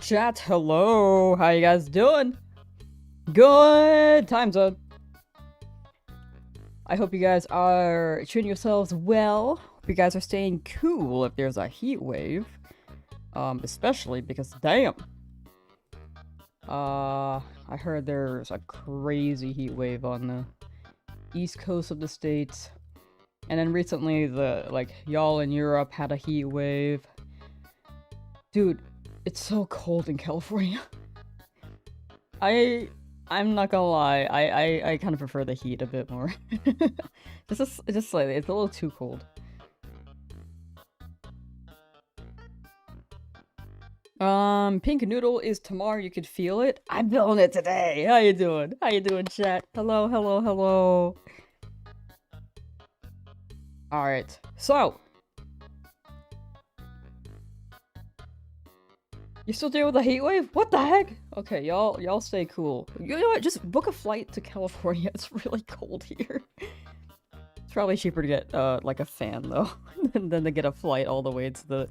Chat, hello, how you guys doing? Good time zone. I hope you guys are treating yourselves well. Hope you guys are staying cool if there's a heat wave. Especially because, damn. I heard there's a crazy heat wave on the east coast of the states. And then recently, y'all in Europe had a heat wave. Dude, it's so cold in California. I'm not gonna lie, I kind of prefer the heat a bit more. just slightly, it's a little too cold. Pink Noodle is tomorrow, you could feel it. I'm feeling it today. How you doing? How you doing, chat? Hello, hello, hello. Alright, so. You still dealing with a heat wave? What the heck? Okay, y'all stay cool. You know what? Just book a flight to California. It's really cold here. It's probably cheaper to get, like a fan, though, than to get a flight all the way to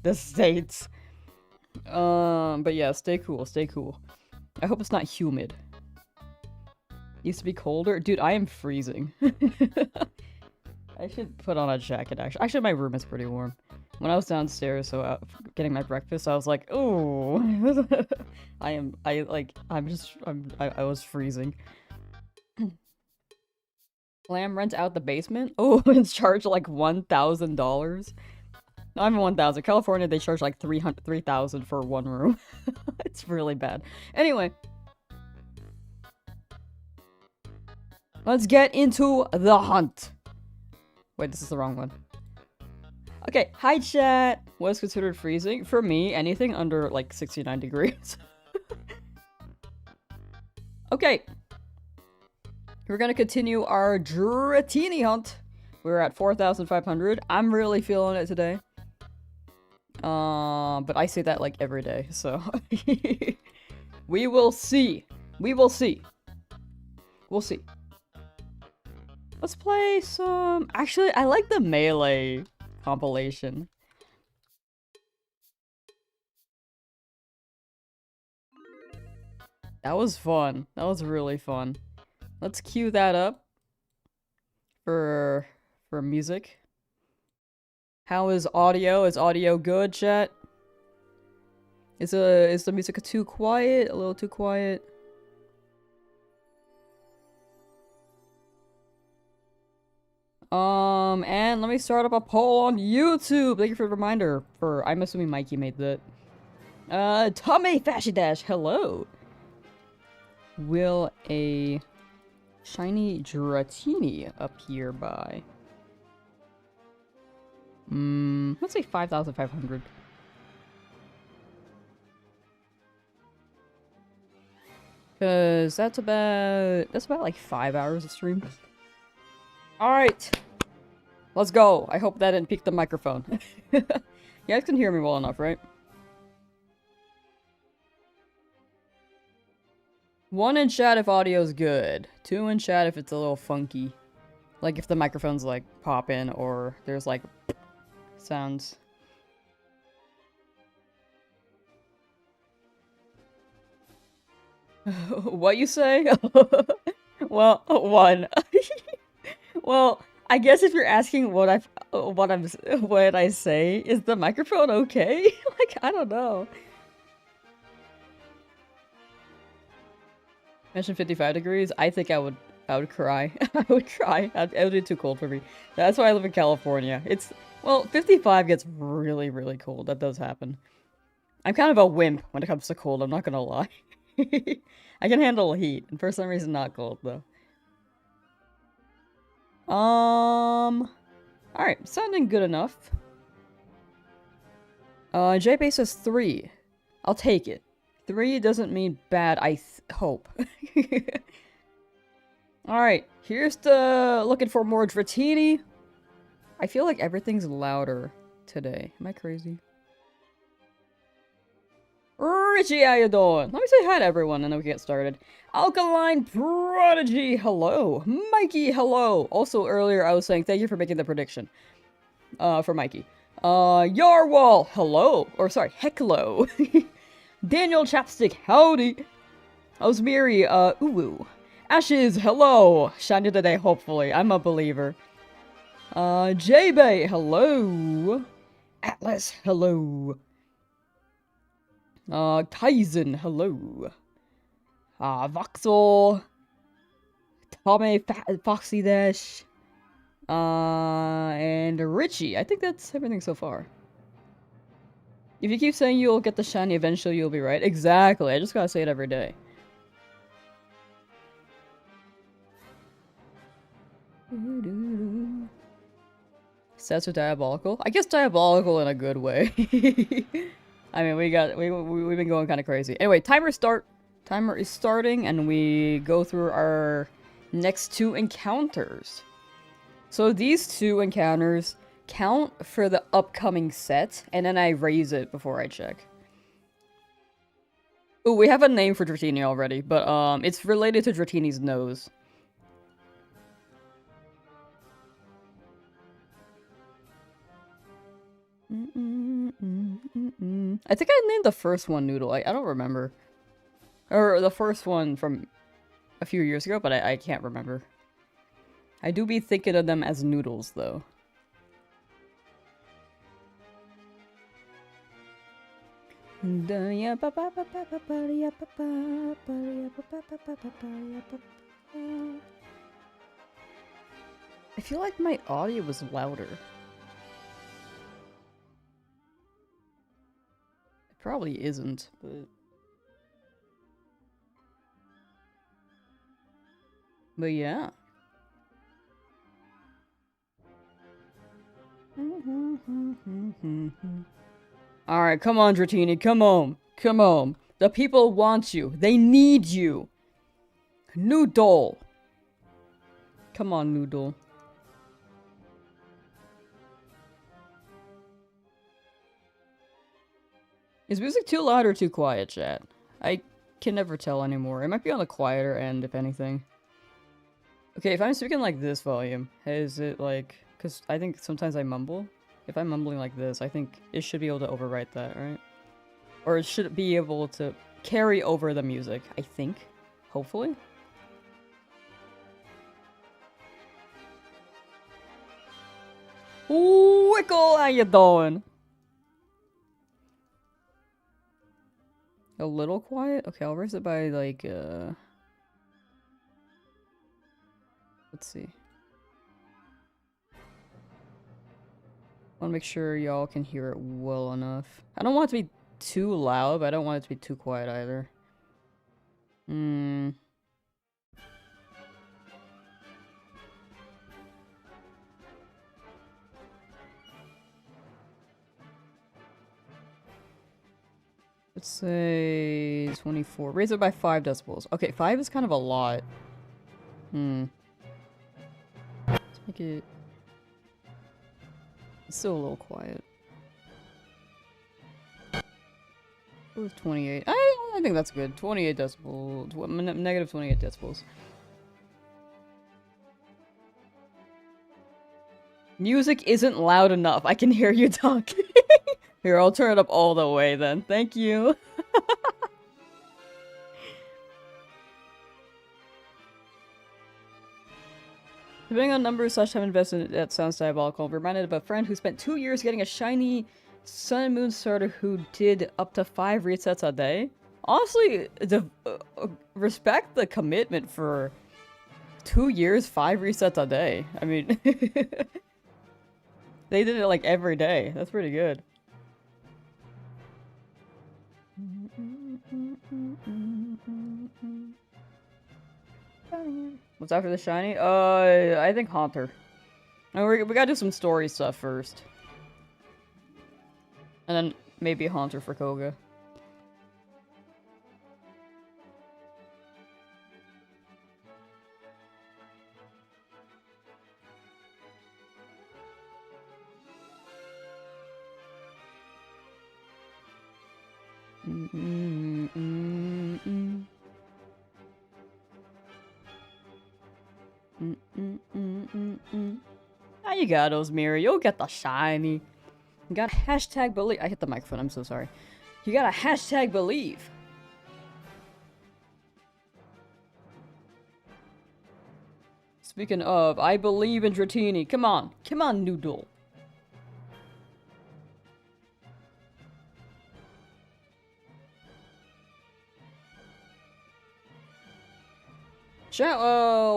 the States. But yeah, stay cool, stay cool. I hope it's not humid. Used to be colder? Dude, I am freezing. I should put on a jacket, actually. Actually, my room is pretty warm. When I was downstairs, getting my breakfast, I was like, "Ooh, I was freezing." Lamb rents out the basement. Oh, it's charged like $1,000. Not even 1,000. California, they charge like 3,000 for one room. It's really bad. Anyway, let's get into the hunt. Wait, this is the wrong one. Okay, hi chat! What is considered freezing? For me, anything under like 69 degrees. Okay. We're gonna continue our Dratini hunt. We're at 4,500. I'm really feeling it today. But I say that like every day, so. We will see. We will see. We'll see. Let's play some... Actually, I like the melee compilation. That was fun. That was really fun. Let's cue that up for music. How is audio? Is audio good, chat? Is the music too quiet? A little too quiet? And let me start up a poll on YouTube. Thank you for the reminder. I'm assuming Mikey made that. Tommy Fashy Dash, hello. Will a shiny Dratini appear by? Let's say 5,500. Cause that's about like 5 hours of stream. Alright. Let's go. I hope that didn't peak the microphone. You guys can hear me well enough, right? 1 in chat if audio's good. 2 in chat if it's a little funky. Like if the microphone's like popping or there's like sounds. What you say? Well, 1. Well, I guess if you're asking what I say, is the microphone okay? Like, I don't know. Mention 55 degrees. I think I would cry. I would cry. It would be too cold for me. That's why I live in California. Well, 55 gets really, really cold. That does happen. I'm kind of a wimp when it comes to cold, I'm not gonna lie. I can handle heat, and for some reason not cold, though. Alright, sounding good enough. JP says 3. I'll take it. 3 doesn't mean bad, I hope. Alright, here's the looking for more Dratini. I feel like everything's louder today. Am I crazy? Richie, how you doing? Let me say hi to everyone and then we can get started. Alkaline Prodigy, hello. Mikey, hello. Also, earlier I was saying thank you for making the prediction. For Mikey. Yarwall, hello. Or sorry, hecklo. Daniel Chapstick, howdy. Osmiri, ooh. Ashes, hello. Shiny today, hopefully. I'm a believer. J-Bay, hello. Atlas, hello. Kaizen, hello. Voxel. Tommy, Foxy Dash. And Richie. I think that's everything so far. If you keep saying you'll get the shiny, eventually you'll be right. Exactly. I just gotta say it every day. Sets are diabolical. I guess diabolical in a good way. I mean, we've been going kind of crazy. Anyway, timer is starting, and we go through our next 2 encounters. So these 2 encounters count for the upcoming set, and then I raise it before I check. Oh, we have a name for Dratini already, but it's related to Dratini's nose. I think I named the first one Noodle. I don't remember. Or the first one from a few years ago, but I can't remember. I do be thinking of them as Noodles, though. I feel like my audio was louder. It probably isn't, but yeah. Alright, come on, Dratini, come on. Come on. The people want you. They need you. Noodle. Come on, Noodle. Is music too loud or too quiet, chat? I can never tell anymore. It might be on the quieter end, if anything. Okay, if I'm speaking like this volume, is it like... Because I think sometimes I mumble. If I'm mumbling like this, I think it should be able to overwrite that, right? Or it should be able to carry over the music, I think. Hopefully. Wickle, how you doing? A little quiet? Okay, I'll raise it by, like, let's see. I want to make sure y'all can hear it well enough. I don't want it to be too loud, but I don't want it to be too quiet either. Let's say 24. Raise it by 5 decibels. Okay, 5 is kind of a lot. Let's make it... It's still a little quiet. It was 28. I think that's good. 28 decibels. Negative 28 decibels. Music isn't loud enough. I can hear you talking. Here, I'll turn it up all the way then. Thank you. Depending on numbers / time invested, that sounds diabolical. I'm reminded of a friend who spent 2 years getting a shiny Sun and Moon starter who did up to 5 resets a day. Honestly, respect the commitment for 2 years, 5 resets a day. I mean, they did it like every day. That's pretty good. What's after the shiny? I think Haunter. And we gotta do some story stuff first. And then maybe Haunter for Koga. Now you got Osmiri. You'll get the shiny. You got hashtag believe. I hit the microphone. I'm so sorry. You gotta hashtag believe. Speaking of, I believe in Dratini. Come on. Come on, Noodle. Chat,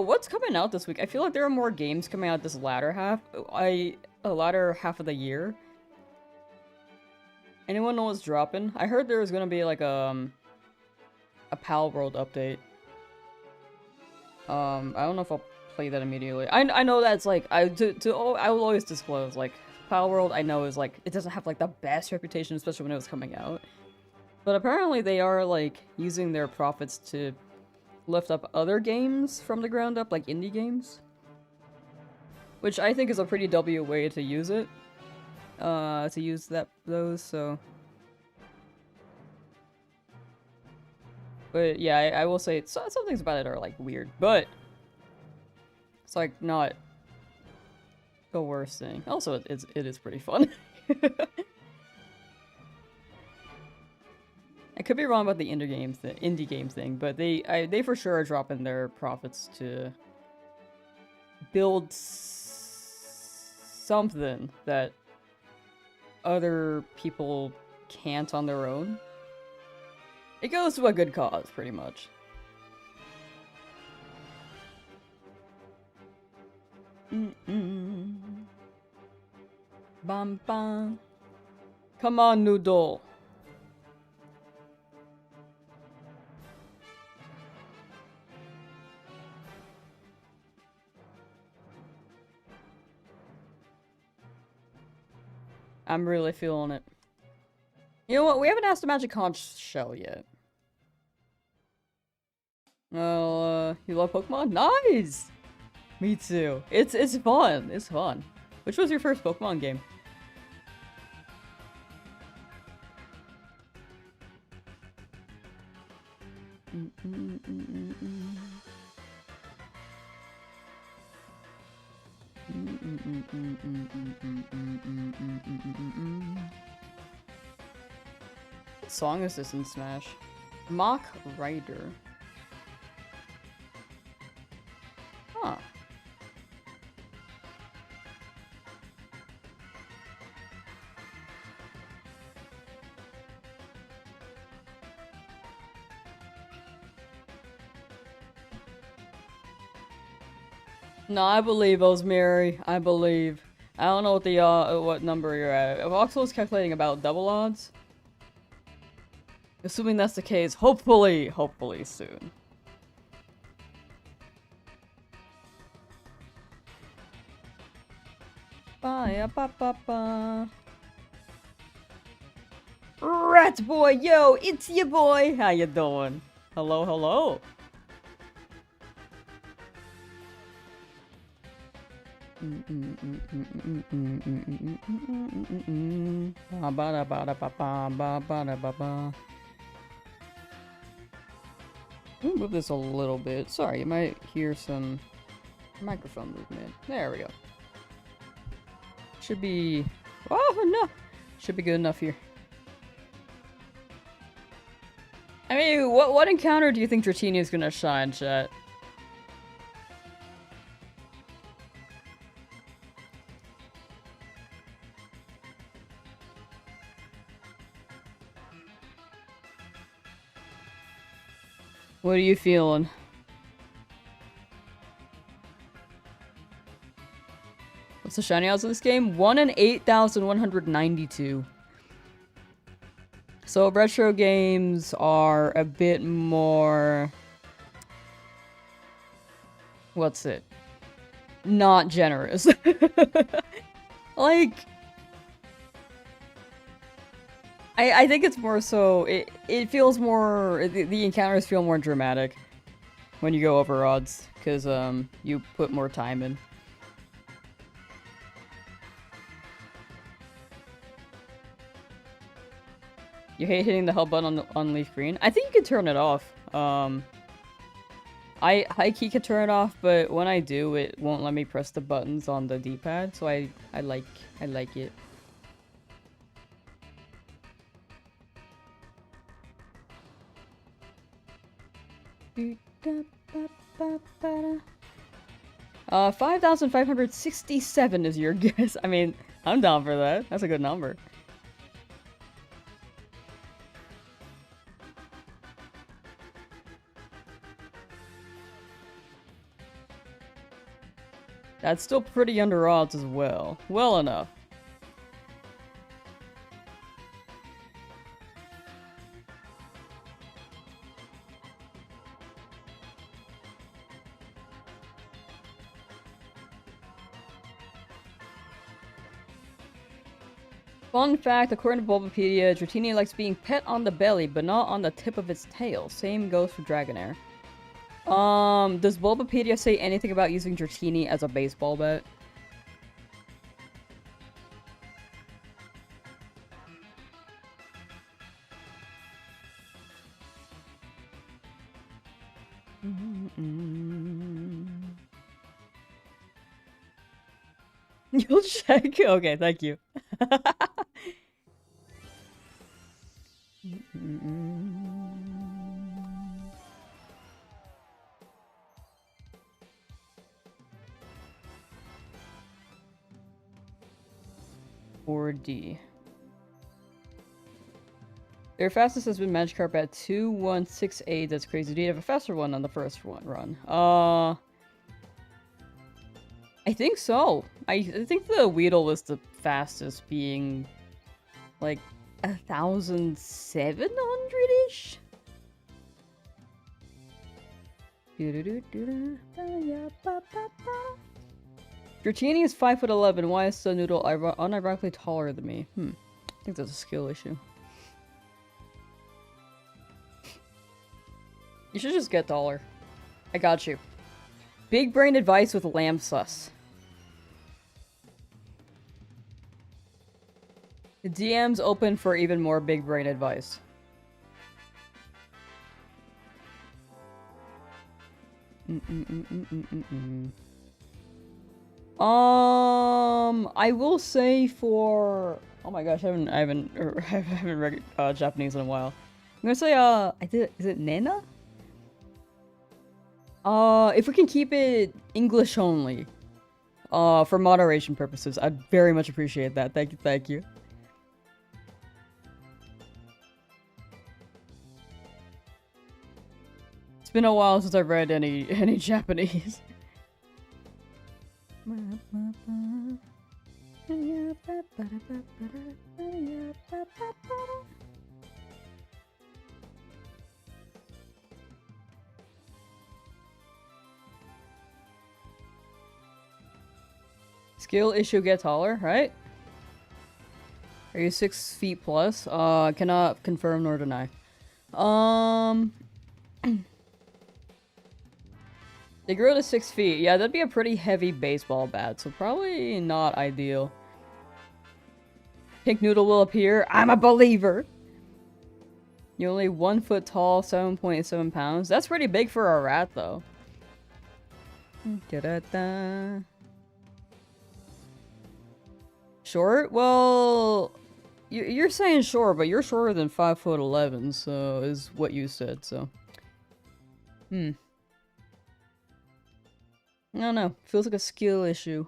what's coming out this week? I feel like there are more games coming out this latter half. Latter half of the year. Anyone know what's dropping? I heard there was gonna be like a Pal World update. I don't know if I'll play that immediately. I know that's like I will always disclose like Pal World. I know is like it doesn't have like the best reputation, especially when it was coming out. But apparently they are like using their profits to lift up other games from the ground up, like indie games. Which I think is a pretty W way to use it. To use those, so. But yeah, I will say, some things about it are like weird, but it's like not the worst thing. Also, it is pretty fun. I could be wrong about the indie game thing, but they for sure are dropping their profits to build something that other people can't on their own. It goes to a good cause, pretty much. Bam bam. Come on, Noodle. I'm really feeling it. You know what? We haven't asked the Magic Conch shell yet. Well, you love Pokemon? Nice! Me too. It's fun. It's fun. Which was your first Pokemon game? What song is this in Smash? Mock Rider. Huh. No, I believe, Osmary. I believe. I don't know what the what number you're at. Voxel is calculating about double odds. Assuming that's the case, hopefully soon. Bye, ba ba ba. Rat boy, yo, it's your boy. How you doing? Hello, hello. Let me move this a little bit. Sorry, you might hear some microphone movement. There we go. Should be... Oh, no! Should be good enough here. I mean, what encounter do you think Dratini is gonna shine, chat? What are you feeling? What's the shiny odds of this game? 1 in 8,192. So retro games are a bit more... What's it? Not generous. Like... I think it's more so, it feels more, the encounters feel more dramatic when you go over odds, because you put more time in. You hate hitting the hell button on LeafGreen? I think you can turn it off. I high-key can turn it off, but when I do, it won't let me press the buttons on the D-pad, so I like it. $5,567 is your guess. I mean, I'm down for that. That's a good number. That's still pretty under odds as well. Well enough. Fun fact, according to Bulbapedia, Dratini likes being pet on the belly, but not on the tip of its tail. Same goes for Dragonair. Does Bulbapedia say anything about using Dratini as a baseball bat? You'll check? Okay, thank you. 4D. Their fastest has been Magikarp at 2168. That's crazy. Do you have a faster one on the first run? I think so. I think the Weedle was the fastest, being like 1,700-ish? Dratini is 5'11". Why is Noodle unironically taller than me? I think that's a skill issue. You should just get taller. I got you. Big brain advice with Lamsauce. The DM's open for even more big brain advice. I will say for... Oh my gosh, I haven't read Japanese in a while. I'm gonna say, is it Nena? If we can keep it English only, for moderation purposes, I'd very much appreciate that. Thank you. It's been a while since I've read any Japanese. Skill issue, get taller, right? Are you 6 feet plus? Cannot confirm nor deny. They grow to 6 feet. Yeah, that'd be a pretty heavy baseball bat, so probably not ideal. Pink Noodle will appear. I'm a believer! You're only 1 foot tall, 7.7 pounds. That's pretty big for a rat, though. Da-da-da. Short? Well, you're saying short, but you're shorter than 5'11", so is what you said, so. I don't know. Feels like a skill issue.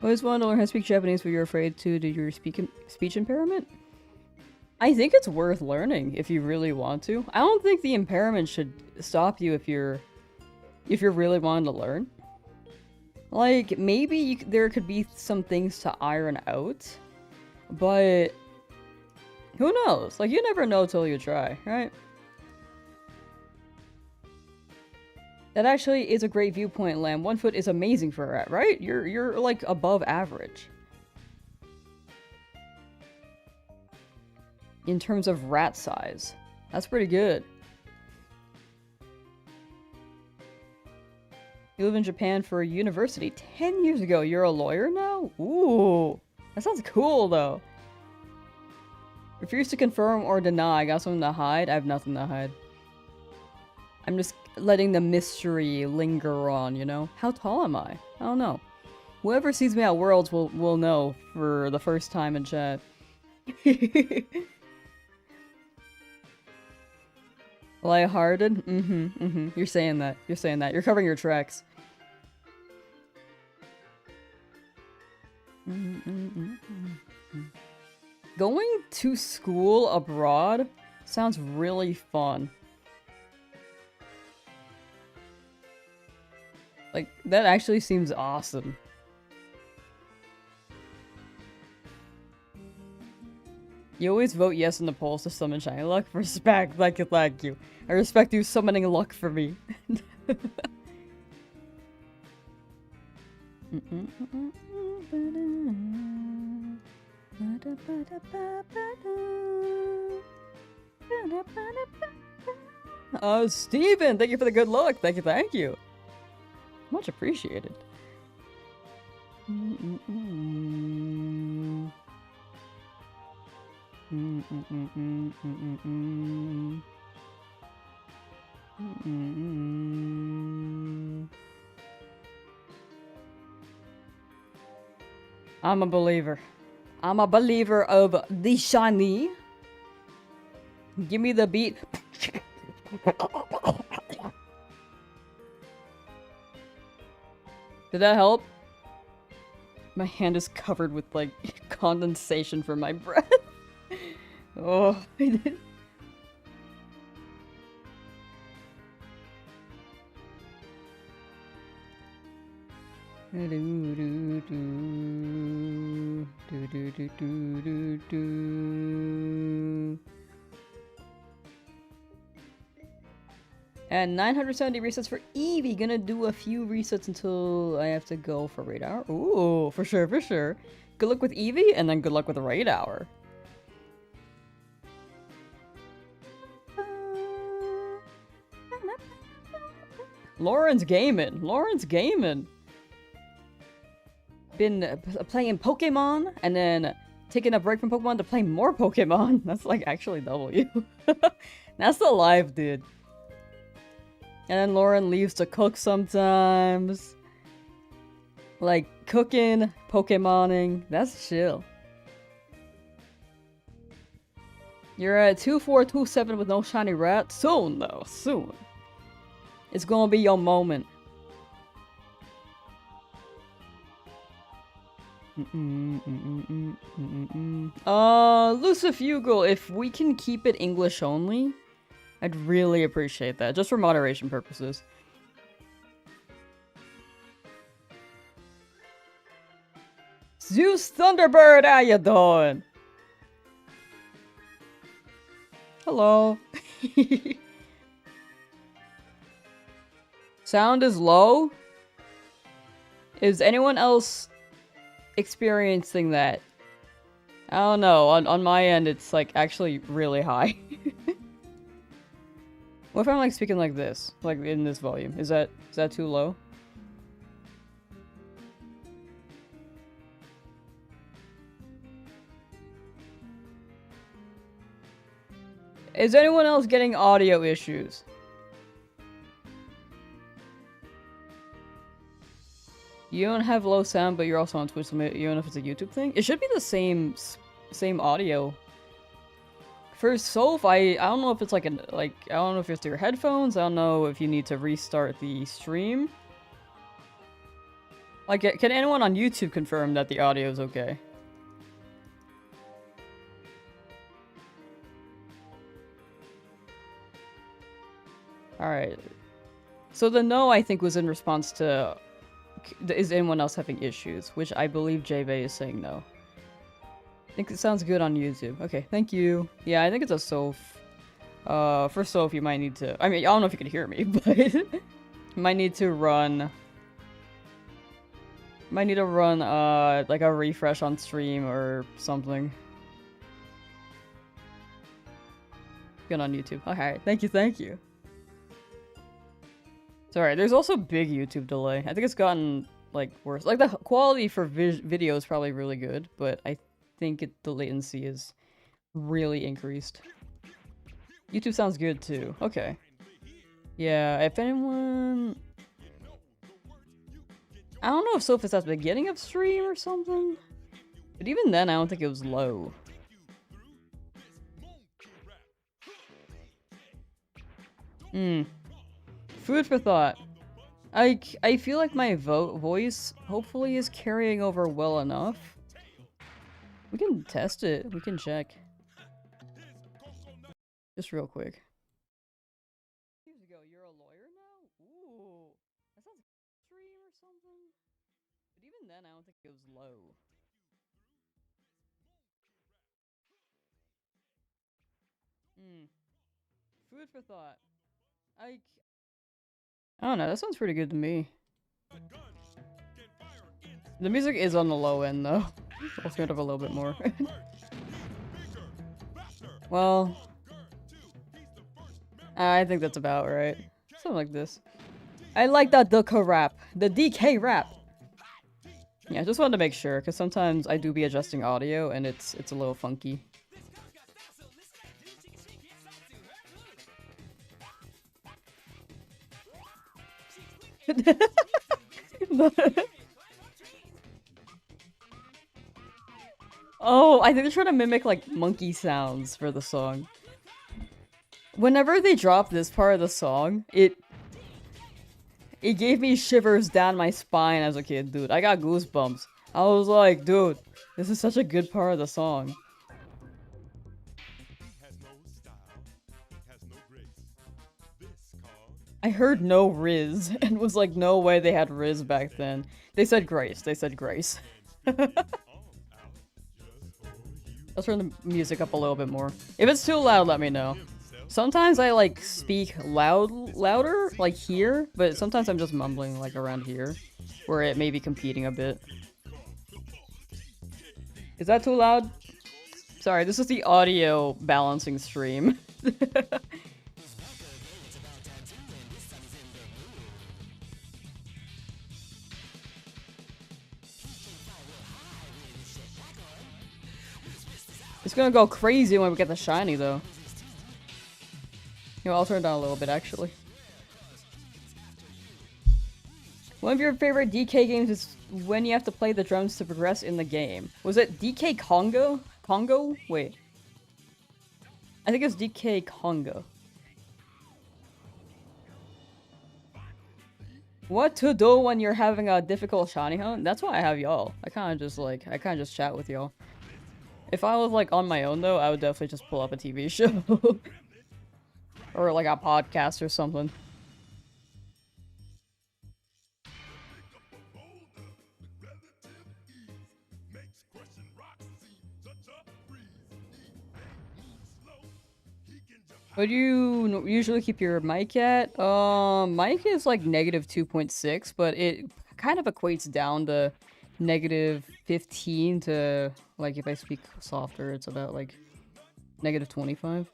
Always wanted to learn how to speak Japanese, but you're afraid to do your speech impairment? I think it's worth learning if you really want to. I don't think the impairment should stop you if you're really wanting to learn. Like, maybe there could be some things to iron out, but who knows? Like, you never know till you try, right? That actually is a great viewpoint, Lamb. 1 foot is amazing for a rat, right? You're like above average in terms of rat size. That's pretty good. You live in Japan for university 10 years ago. You're a lawyer now? Ooh, that sounds cool though. Refuse to confirm or deny. I got something to hide. I have nothing to hide. I'm just letting the mystery linger on, you know? How tall am I? I don't know. Whoever sees me at Worlds will know for the first time in chat. Lighthearted? You're saying that. You're saying that. You're covering your tracks. Going to school abroad sounds really fun. Like, that actually seems awesome. You always vote yes in the polls to summon shiny luck. Respect, like you. I respect you summoning luck for me. Oh, Steven! Thank you for the good luck! Thank you, thank you! Much appreciated. I'm a believer. I'm a believer of the shiny. Give me the beat. Did that help? My hand is covered with, like, condensation from my breath. Oh, I did. And 970 resets for Eevee. Gonna do a few resets until I have to go for raid hour. Ooh, for sure, for sure. Good luck with Eevee, and then good luck with the raid hour. Lauren's gaming. Lauren's gaming. Been playing Pokemon, and then taking a break from Pokemon to play more Pokemon. That's like actually W. That's the life, dude. And then Lauren leaves to cook sometimes. Like, cooking, Pokemoning. That's chill. You're at 2427 with no shiny rat. Soon, though. Soon. It's gonna be your moment. Lucifugal, if we can keep it English only, I'd really appreciate that, just for moderation purposes. Zeus Thunderbird, how you doing? Hello. Sound is low? Is anyone else experiencing that? I don't know, on my end it's like actually really high. What if I'm like speaking like this? Like in this volume? Is that too low? Is anyone else getting audio issues? You don't have low sound, but you're also on Twitch, so you don't know if it's a YouTube thing? It should be the same audio. For Soph, I don't know if it's like I don't know if it's your headphones, I don't know if you need to restart the stream. Like, can anyone on YouTube confirm that the audio is okay? Alright. So the no, I think, was in response to, is anyone else having issues? Which I believe J-Bay is saying no. I think it sounds good on YouTube. Okay, thank you. Yeah, I think it's a Soph. For Soph, you might need to... I mean, I don't know if you can hear me, but... you might need to run... Might need to run, like a refresh on stream or something. Good on YouTube. Okay, thank you, thank you. Sorry, there's also big YouTube delay. I think it's gotten, like, worse. Like, the quality for video is probably really good, but I think the latency is really increased. YouTube sounds good, too. Okay. Yeah, if anyone... I don't know if Sophus at the beginning of stream or something. But even then, I don't think it was low. Food for thought. I feel like my voice hopefully is carrying over well enough. We can test it. We can check. Just real quick. Years ago, you're a lawyer now? Ooh. That sounds stream or something. But even then, I don't think it was low. Food for thought. I don't know, that sounds pretty good to me. The music is on the low end though. I'll turn it up a little bit more. Well, I think that's about right. Something like this. I like that DK rap. The DK rap. Yeah, I just wanted to make sure, because sometimes I do be adjusting audio and it's a little funky. Oh, I think they're trying to mimic like monkey sounds for the song. Whenever they drop this part of the song, it gave me shivers down my spine as a kid, dude. I got goosebumps. I was like, dude, this is such a good part of the song. I heard no Riz and was like, no way they had Riz back then. They said Grace. They said Grace. I'll turn the music up a little bit more. If it's too loud, let me know. Sometimes I like speak louder, like here, but sometimes I'm just mumbling like around here, where it may be competing a bit. Is that too loud? Sorry, this is the audio balancing stream. It's gonna go crazy when we get the shiny, though. You know, I'll turn it down a little bit, actually. One of your favorite DK games is when you have to play the drums to progress in the game. Was it DK Congo? Congo? Wait. I think it's DK Congo. What to do when you're having a difficult shiny hunt? That's why I have y'all. I kinda just chat with y'all. If I was like on my own though, I would definitely just pull up a TV show. Or like a podcast or something. What do you usually keep your mic at? Mic is like -2.6, but it kind of equates down to -15 to, like, if I speak softer, it's about like -25.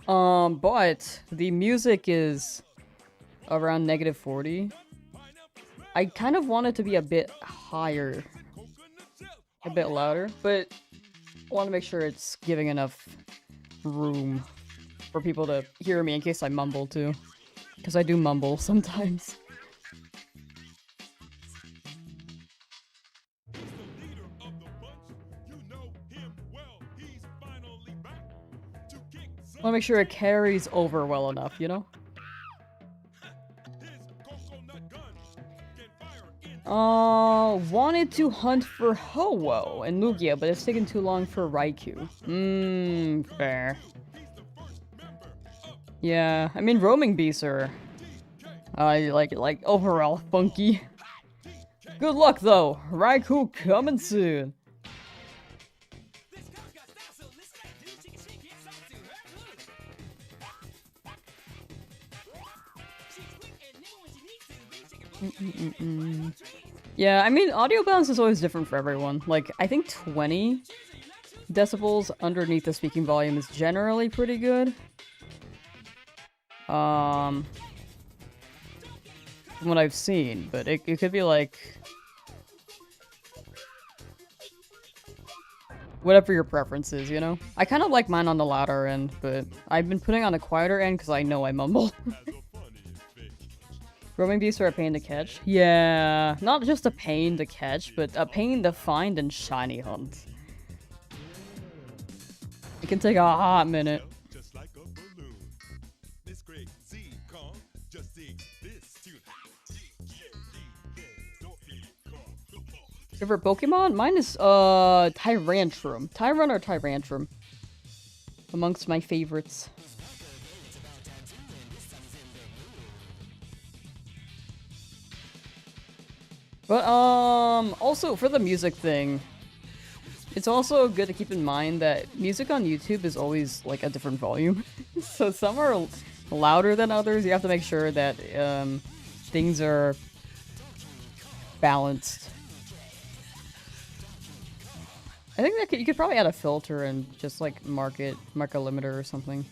But the music is around -40. I kind of want it to be a bit higher, a bit louder, but I want to make sure it's giving enough room for people to hear me in case I mumble too, because I do mumble sometimes. I want to make sure it carries over well enough, you know? Wanted to hunt for Ho-Oh and Lugia, but it's taken too long for Raikou. Fair. Yeah, I mean, roaming beasts are... I like it, like, overall funky. Good luck, though! Raikou coming soon! Yeah, I mean, audio balance is always different for everyone. Like, I think 20 decibels underneath the speaking volume is generally pretty good. From what I've seen, but it could be like... whatever your preference is, you know? I kind of like mine on the louder end, but I've been putting on the quieter end because I know I mumble. Roaming beasts are a pain to catch. Yeah, not just a pain to catch, but a pain to find and shiny hunt. It can take a hot minute. Favorite Pokemon? Mine is Tyrantrum. Tyron or Tyrantrum. Amongst my favorites. But also for the music thing, it's also good to keep in mind that music on YouTube is always like a different volume. So some are louder than others. You have to make sure that things are balanced. I think that you could probably add a filter and just like mark a limiter or something.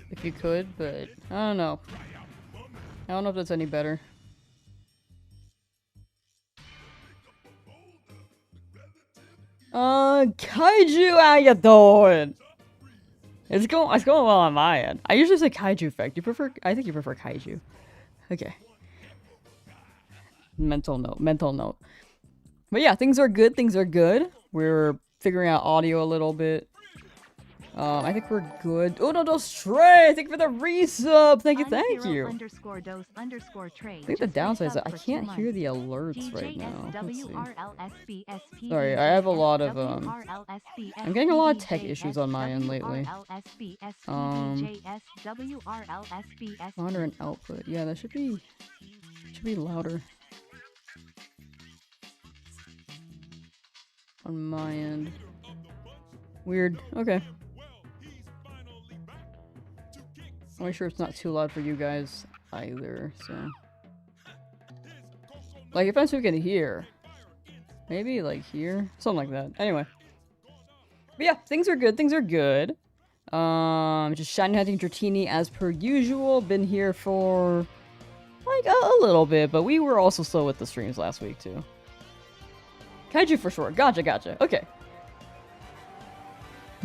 If you could, but I don't know. I don't know if that's any better. Kaiju, how you doing? It's going well on my end. I usually say kaiju effect. I think you prefer kaiju. Okay. Mental note. But yeah, things are good. We're figuring out audio a little bit. I think we're good. Oh no, Dose Trey! Thank you for the resub! Thank you. I think the downside is that I can't hear the alerts right now. Let's see. Sorry, I have a lot of, I'm getting a lot of tech issues on my end lately. Monitor and output. Yeah, that should be louder. On my end. Weird. Okay. I'm sure it's not too loud for you guys either, so. Like, if I'm still can hear. Maybe, like, here? Something like that. Anyway. But yeah, things are good. Just shiny hunting Dratini as per usual. Been here for, like, a little bit, but we were also slow with the streams last week, too. Kaiju for sure. Gotcha. Okay.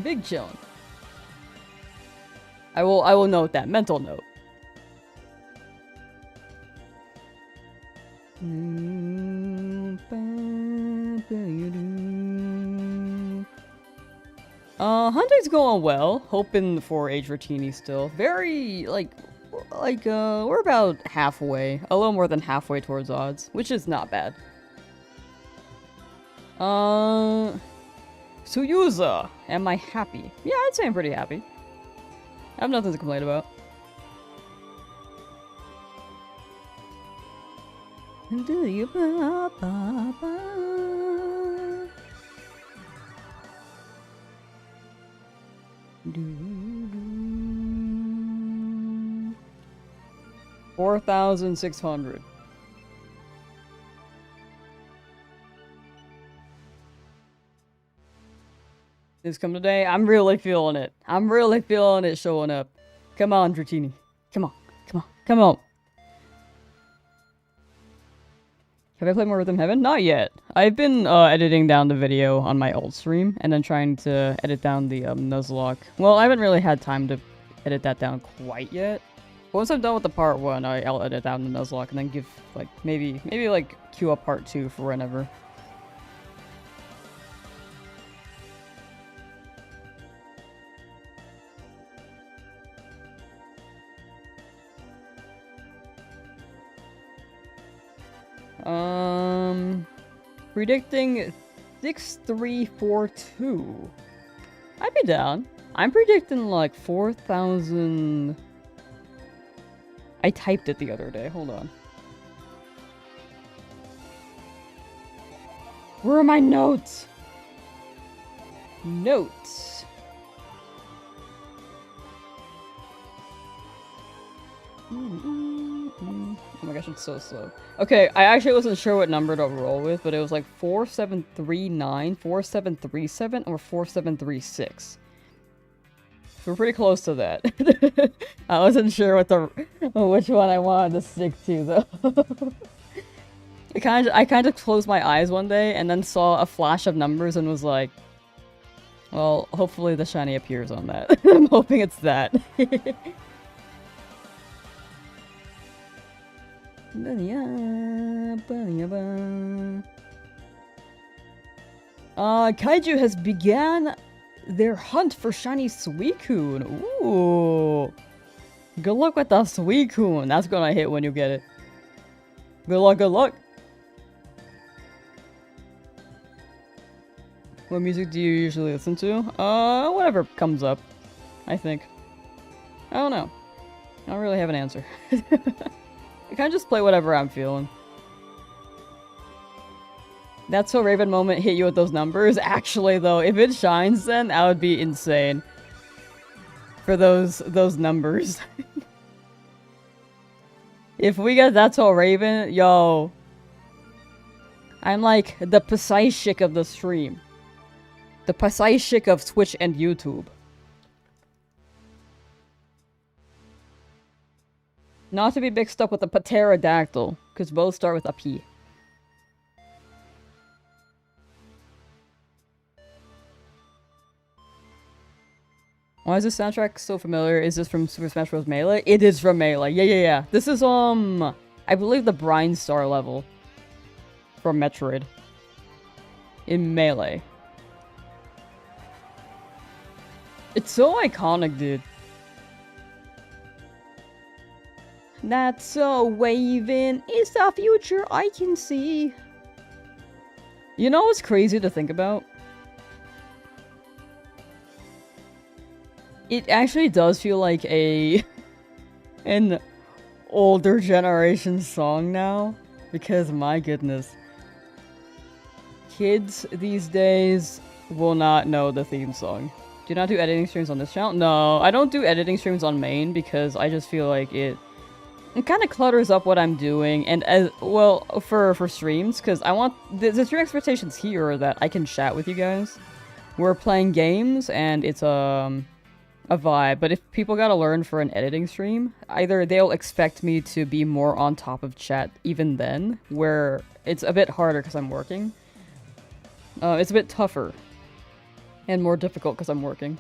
Big chillin'. I will note that. Mental note. Hunting's going well. Hoping for a Dratini still. Very, we're about halfway. A little more than halfway towards odds, which is not bad. Suyuza, am I happy? Yeah, I'd say I'm pretty happy. I have nothing to complain about. Do you ba ba ba? 4,600. This come today. I'm really feeling it. Showing up. Come on, Dratini. Come on. Have I played more Rhythm Heaven? Not yet. I've been editing down the video on my old stream and then trying to edit down the Nuzlocke. Well, I haven't really had time to edit that down quite yet. Once I'm done with the part 1, I'll edit down the Nuzlocke and then give like maybe queue up part 2 for whenever. Predicting 6342. I'd be down. I'm predicting like 4,000. I typed it the other day. Hold on. Where are my notes? Notes. Oh my gosh, it's so slow. Okay, I actually wasn't sure what number to roll with, but it was like 4739, 4737, or 4736. So we're pretty close to that. I wasn't sure which one I wanted to stick to, though. I kind of closed my eyes one day and then saw a flash of numbers and was like, well, hopefully the shiny appears on that. I'm hoping it's that. Kaiju has began their hunt for shiny Suicune. Ooh. Good luck with the Suicune. That's gonna hit when you get it. Good luck, good luck. What music do you usually listen to? Whatever comes up, I think. I don't know. I don't really have an answer. I kind of just play whatever I'm feeling. That's so Raven moment hit you with those numbers. Actually, though, if it shines, then that would be insane. For those numbers. If we get That's So Raven, yo. I'm like the Psychic of the stream. The Psychic of Twitch and YouTube. Not to be mixed up with a pterodactyl, because both start with a P. Why is this soundtrack so familiar? Is this from Super Smash Bros. Melee? It is from Melee. Yeah. This is, I believe the Brine Star level. From Metroid. In Melee. It's so iconic, dude. That's so waving. It's the future I can see. You know what's crazy to think about? It actually does feel like an older generation song now. Because my goodness. Kids these days will not know the theme song. Do you not do editing streams on this channel? No, I don't do editing streams on main because I just feel like it kind of clutters up what I'm doing, and as well for streams, because I want the stream expectations here are that I can chat with you guys. We're playing games, and it's a vibe. But if people gotta learn for an editing stream, either they'll expect me to be more on top of chat even then, where it's a bit harder because I'm working. It's a bit tougher and more difficult because I'm working.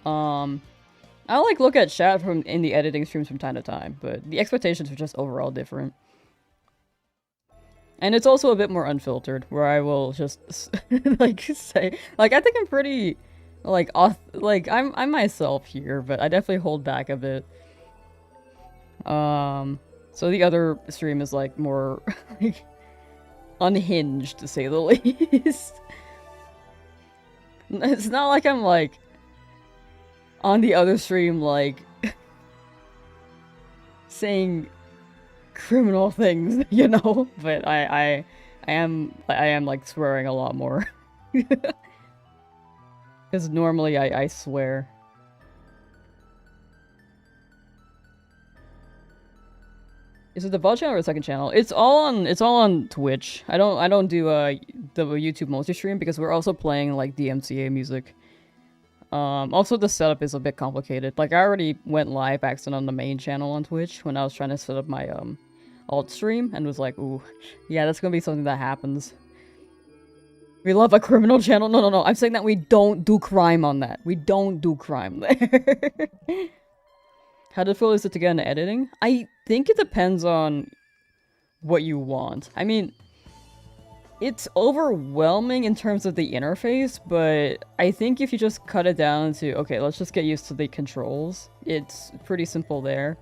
I like look at chat in the editing streams from time to time, but the expectations are just overall different. And it's also a bit more unfiltered, where I will just like say, like, I think I'm pretty like I'm myself here, but I definitely hold back a bit. So the other stream is like more like unhinged, to say the least. It's not like I'm like on the other stream like saying criminal things, you know, but I am like swearing a lot more. Because normally I swear. Is it the VOD channel or the second channel? It's all on Twitch. I don't do the YouTube multi-stream because we're also playing like DMCA music. Also the setup is a bit complicated. Like I already went live accident on the main channel on Twitch when I was trying to set up my alt stream and was like, ooh, yeah, that's gonna be something that happens. We love a criminal channel. No. I'm saying that we don't do crime on that. We don't do crime there. How difficult is it to get into editing? I think it depends on what you want. I mean, it's overwhelming in terms of the interface, but I think if you just cut it down to, okay, let's just get used to the controls, it's pretty simple there.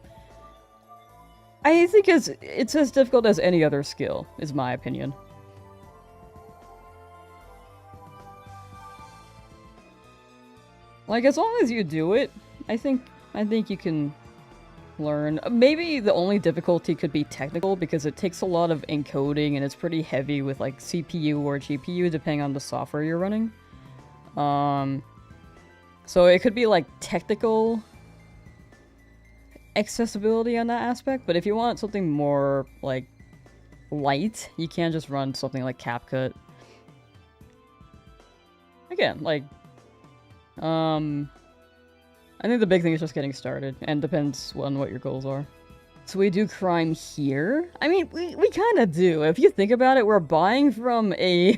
I think it's as difficult as any other skill, is my opinion. Like, as long as you do it, I think you can learn. Maybe the only difficulty could be technical, because it takes a lot of encoding, and it's pretty heavy with, like, CPU or GPU, depending on the software you're running. So it could be, like, technical accessibility on that aspect, but if you want something more, like, light, you can just run something like CapCut. Again, like, I think the big thing is just getting started, and depends on what your goals are. So we do crime here? I mean, we kind of do. If you think about it, we're buying from a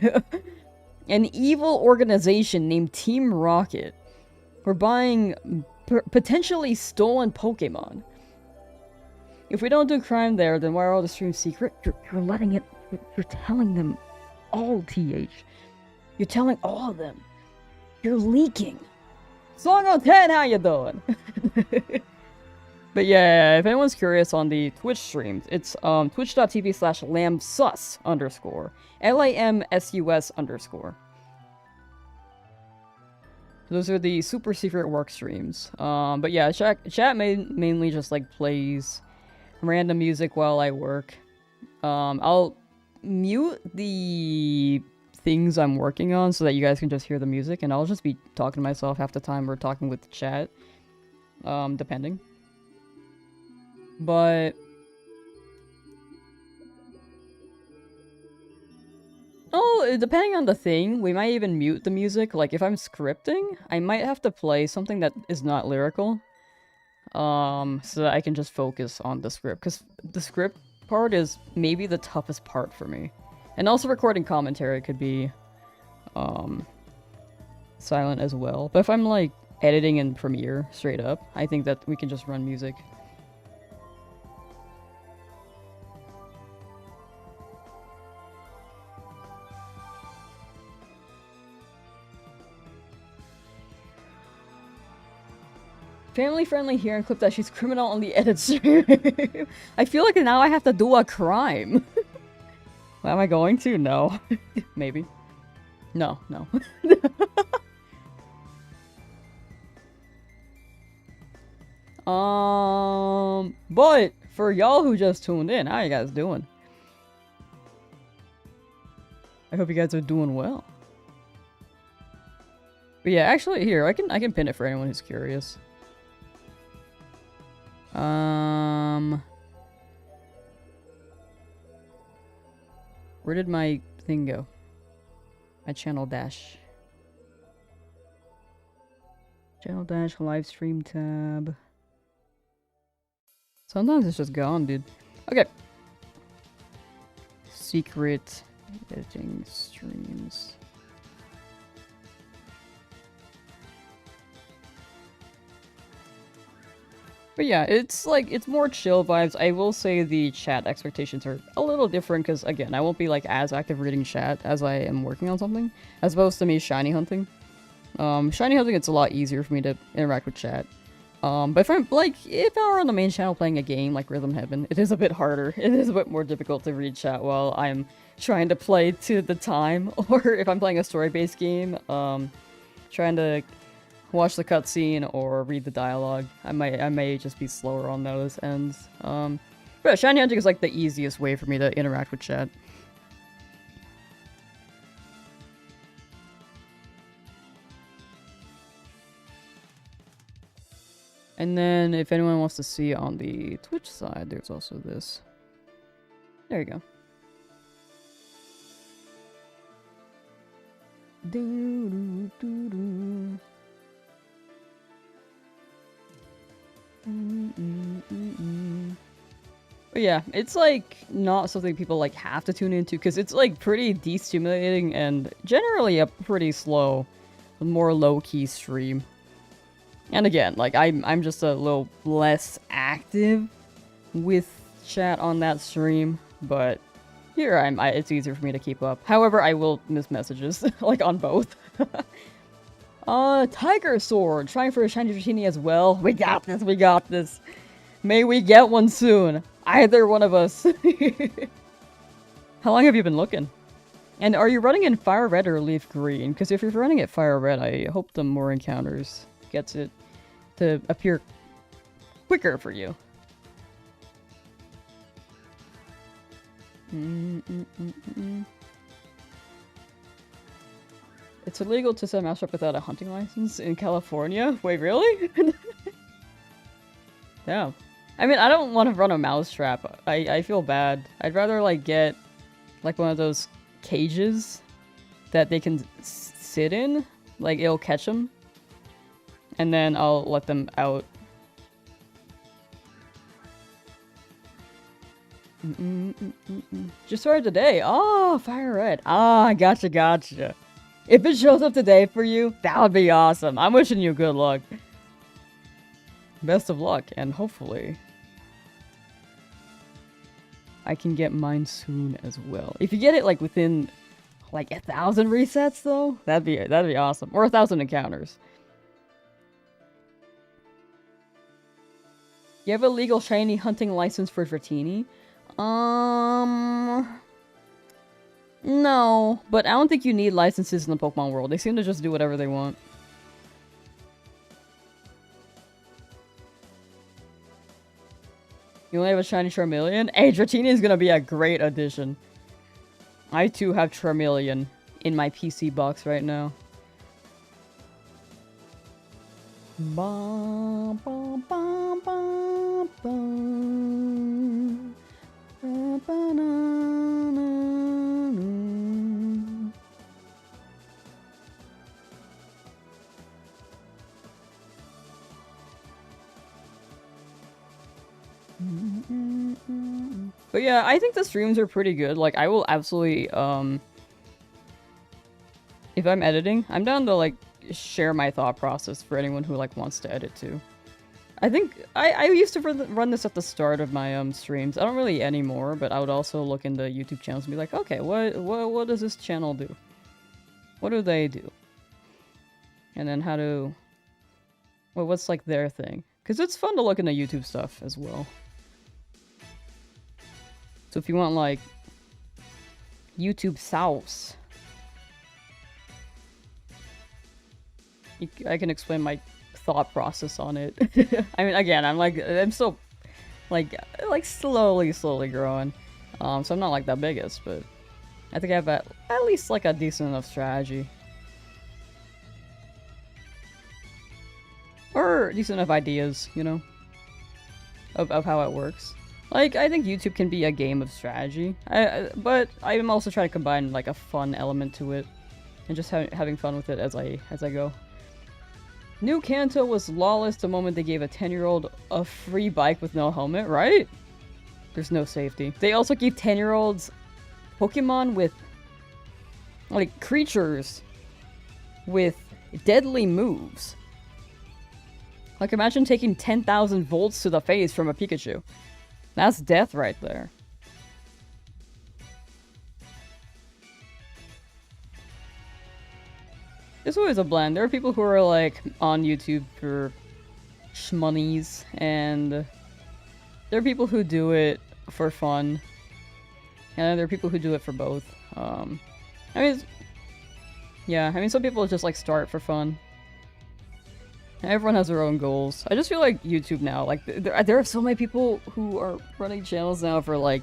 an evil organization named Team Rocket. We're buying potentially stolen Pokemon. If we don't do crime there, then why are all the streams secret? You're letting it... You're telling them all, TH. You're telling all of them. You're leaking. Song on 10, how you doing? But yeah, if anyone's curious on the Twitch streams, it's twitch.tv/lamsus_. LAMSUS_. Those are the super secret work streams. But yeah, chat mainly just like plays random music while I work. I'll mute the things I'm working on so that you guys can just hear the music, and I'll just be talking to myself half the time or talking with the chat. Depending. But oh, depending on the thing, we might even mute the music. Like if I'm scripting, I might have to play something that is not lyrical. So that I can just focus on the script, because the script part is maybe the toughest part for me. And also recording commentary could be silent as well. But if I'm like editing in Premiere straight up, I think that we can just run music. Family friendly here and clip that she's criminal on the edit stream. I feel like now I have to do a crime. Well, am I going to? No. Maybe. No. But for y'all who just tuned in, how you guys doing? I hope you guys are doing well. But yeah, actually here, I can pin it for anyone who's curious. Where did my thing go? My channel dash. Channel dash, live stream tab. Sometimes it's just gone, dude. Okay. Secret editing streams. But yeah, it's like, it's more chill vibes. I will say the chat expectations are a little different because, again, I won't be like as active reading chat as I am working on something, as opposed to me shiny hunting. Shiny hunting, it's a lot easier for me to interact with chat. But if I'm, like, if I were on the main channel playing a game like Rhythm Heaven, it is a bit harder. It is a bit more difficult to read chat while I'm trying to play to the time. Or if I'm playing a story-based game, trying to watch the cutscene or read the dialogue. I may just be slower on those ends. But shiny hunting is like the easiest way for me to interact with chat. And then if anyone wants to see on the Twitch side, there's also this. There you go. But yeah, it's like not something people like have to tune into because it's like pretty destimulating and generally a pretty slow, more low-key stream. And again, like I'm just a little less active with chat on that stream, but here it's easier for me to keep up. However, I will miss messages like on both. Tiger Sword, trying for a shiny Dratini as well. We got this, we got this. May we get one soon. Either one of us. How long have you been looking? And are you running in FireRed or LeafGreen? Because if you're running at FireRed, I hope the more encounters gets it to appear quicker for you. It's illegal to sell Mousetrap without a hunting license in California? Wait, really? Yeah. I mean, I don't want to run a Mousetrap. I feel bad. I'd rather, like, get, like, one of those cages that they can sit in. Like, it'll catch them. And then I'll let them out. Just started today. Oh, FireRed. Ah, gotcha. If it shows up today for you, that would be awesome. I'm wishing you good luck. Best of luck, and hopefully I can get mine soon as well. If you get it like within like 1,000 resets though, that'd be awesome. Or 1,000 encounters. You have a legal shiny hunting license for Dratini? No, but I don't think you need licenses in the Pokemon world. They seem to just do whatever they want. You only have a shiny Charmeleon? Hey, Dratini is gonna be a great addition. I too have Charmeleon in my PC box right now. Bum, bum, bum, bum, bum. Ba, ba, na, na, na. But yeah, I think the streams are pretty good. Like, I will absolutely, if I'm editing, I'm down to, like, share my thought process for anyone who, like, wants to edit too. I think, I used to run this at the start of my, streams. I don't really anymore, but I would also look into YouTube channels and be like, okay, what does this channel do? What do they do? And then what's, like, their thing? Because it's fun to look into YouTube stuff as well. So if you want, like, YouTube sauce, I can explain my thought process on it. I mean, again, I'm still, like slowly growing. So I'm not, like, the biggest, but I think I have at least, like, a decent enough strategy. Or decent enough ideas, you know, of how it works. Like, I think YouTube can be a game of strategy, but I'm also trying to combine, like, a fun element to it, and just having fun with it as I go. New Kanto was lawless the moment they gave a 10-year-old a free bike with no helmet, right? There's no safety. They also give 10-year-olds Pokemon with, like, creatures with deadly moves. Like, imagine taking 10,000 volts to the face from a Pikachu. That's death right there. It's always a blend. There are people who are, like, on YouTube for shmonies, and there are people who do it for fun, and there are people who do it for both. I mean, yeah, I mean, some people just, like, start for fun. Everyone has their own goals. I just feel like YouTube now, like, there are so many people who are running channels now for, like,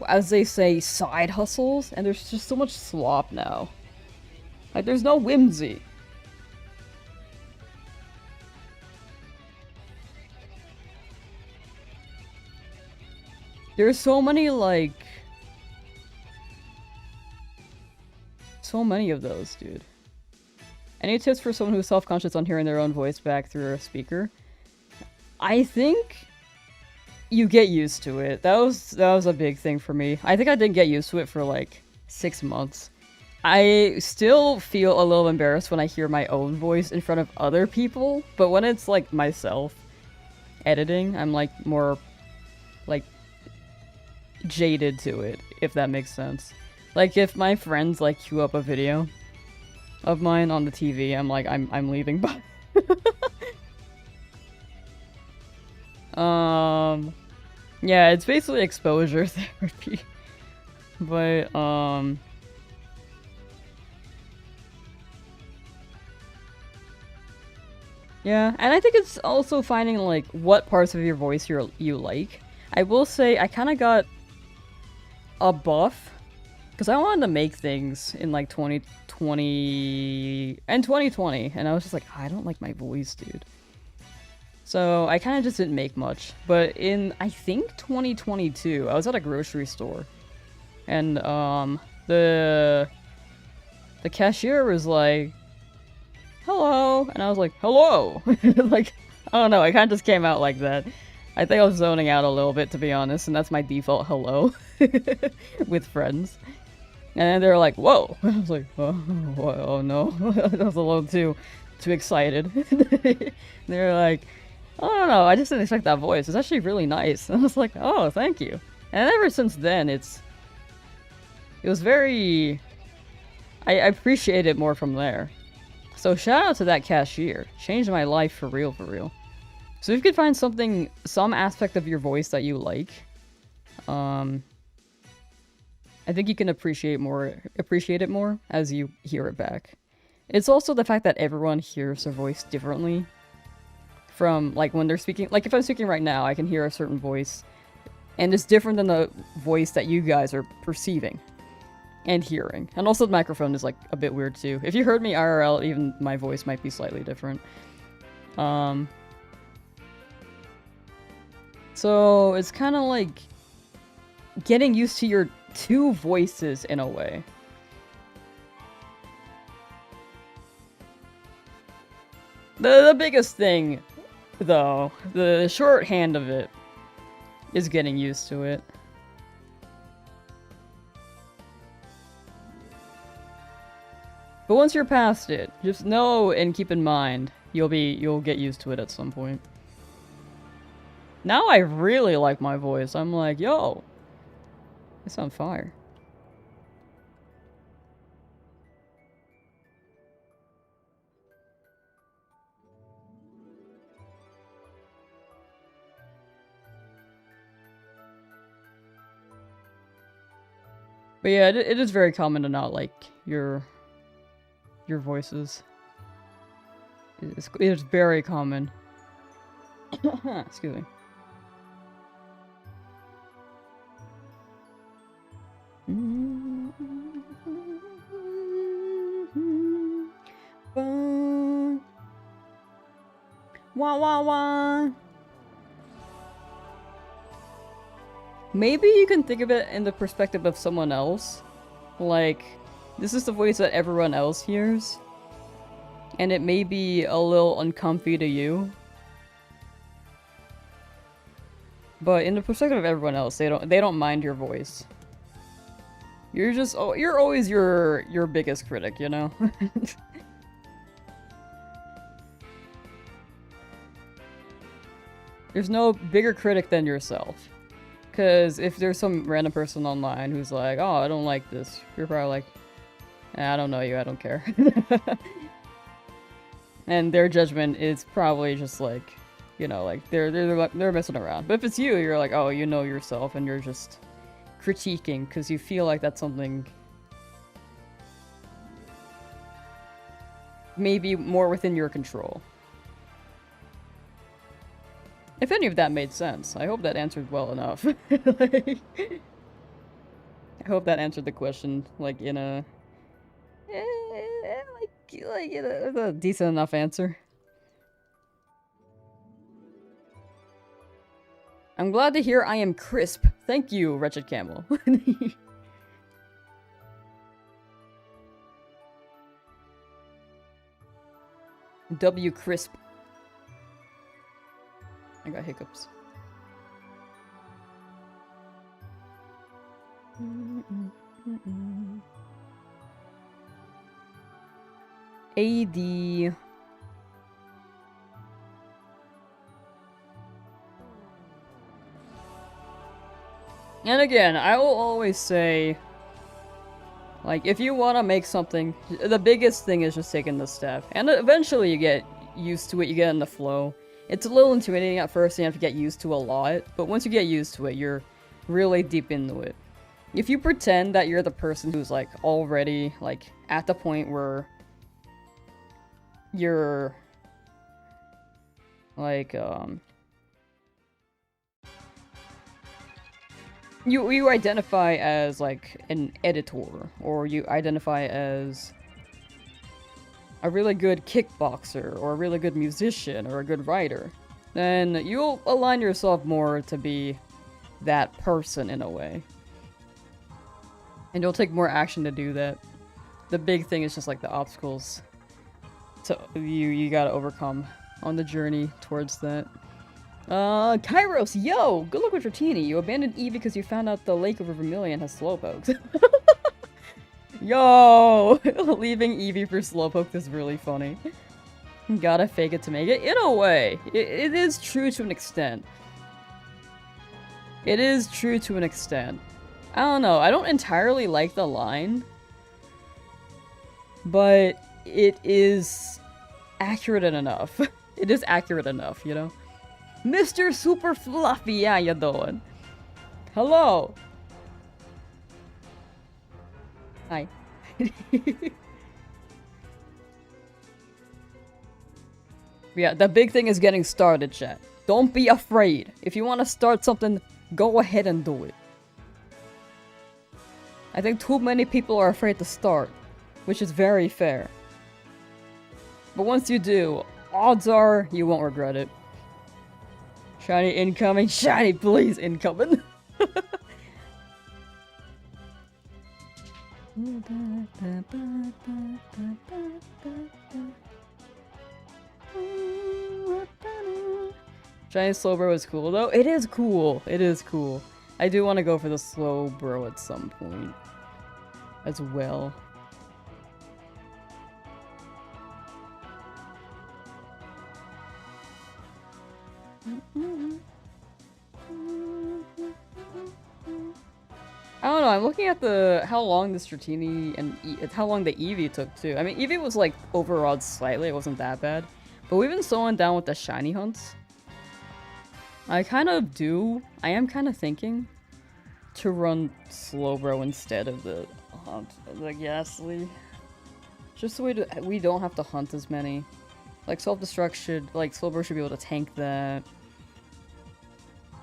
as they say, side hustles, and there's just so much slop now. Like, there's no whimsy. There's so many, like, so many of those, dude. Any tips for someone who's self-conscious on hearing their own voice back through a speaker? I think you get used to it. That was a big thing for me. I think I didn't get used to it for like 6 months. I still feel a little embarrassed when I hear my own voice in front of other people, but when it's like myself editing, I'm like more like jaded to it, if that makes sense. Like if my friends like queue up a video of mine on the TV, I'm like, I'm leaving. Yeah, it's basically exposure therapy. But, yeah, and I think it's also finding, like, what parts of your voice you like. I will say, I kind of got a buff, because I wanted to make things in, like, 2020, and 2020, and I was just like, I don't like my voice, dude. So, I kind of just didn't make much. But in, I think, 2022, I was at a grocery store, and, the cashier was like, hello, and I was like, hello! Like, I don't know, it kind of just came out like that. I think I was zoning out a little bit, to be honest, and that's my default hello with friends. And they're like, whoa! I was like, oh no, that was a little too excited. They're like, I don't know, I just didn't expect that voice. It's actually really nice. And I was like, oh, thank you. And ever since then, it was very... I appreciate it more from there. So shout out to that cashier. Changed my life for real, for real. So if you could find some aspect of your voice that you like, I think you can appreciate it more as you hear it back. It's also the fact that everyone hears their voice differently. From, like, when they're speaking... Like, if I'm speaking right now, I can hear a certain voice. And it's different than the voice that you guys are perceiving. And hearing. And also the microphone is, like, a bit weird, too. If you heard me IRL, even my voice might be slightly different. So, it's kind of like... getting used to your two voices, in a way. The biggest thing, though, the shorthand of it, is getting used to it. But once you're past it, just know and keep in mind, you'll get used to it at some point. Now I really like my voice. I'm like, yo, it's on fire. But yeah, it is very common to not like your voices. It is very common. Excuse me. Wah wah wah. Maybe you can think of it in the perspective of someone else. Like, this is the voice that everyone else hears. And it may be a little uncomfy to you. But in the perspective of everyone else, they don't mind your voice. You're always your biggest critic, you know? There's no bigger critic than yourself. Because if there's some random person online who's like, oh, I don't like this, you're probably like, I don't know you, I don't care. And their judgment is probably just like, you know, like, they're messing around. But if it's you, you're like, oh, you know yourself, and you're just critiquing because you feel like that's something maybe more within your control. If any of that made sense, I hope that answered well enough. Like, I hope that answered the question, like, in a... like in a decent enough answer. I'm glad to hear I am crisp. Thank you, Wretched Camel. W crisp. I got hiccups. AD. And again, I will always say, like, if you want to make something, the biggest thing is just taking the step. And eventually you get used to it, you get in the flow. It's a little intimidating at first, and you have to get used to a lot, but once you get used to it, you're really deep into it. If you pretend that you're the person who's, like, already, like, at the point where you're, like, you identify as, like, an editor, or you identify as a really good kickboxer, or a really good musician, or a good writer, then you'll align yourself more to be that person in a way. And you'll take more action to do that. The big thing is just like the obstacles you gotta overcome on the journey towards that. Kairos, yo! Good luck with Dratini. You abandoned Eevee because you found out the Lake of Vermilion has Slowpokes. Yo! Leaving Eevee for Slowpoke is really funny. Gotta fake it to make it. In a way, it is true to an extent. It is true to an extent. I don't know, I don't entirely like the line. But it is accurate enough. It is accurate enough, you know? Mr. Super Fluffy, how you doing? Hello! Hi. Yeah, the big thing is getting started, chat. Don't be afraid. If you want to start something, go ahead and do it. I think too many people are afraid to start, which is very fair. But once you do, odds are you won't regret it. Shiny incoming. Shiny, please, incoming. Shiny Slowbro is cool though. It is cool. It is cool. I do want to go for the Slowbro at some point as well. I don't know, I'm looking at how long this Dratini and how long the Eevee took too. I mean, Eevee was like overawed slightly, it wasn't that bad. But we've been slowing down with the shiny hunts. I am kind of thinking to run Slowbro instead of the hunt, the Ghastly. Just so we don't have to hunt as many. Like self-destruct should, like Slowbro should be able to tank that.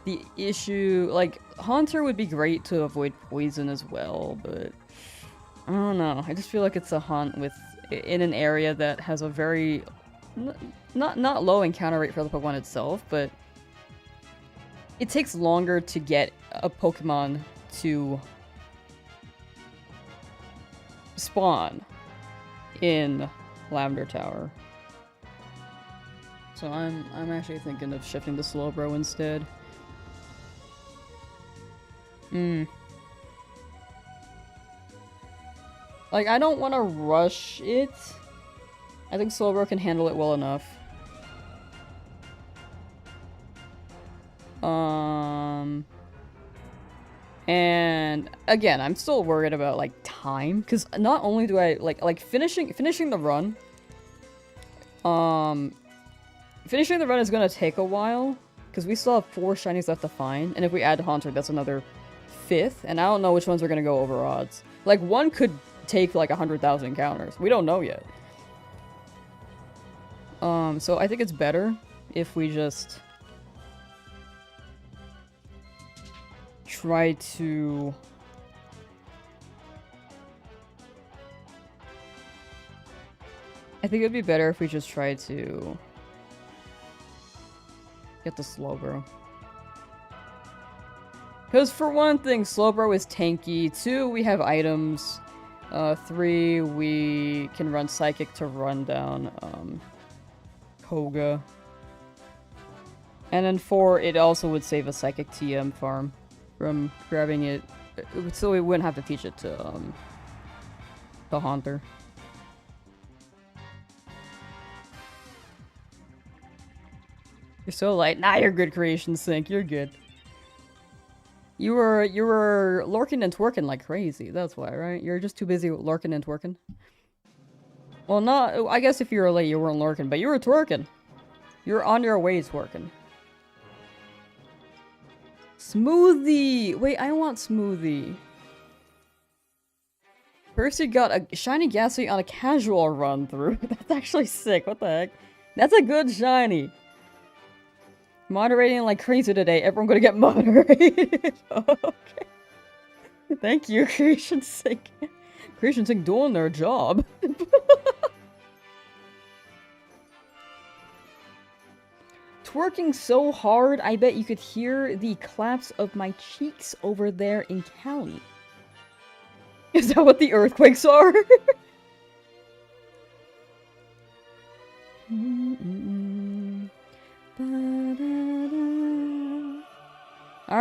The issue, like, Haunter would be great to avoid poison as well, but I don't know. I just feel like it's a hunt in an area that has a very not low encounter rate for the Pokemon itself, but it takes longer to get a Pokemon to spawn in Lavender Tower. So I'm actually thinking of shifting to Slowbro instead. Like, I don't want to rush it. I think Slowbro can handle it well enough. And again, I'm still worried about like time, because not only do I like finishing the run. Finishing the run is gonna take a while, because we still have 4 shinies left to find, and if we add Haunter, that's another 5th, and I don't know which ones are gonna go over odds. Like, one could take like 100,000 encounters. We don't know yet. So I think it's better if we just try to I think it'd be better if we just try to get the Slowbro. Because for one thing, Slowbro is tanky. 2, we have items. 3, we can run Psychic to run down Koga. And then 4, it also would save a Psychic TM farm from grabbing it. So we wouldn't have to teach it to the Haunter. You're so light. Nah, you're good, Creation Sync. You're good. You were lurking and twerking like crazy. That's why, right? You're just too busy lurking and twerking. Well, not. I guess if you were late, you weren't lurking, but you were twerking. You're on your way twerking. Smoothie! Wait, I want Smoothie. Percy got a shiny Ghastly on a casual run through. That's actually sick. What the heck? That's a good shiny. Moderating like crazy today. Everyone gonna get moderated. Okay. Thank you, Creation Sync. Creation Sync doing their job. Twerking so hard, I bet you could hear the claps of my cheeks over there in Cali. Is that what the earthquakes are?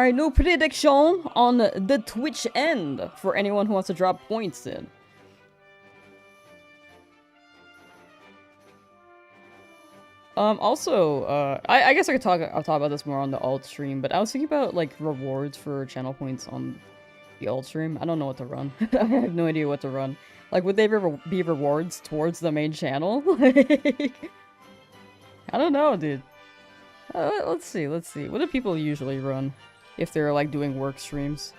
Alright, no prediction on the Twitch end for anyone who wants to drop points in. Also, I guess I'll talk about this more on the alt stream, but I was thinking about, like, rewards for channel points on the alt stream. I don't know what to run. I have no idea what to run. Like, would they be rewards towards the main channel? Like, I don't know, dude. Let's see. What do people usually run if they're, like, doing work streams?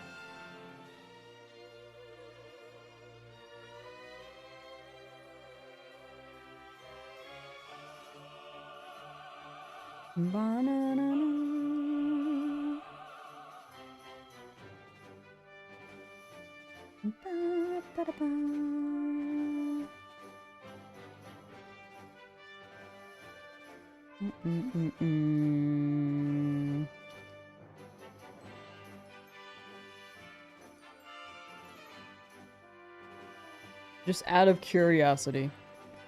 Just out of curiosity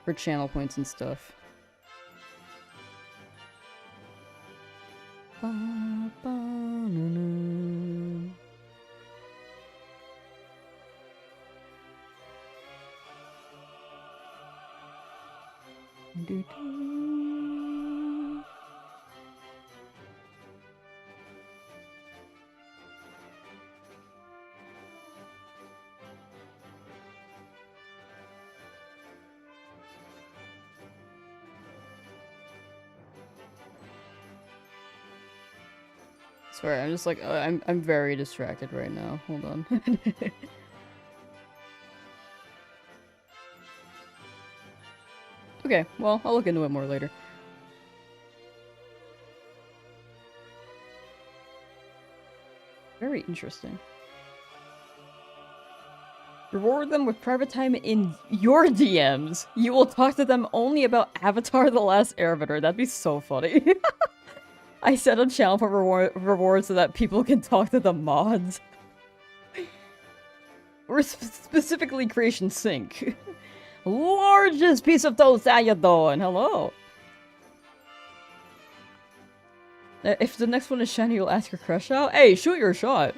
for channel points and stuff. Sorry, I'm just like, I'm very distracted right now. Hold on. Okay, well, I'll look into it more later. Very interesting. Reward them with private time in your DMs. You will talk to them only about Avatar: The Last Airbender. That'd be so funny. I set up channel for rewards so that people can talk to the mods. Or specifically Creation Sync. Largest piece of toast, how you doing? Hello. If the next one is shiny, you'll ask your crush out? Hey, shoot your shot.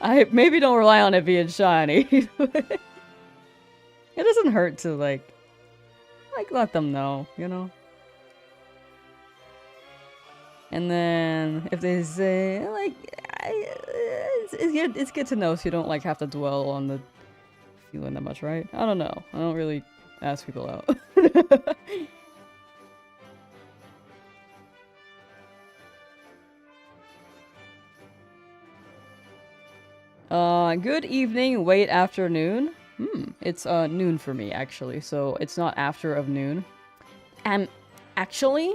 I maybe don't rely on it being shiny. It doesn't hurt to, like, let them know, you know? And then, if they say, like, it's good to know so you don't, like, have to dwell on the feeling that much, right? I don't know. I don't really ask people out. Good evening, late afternoon. It's, noon for me, actually, so it's not after of noon. Actually?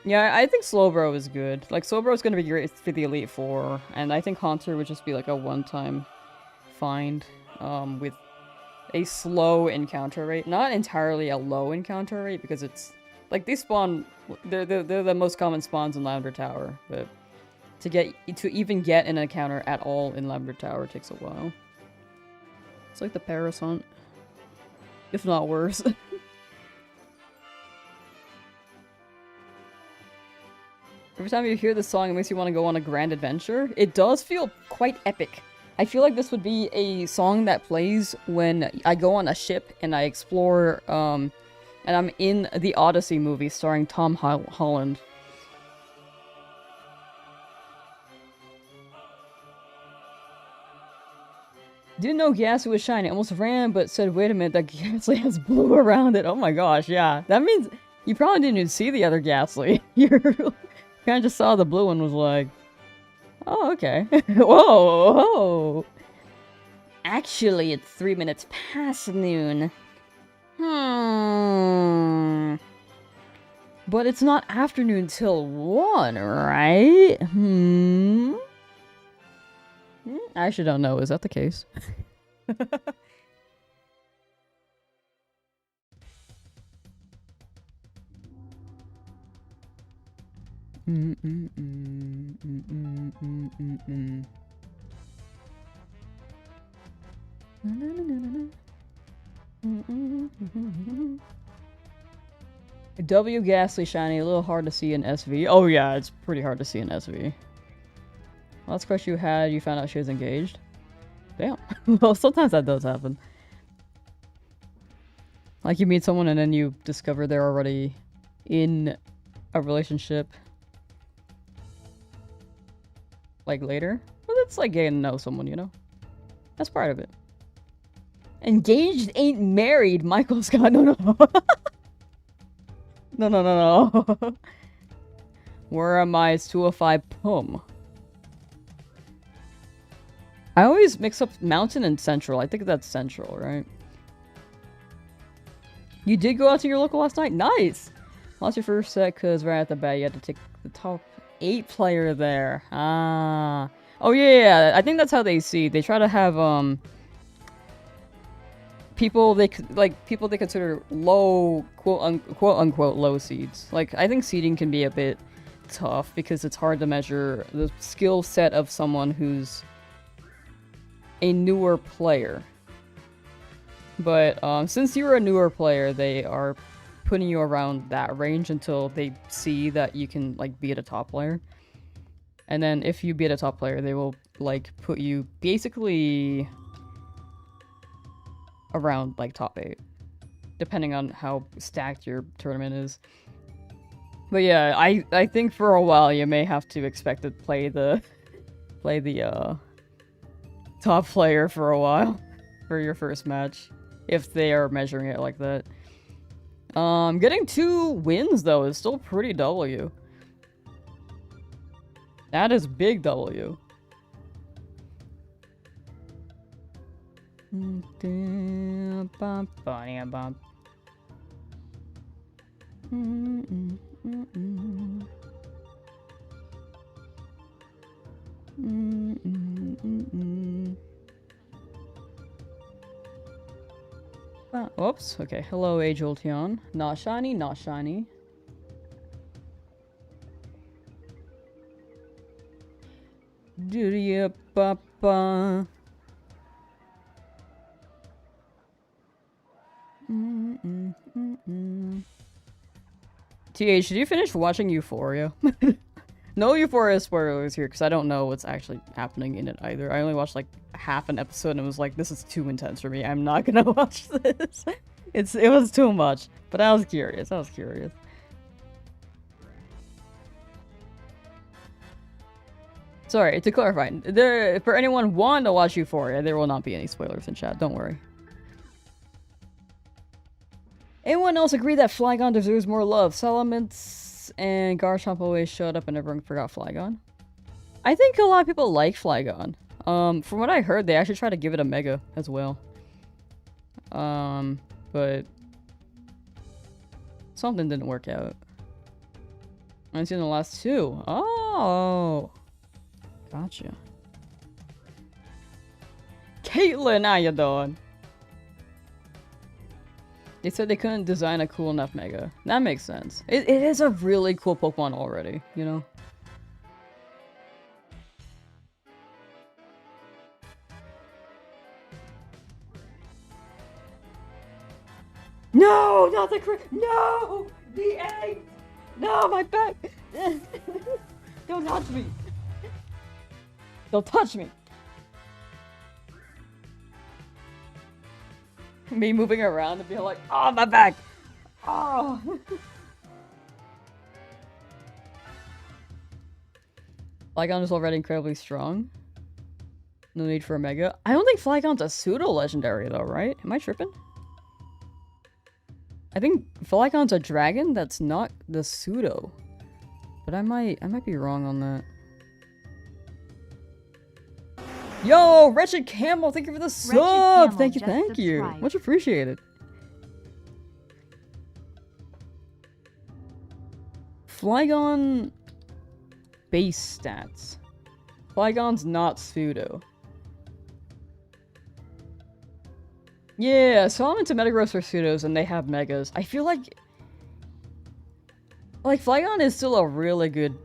Yeah, I think Slowbro is good. Like, Slowbro's gonna be great for the Elite Four, and I think Haunter would just be like a one-time find, with a slow encounter rate. Not entirely a low encounter rate, because it's... Like, these spawn... They're the most common spawns in Lavender Tower, but... To even get an encounter at all in Lavender Tower takes a while. It's like the Paris hunt. If not worse. Every time you hear this song, it makes you want to go on a grand adventure. It does feel quite epic. I feel like this would be a song that plays when I go on a ship and I explore, and I'm in the Odyssey movie starring Tom Holland. Didn't know Ghastly was shiny. Almost ran, but said, wait a minute, that Ghastly has blue around it. Oh my gosh, yeah. That means you probably didn't even see the other Ghastly. You kind of just saw the blue one was like, oh, okay. Whoa, whoa. Actually, it's 3 minutes past noon. But it's not afternoon till 1, right? I actually don't know. Is that the case? W Ghastly Shiny, a little hard to see in SV. Oh yeah, it's pretty hard to see in SV. Last crush you had, you found out she was engaged. Damn. Well, sometimes that does happen. Like you meet someone and then you discover they're already in a relationship. Like later. But it's like getting to know someone, you know? That's part of it. Engaged ain't married, Michael Scott. No, no. No. Where am I? It's 205 Pum. I always mix up Mountain and Central. I think that's Central, right? You did go out to your local last night? Nice! Lost your first set because right at the bat you had to take the top 8 player there. Ah. Oh yeah. I think that's how they see. They try to have people they consider low quote unquote low seeds. Like I think seeding can be a bit tough because it's hard to measure the skill set of someone who's a newer player. But since you're a newer player, they are putting you around that range until they see that you can like beat a top player. And then if you beat a top player, they will like put you basically around like top 8, depending on how stacked your tournament is. But yeah, I think for a while you may have to expect to play the top player for a while for your first match, if they are measuring it like that. Getting 2 wins though is still pretty W. That is big W. Whoops. Okay. Hello, Age Ultion. Not shiny, not shiny. Do-ya papa. TH, did you finish watching Euphoria? No Euphoria spoilers here, because I don't know what's actually happening in it either. I only watched like half an episode and was like, this is too intense for me. I'm not gonna watch this. It was too much. But I was curious. Sorry, to clarify, for anyone wanting to watch Euphoria, there will not be any spoilers in chat. Don't worry. Anyone else agree that Flygon deserves more love? Salamence and Garchomp always showed up and everyone forgot Flygon. I think a lot of people like Flygon. From what I heard, they actually tried to give it a Mega as well. But something didn't work out. I've seen the last 2. Oh, gotcha. Caitlin, how you doing? They said they couldn't design a cool enough Mega. That makes sense. It is a really cool Pokemon already, you know? No! Not the crit! No! The egg! No, my back! Don't touch me! Don't touch me! Me moving around and being like, oh, my back! Oh! Flygon is already incredibly strong. No need for a Mega. I don't think Flygon's a pseudo-legendary though, right? Am I tripping? I think Flygon's a dragon that's not the pseudo. But I might be wrong on that. Yo, Wretched Camel, thank you for the sub! Thank you. Much appreciated. Flygon base stats. Flygon's not pseudo. Yeah, Salamence and Metagross are pseudos and they have Megas. I feel like Flygon is still a really good...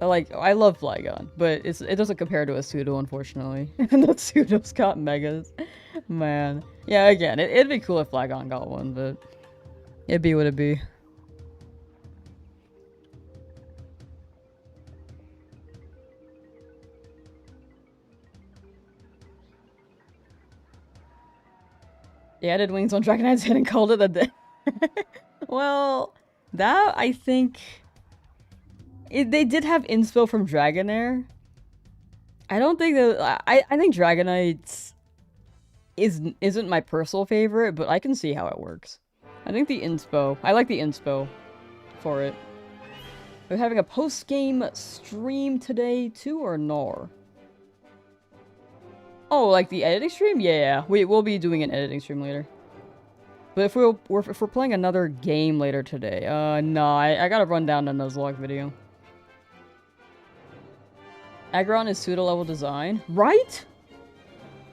I love Flygon, but it doesn't compare to a pseudo, unfortunately. And that pseudo's got Megas. Man. Yeah, again, it'd be cool if Flagon got one, but it'd be what it'd be. They added wings on Dragonite's head and called it a day. Well, that, I think... they did have inspo from Dragonair. I don't think that... I think Dragonite isn't my personal favorite, but I can see how it works. I think the inspo... I like the inspo for it. We're having a post-game stream today, too, or no? Oh, like the editing stream? Yeah, we'll be doing an editing stream later. But if we're playing another game later today, no, I gotta run down the Nuzlocke video. Aggron is pseudo-level design. Right?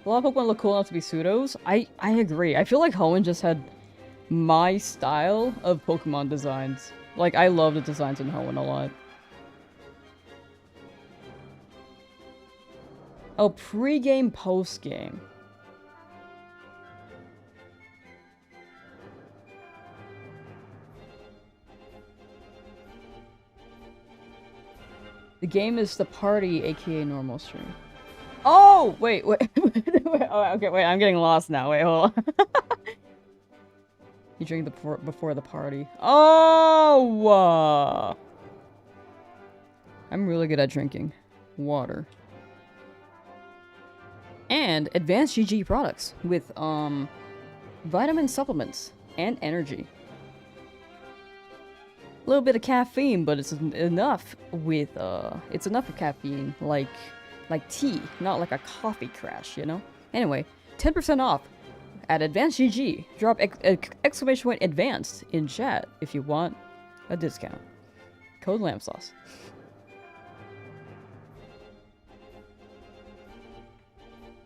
A lot of Pokemon look cool enough to be pseudos. I agree. I feel like Hoenn just had my style of Pokemon designs. Like, I love the designs in Hoenn a lot. Oh, pre-game, post-game. The game is the party, aka normal stream. Oh! Wait. Oh, okay, wait, I'm getting lost now. Wait, hold on. You drink before the party. Oh! I'm really good at drinking water. And ADVANCEDGG products with, vitamin supplements and energy. A little bit of caffeine, but it's enough with, it's enough of caffeine, like tea, not like a coffee crash, you know? Anyway, 10% off at ADVANCEDGG. Drop exclamation point advanced in chat if you want a discount. Code Lamsauce.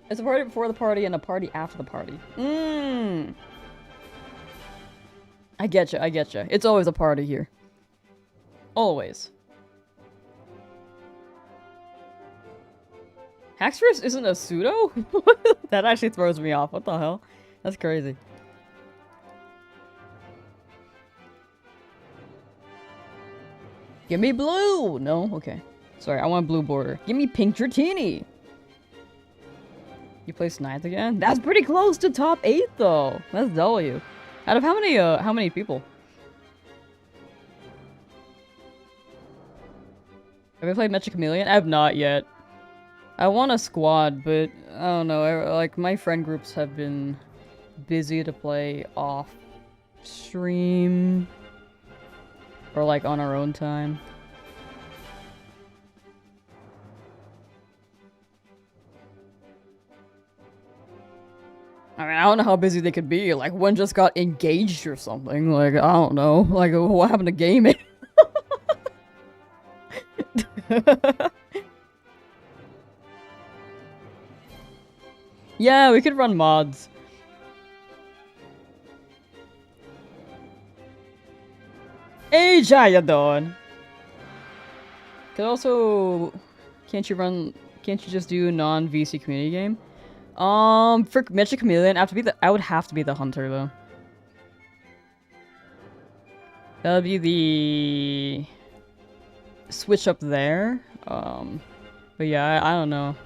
It's a party before the party and a party after the party. I getcha. It's always a party here. Always. Haxorus isn't a pseudo? That actually throws me off. What the hell? That's crazy. Give me blue! No? Okay. Sorry, I want blue border. Give me pink Dratini! You placed 9th again? That's pretty close to top 8 though. That's W. Out of how many people? Have you played Magikarp? I have not yet. I want a squad, but I don't know. Like, my friend groups have been busy to play off stream. Or like on our own time. I mean, I don't know how busy they could be. Like, one just got engaged or something. Like, I don't know. Like, what happened to gaming? Yeah, we could run mods. Hey, how you doing? Could also... Can't you just do a non-VC community game? For Magikarp, I would have to be the hunter though. That would be the switch up there. But yeah, I don't know.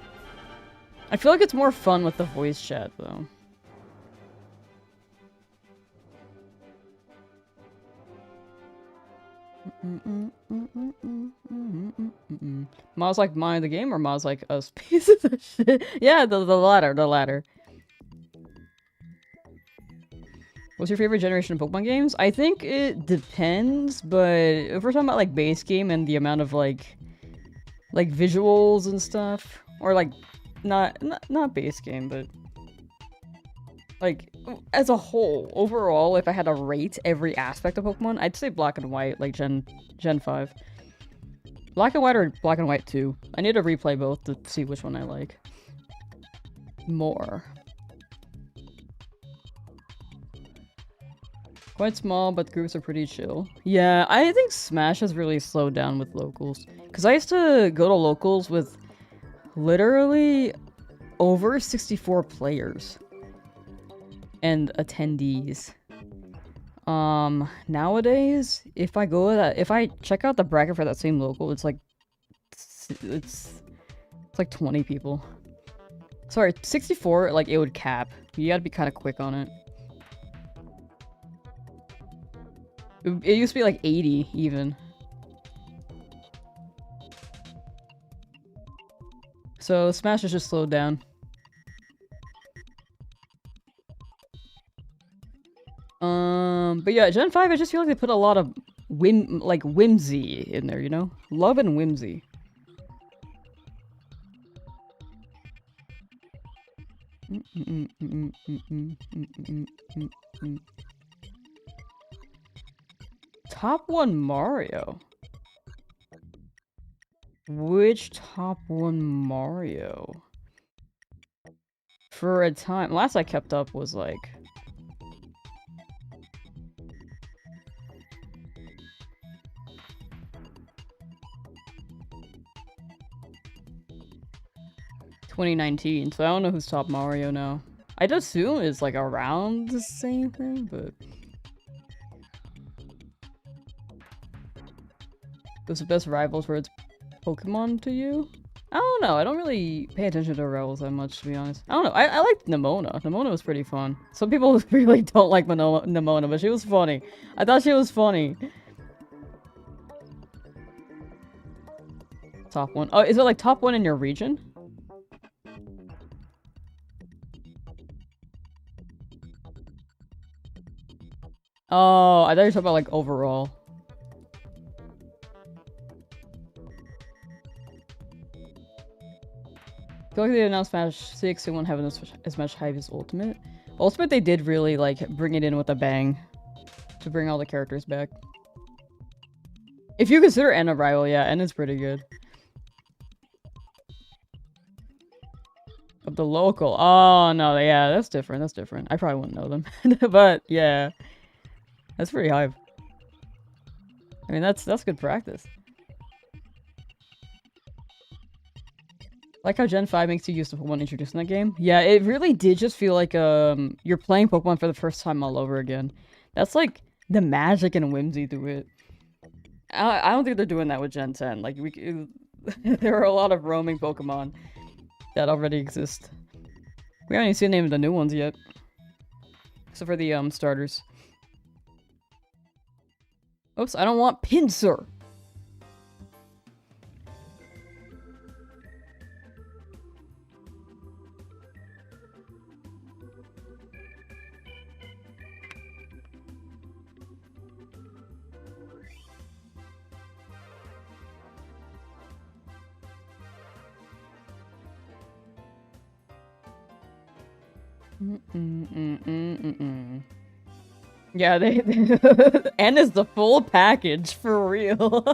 I feel like it's more fun with the voice chat though. Ma's like mind the game or Ma's like us pieces of shit? Yeah, the latter. What's your favorite generation of Pokemon games? I think it depends, but if we're talking about like base game and the amount of like visuals and stuff, or like not base game, but like as a whole, overall, if I had to rate every aspect of Pokemon, I'd say Black and White, like Gen 5. Black and White or Black and White 2. I need to replay both to see which one I like more. Quite small, but the groups are pretty chill. Yeah, I think Smash has really slowed down with locals. Because I used to go to locals with literally over 64 players. and attendees. Nowadays, if I check out the bracket for that same local, it's like it's like 20 people. Sorry, 64, like, it would cap. You gotta be kind of quick on it. It used to be like 80, even. So, Smash is just slowed down. But yeah, Gen 5, I just feel like they put a lot of whimsy in there, you know? Love and whimsy. Top 1 Mario? Which top 1 Mario? For a time, last I kept up was like... ...2019, so I don't know who's top Mario now. I'd assume it's like around the same thing, but... Who's the best rival towards Pokemon to you? I don't know, I don't really pay attention to rivals that much, to be honest. I don't know, I liked Nimona. Nimona was pretty fun. Some people really don't like Nimona, but she was funny. I thought she was funny. Top 1. Oh, is it like top 1 in your region? Oh, I thought you were talking about like overall. I feel like they announced Smash 6, it won't have as much hype as Ultimate. Ultimate, they did really like bring it in with a bang to bring all the characters back. If you consider N a rival, yeah, N is pretty good. Of the local, oh no, yeah, that's different. That's different. I probably wouldn't know them, but yeah, that's pretty hype. I mean, that's good practice. Like how Gen 5 makes you use the Pokemon introduced in that game. Yeah, it really did just feel like you're playing Pokemon for the first time all over again. That's like the magic and whimsy to it. I don't think they're doing that with Gen 10. Like there are a lot of roaming Pokemon that already exist. We haven't even seen the name of the new ones yet. Except for the starters. Oops, I don't want Pinsir. Yeah, they N is the full package for real.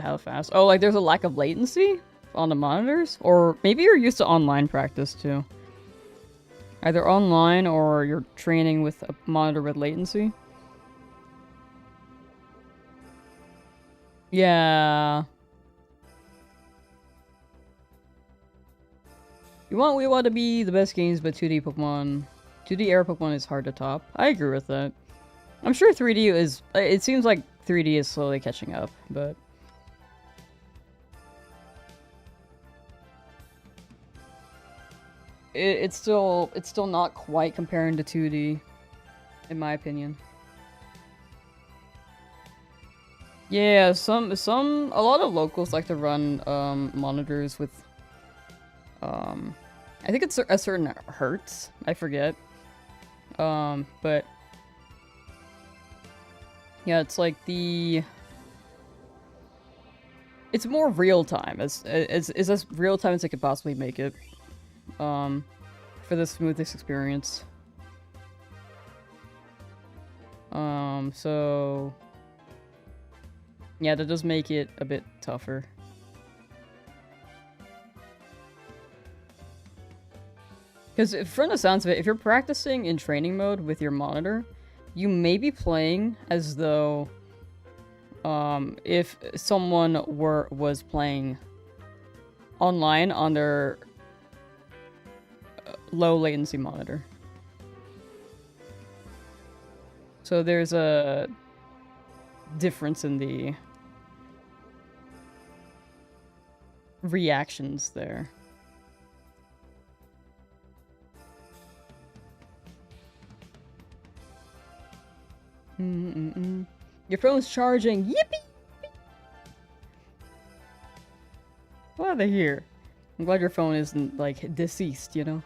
How fast? Oh, like there's a lack of latency on the monitors? Or maybe you're used to online practice too. Either online or you're training with a monitor with latency. Yeah. We want to be the best games, but 2D Pokemon... 2D era Pokemon is hard to top. I agree with that. I'm sure 3D is... It seems like 3D is slowly catching up, but... It's still not quite comparing to 2D, in my opinion. Yeah, a lot of locals like to run monitors with I think it's a certain hertz, I forget. But yeah, it's like it's more real time, as real time as they could possibly make it. For the smoothest experience. So yeah, that does make it a bit tougher. Because from the sounds of it, if you're practicing in training mode with your monitor, you may be playing as though if someone was playing online on their low latency monitor. So there's a difference in the reactions there. Your phone's charging. Yippee! Why are they here? I'm glad your phone isn't, like, deceased, you know?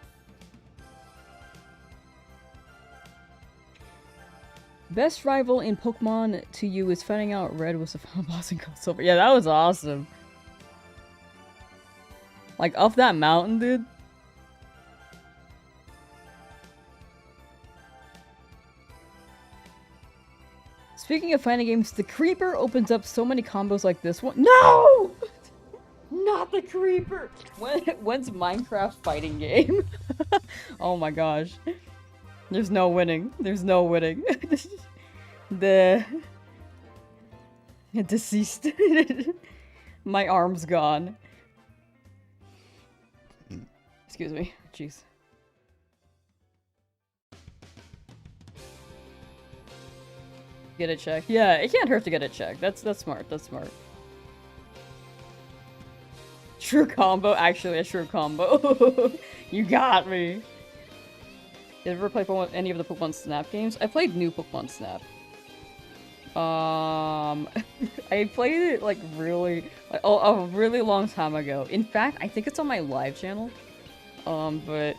Best rival in Pokemon to you is finding out Red was the final boss in Gold Silver. Yeah, that was awesome. Like, up that mountain, dude. Speaking of fighting games, the Creeper opens up so many combos like this one. No! Not the Creeper! When's Minecraft fighting game? Oh my gosh. There's no winning. There's no winning. The... Deceased. My arm's gone. Excuse me. Jeez. Get it checked. Yeah, it can't hurt to get it checked. That's smart. That's smart. True combo. Actually, a true combo. You got me. Did you ever play any of the Pokemon Snap games? I played new Pokemon Snap. I played it like a really long time ago. In fact, I think it's on my live channel. But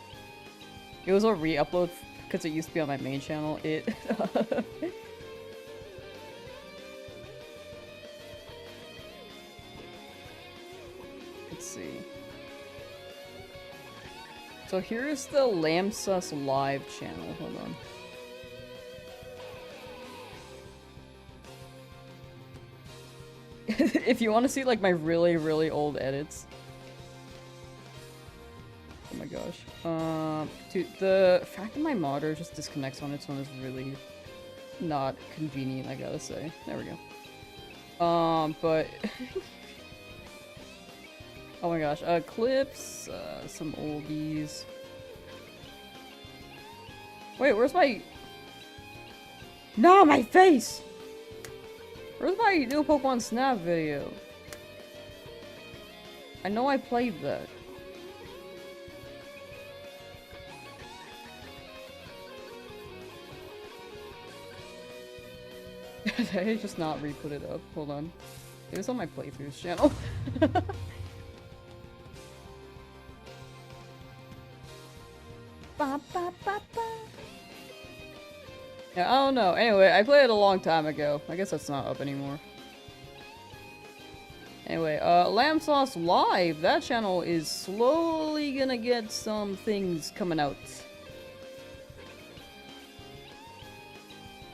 it was a re-upload because it used to be on my main channel. Let's see. So here's the Lamsauce live channel. Hold on. If you want to see like my really, really old edits. Oh my gosh. Dude, the fact that my monitor just disconnects on its own is really not convenient, I gotta say. There we go. But... oh my gosh. Clips, some oldies. Wait, where's my... No, my face! Where's my new Pokemon Snap video? I know I played that. Did I just not re-put it up? Hold on. It was on my playthroughs channel. Ba, ba, ba, ba. Yeah, I don't know. Anyway, I played it a long time ago. I guess that's not up anymore. Anyway, Lamsauce Live, that channel is slowly gonna get some things coming out.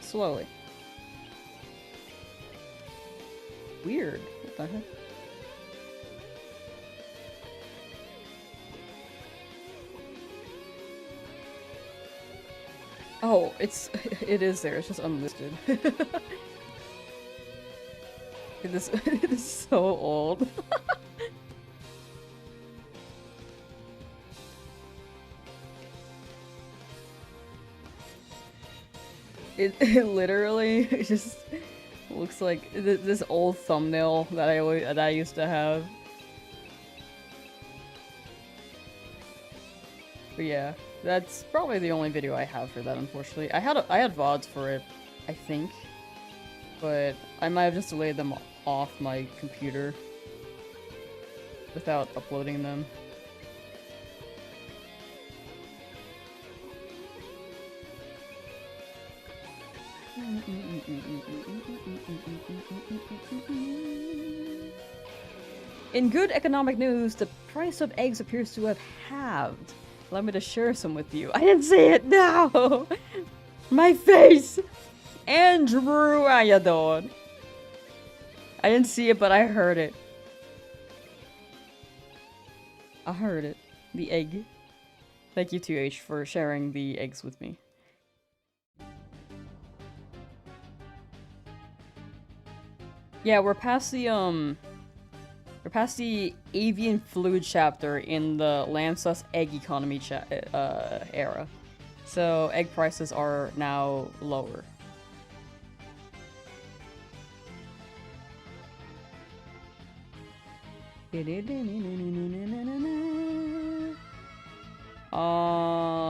Slowly. Weird. What the heck? Oh, it is there, it's just unlisted. it is so old. It literally just looks like this old thumbnail that I used to have. But yeah. That's probably the only video I have for that, unfortunately. I had VODs for it, I think. But I might have just delayed them off my computer without uploading them. In good economic news, the price of eggs appears to have halved. Allow me to share some with you. I didn't see it! No! My face! Andrew, how you doing? I didn't see it, but I heard it. I heard it. The egg. Thank you, 2H, for sharing the eggs with me. Yeah, we're past the avian flu chapter in the Lamsauce egg economy era. So egg prices are now lower.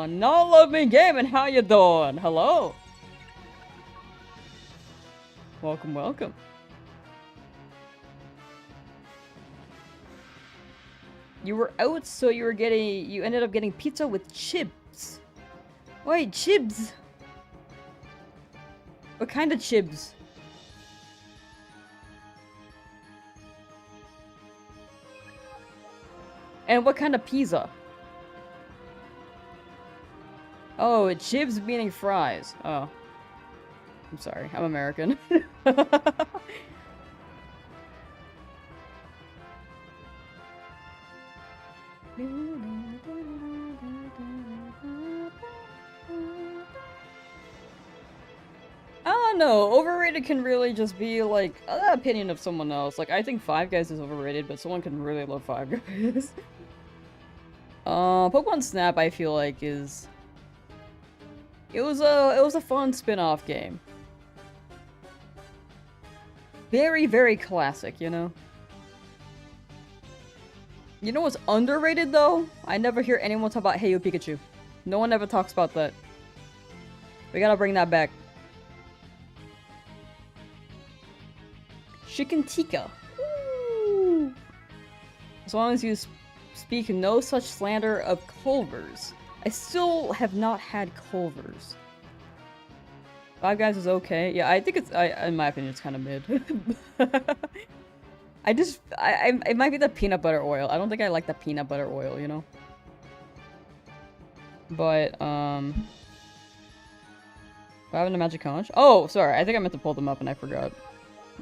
Not love me gaming, how you doing? Hello. Welcome, welcome. You were out, so you ended up getting pizza with chips. Wait, chips? What kind of chips? And what kind of pizza? Oh, chips meaning fries. Oh. I'm sorry, I'm American. I don't know, overrated can really just be like the opinion of someone else. Like, I think Five Guys is overrated, but someone can really love Five Guys. Pokemon Snap I feel like is... It was a fun spin-off game. Very, very classic, you know? You know what's underrated though? I never hear anyone talk about Hey Yo Pikachu. No one ever talks about that. We gotta bring that back. Chicken tikka. Ooh. As long as you speak no such slander of Culvers. I still have not had Culvers. Five Guys is okay. Yeah, I think it's, in my opinion, it's kind of mid. It might be the peanut butter oil. I don't think I like the peanut butter oil, you know? But, what happened to Magic Conch? Oh, sorry, I think I meant to pull them up and I forgot.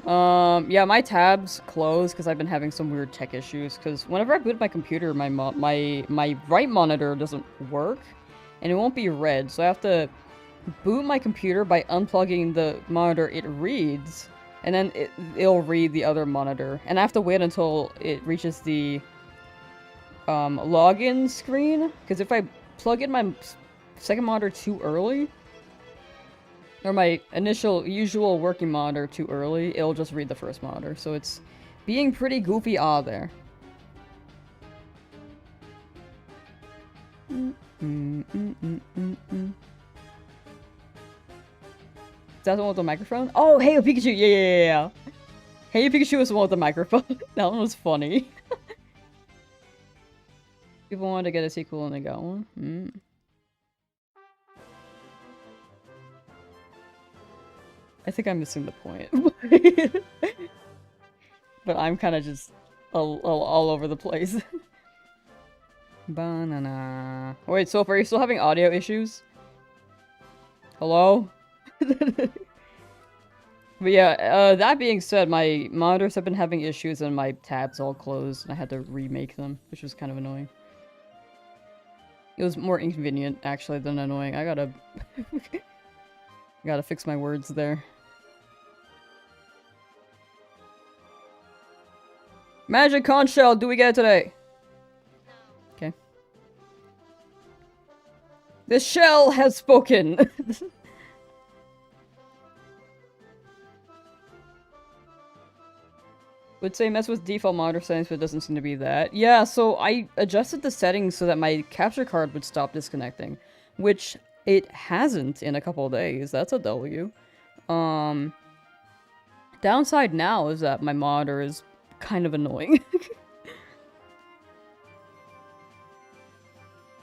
Yeah, my tabs closed because I've been having some weird tech issues. Because whenever I boot my computer, my right monitor doesn't work, and it won't be red. So I have to boot my computer by unplugging the monitor it reads, and then it'll read the other monitor. And I have to wait until it reaches the login screen. Because if I plug in my second monitor too early, or my usual working monitor too early, it'll just read the first monitor. So it's being pretty goofy there. Is that the one with the microphone? Oh, Hey Yo Pikachu! Yeah. Hey Yo Pikachu was the one with the microphone. That one was funny. People wanted to get a sequel and they got one. I think I'm missing the point. But I'm kind of just all over the place. Banana. Wait, so are you still having audio issues? Hello? But yeah, that being said, my monitors have been having issues and my tabs all closed and I had to remake them, which was kind of annoying. It was more inconvenient, actually, than annoying. I gotta... I gotta fix my words there. Magic Conch Shell, do we get it today? Okay. The shell has spoken! Would say mess with default monitor settings, but it doesn't seem to be that. Yeah, so I adjusted the settings so that my capture card would stop disconnecting, which it hasn't in a couple of days. That's a W. Downside now is that my monitor is kind of annoying.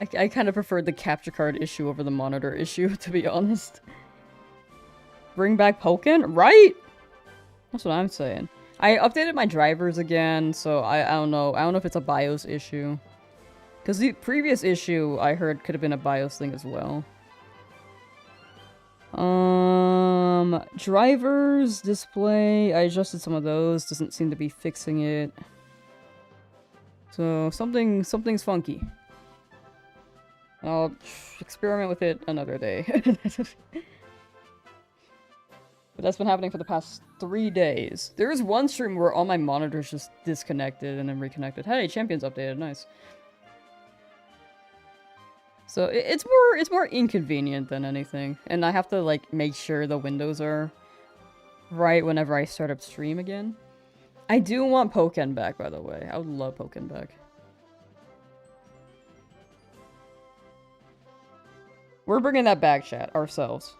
I kind of preferred the capture card issue over the monitor issue, to be honest. Bring back Pokken? Right? That's what I'm saying. I updated my drivers again, so I don't know. I don't know if it's a BIOS issue. Because the previous issue, I heard, could have been a BIOS thing as well. Drivers, display, I adjusted some of those. Doesn't seem to be fixing it. So, something's funky. I'll experiment with it another day. But that's been happening for the past 3 days. There was one stream where all my monitors just disconnected and then reconnected. Hey, champions updated, nice. So it's more inconvenient than anything. And I have to like make sure the windows are right whenever I start up stream again. I do want Pokken back, by the way. I would love Pokken back. We're bringing that back, chat, ourselves.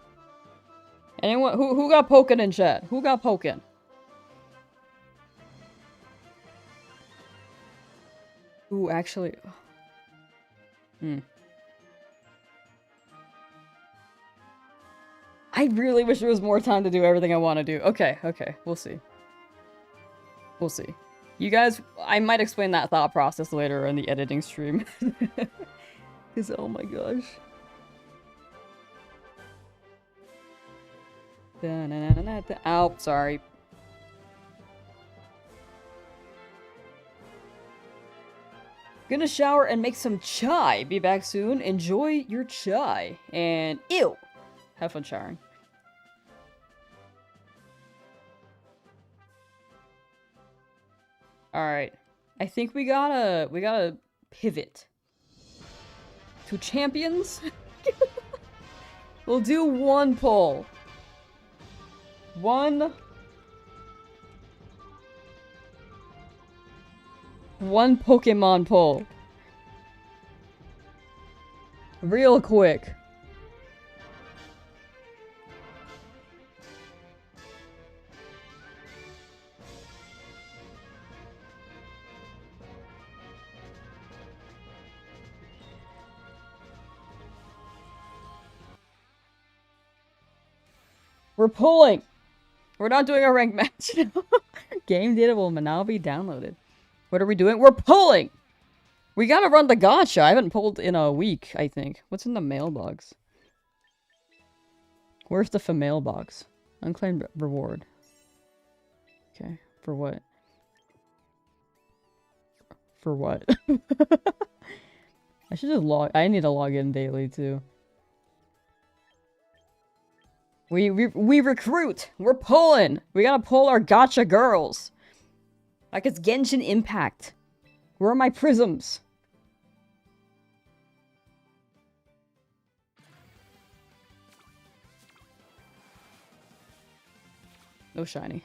Anyone who got Pokken in chat? Who got Pokken? Ooh, actually. I really wish there was more time to do everything I want to do. Okay, okay, we'll see. We'll see. You guys, I might explain that thought process later in the editing stream. Because, oh my gosh. Ow, sorry. Gonna shower and make some chai. Be back soon. Enjoy your chai. And ew. Have fun showering. Alright. I think we gotta pivot. To champions? We'll do one poll. One Pokemon poll. Real quick. We're pulling! We're not doing a ranked match. Game data will now be downloaded. What are we doing? We're pulling! We gotta run the gacha. I haven't pulled in a week, I think. What's in the mailbox? Where's the mailbox? Unclaimed reward. Okay. For what? For what? I should just log... I need to log in daily, too. We recruit! We're pulling! We gotta pull our gacha girls! Like it's Genshin Impact. Where are my prisms? No shiny.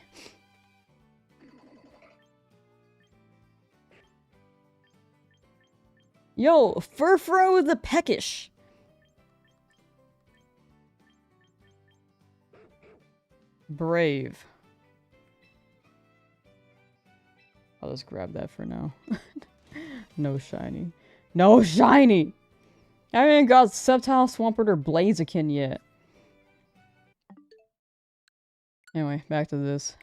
Yo, Furfro the Peckish! Brave. I'll just grab that for now. No shiny. No shiny! I haven't got Sceptile, Swampert, or Blaziken yet. Anyway, back to this.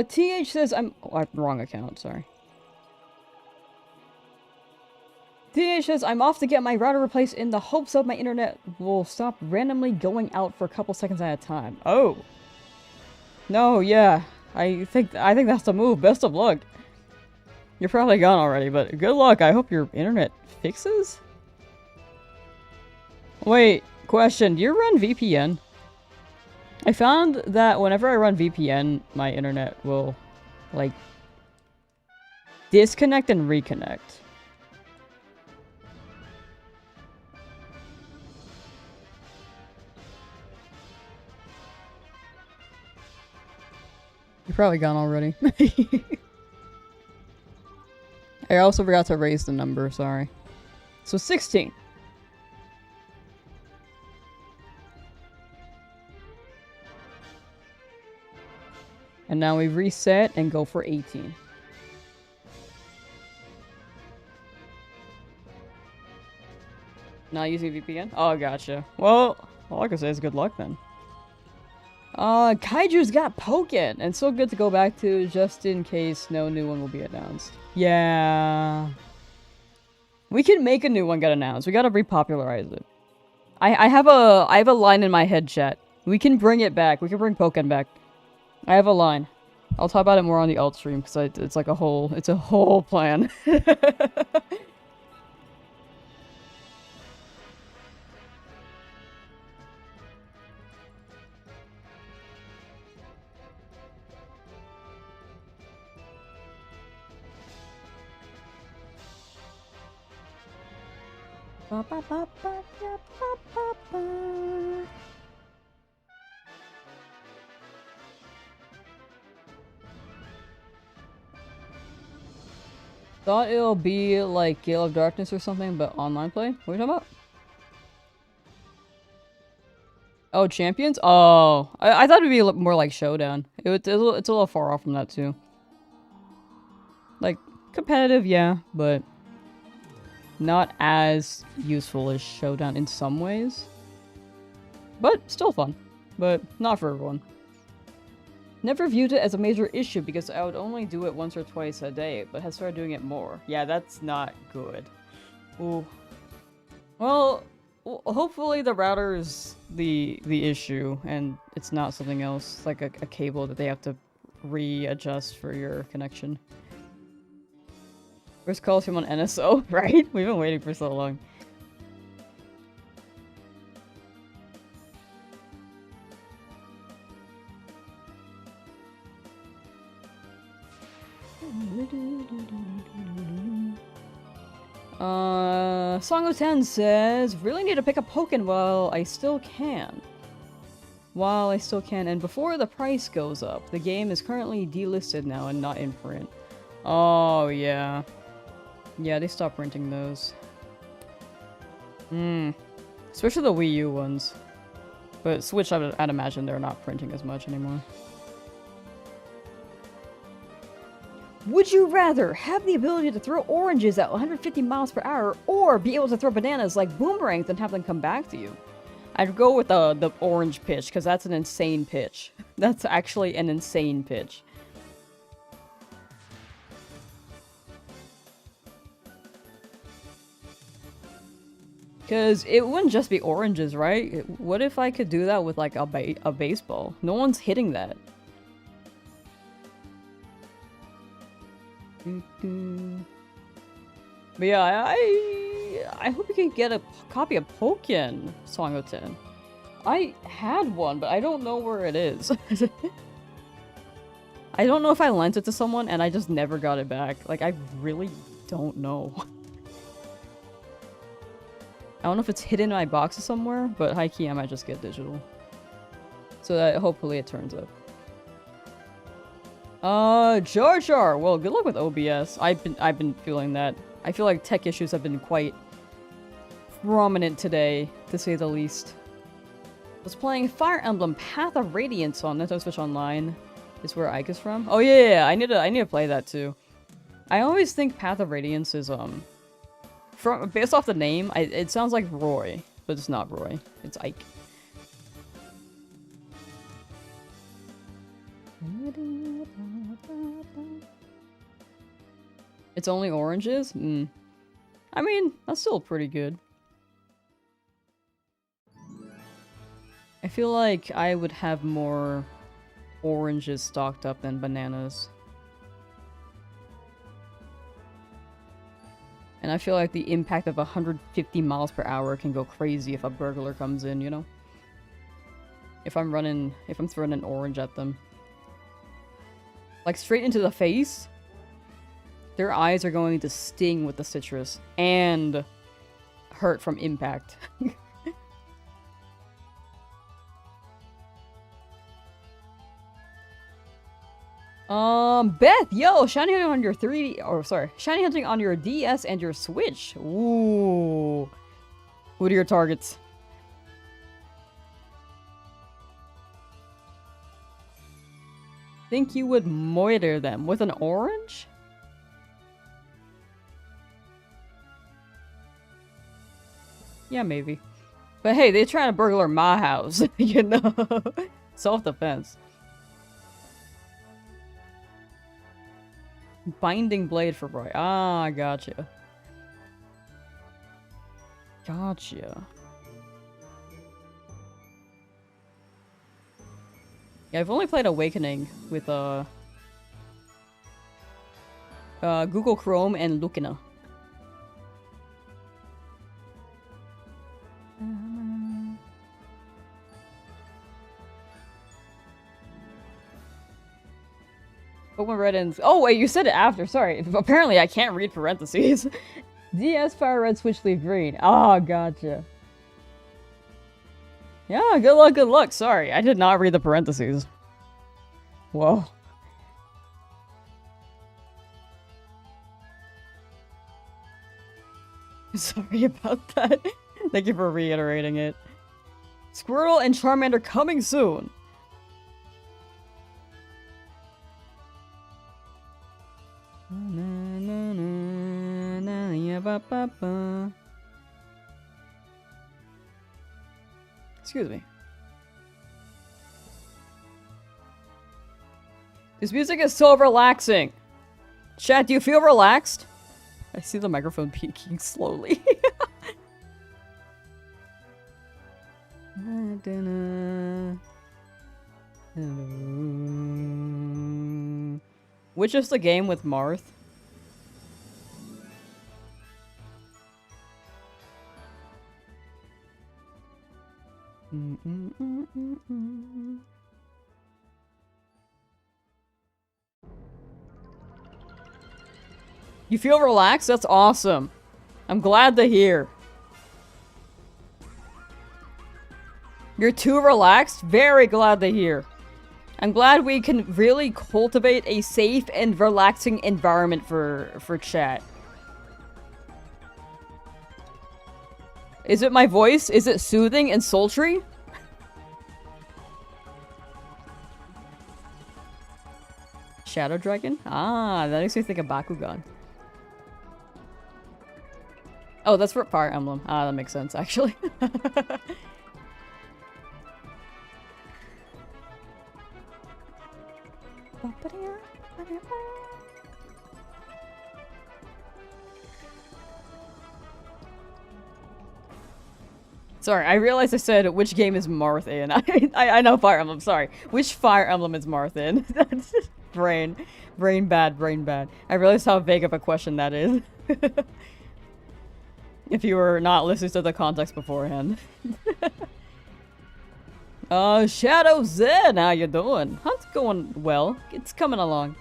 TH says I'm... Oh, wrong account, sorry. TH says, I'm off to get my router replaced in the hopes of my internet will stop randomly going out for a couple seconds at a time. Oh. No, yeah. I think that's the move. Best of luck. You're probably gone already, but good luck. I hope your internet fixes? Wait, question. Do you run VPN? I found that whenever I run VPN, my internet will, like, disconnect and reconnect. You're probably gone already. I also forgot to raise the number, sorry. So 16. And now we reset and go for 18. Not using VPN? Oh, gotcha. Well, all I can say is good luck then. Kaiju's got Pokken, and so good to go back to just in case no new one will be announced. Yeah. We can make a new one get announced. We gotta repopularize it. I have a line in my head, chat. We can bring it back. We can bring Pokken back. I have a line. I'll talk about it more on the alt stream because it's like a whole plan. Thought it'll be like Gale of Darkness or something, but online play? What are you talking about? Oh, Champions? Oh, I thought it'd be more like Showdown. It's a little far off from that too. Like, competitive, yeah, but not as useful as Showdown in some ways. But still fun. But not for everyone. Never viewed it as a major issue because I would only do it once or twice a day, but have started doing it more. Yeah, that's not good. Ooh. Well, hopefully the router is the issue, and it's not something else, like a cable that they have to readjust for your connection. Where's Calcium on NSO, right? We've been waiting for so long. Song of 10 says, really need to pick up Pokken while I still can. And before the price goes up. The game is currently delisted now and not in print. Oh, yeah. Yeah, they stopped printing those. Especially the Wii U ones. But Switch, I'd imagine they're not printing as much anymore. Would you rather have the ability to throw oranges at 150 miles per hour or be able to throw bananas like boomerangs and have them come back to you? I'd go with the orange pitch because that's an insane pitch. That's actually an insane pitch. Because it wouldn't just be oranges, right? What if I could do that with like a baseball? No one's hitting that. But yeah, I hope you can get a copy of Pokken Song of 10. I had one, but I don't know where it is. I don't know if I lent it to someone and I just never got it back. Like, I really don't know. I don't know if it's hidden in my boxes somewhere, but high-key I might just get digital. So that hopefully it turns up. Jar Jar! Well, good luck with OBS. I've been feeling that. I feel like tech issues have been quite prominent today, to say the least. I was playing Fire Emblem Path of Radiance on Nintendo Switch Online. Is where Ike is from. Oh yeah, I need to play that too. I always think Path of Radiance is based off the name, it sounds like Roy, but it's not Roy. It's Ike. It's only oranges? I mean, that's still pretty good. I feel like I would have more oranges stocked up than bananas. And I feel like the impact of 150 miles per hour can go crazy if a burglar comes in, you know? If I'm throwing an orange at them. Like, straight into the face? Their eyes are going to sting with the citrus and hurt from impact. Beth, yo, shiny hunting on your 3D, or sorry, shiny hunting on your DS and your Switch. Ooh. What are your targets? Think you would moiter them with an orange? Yeah, maybe. But hey, they're trying to burglar my house, you know? Self-defense. Binding blade for Roy. Ah, gotcha. Gotcha. Yeah, I've only played Awakening with Google Chrome and Lucina. Pokemon Red and... Oh, wait, you said it after. Sorry. Apparently, I can't read parentheses. DS, FireRed, Switch, LeafGreen. Oh, gotcha. Yeah, good luck, good luck. Sorry, I did not read the parentheses. Whoa. Sorry about that. Thank you for reiterating it. Squirtle and Charmander coming soon. Excuse me. This music is so relaxing. Chat, do you feel relaxed? I see the microphone peaking slowly. Which is the game with Marth? You feel relaxed? That's awesome. I'm glad to hear. You're too relaxed? Very glad to hear. I'm glad we can really cultivate a safe and relaxing environment for chat. Is it my voice? Is it soothing and sultry? Shadow Dragon? Ah, that makes me think of Bakugan. Oh, that's for Fire Emblem. Ah, that makes sense, actually. Sorry, I realized I said which game is Marth in. I know Fire Emblem, sorry. Which Fire Emblem is Marth in? That's just brain bad, brain bad. I realized how vague of a question that is. If you were not listening to the context beforehand. Shadow Zen, how you doing? Hunt's going well. It's coming along.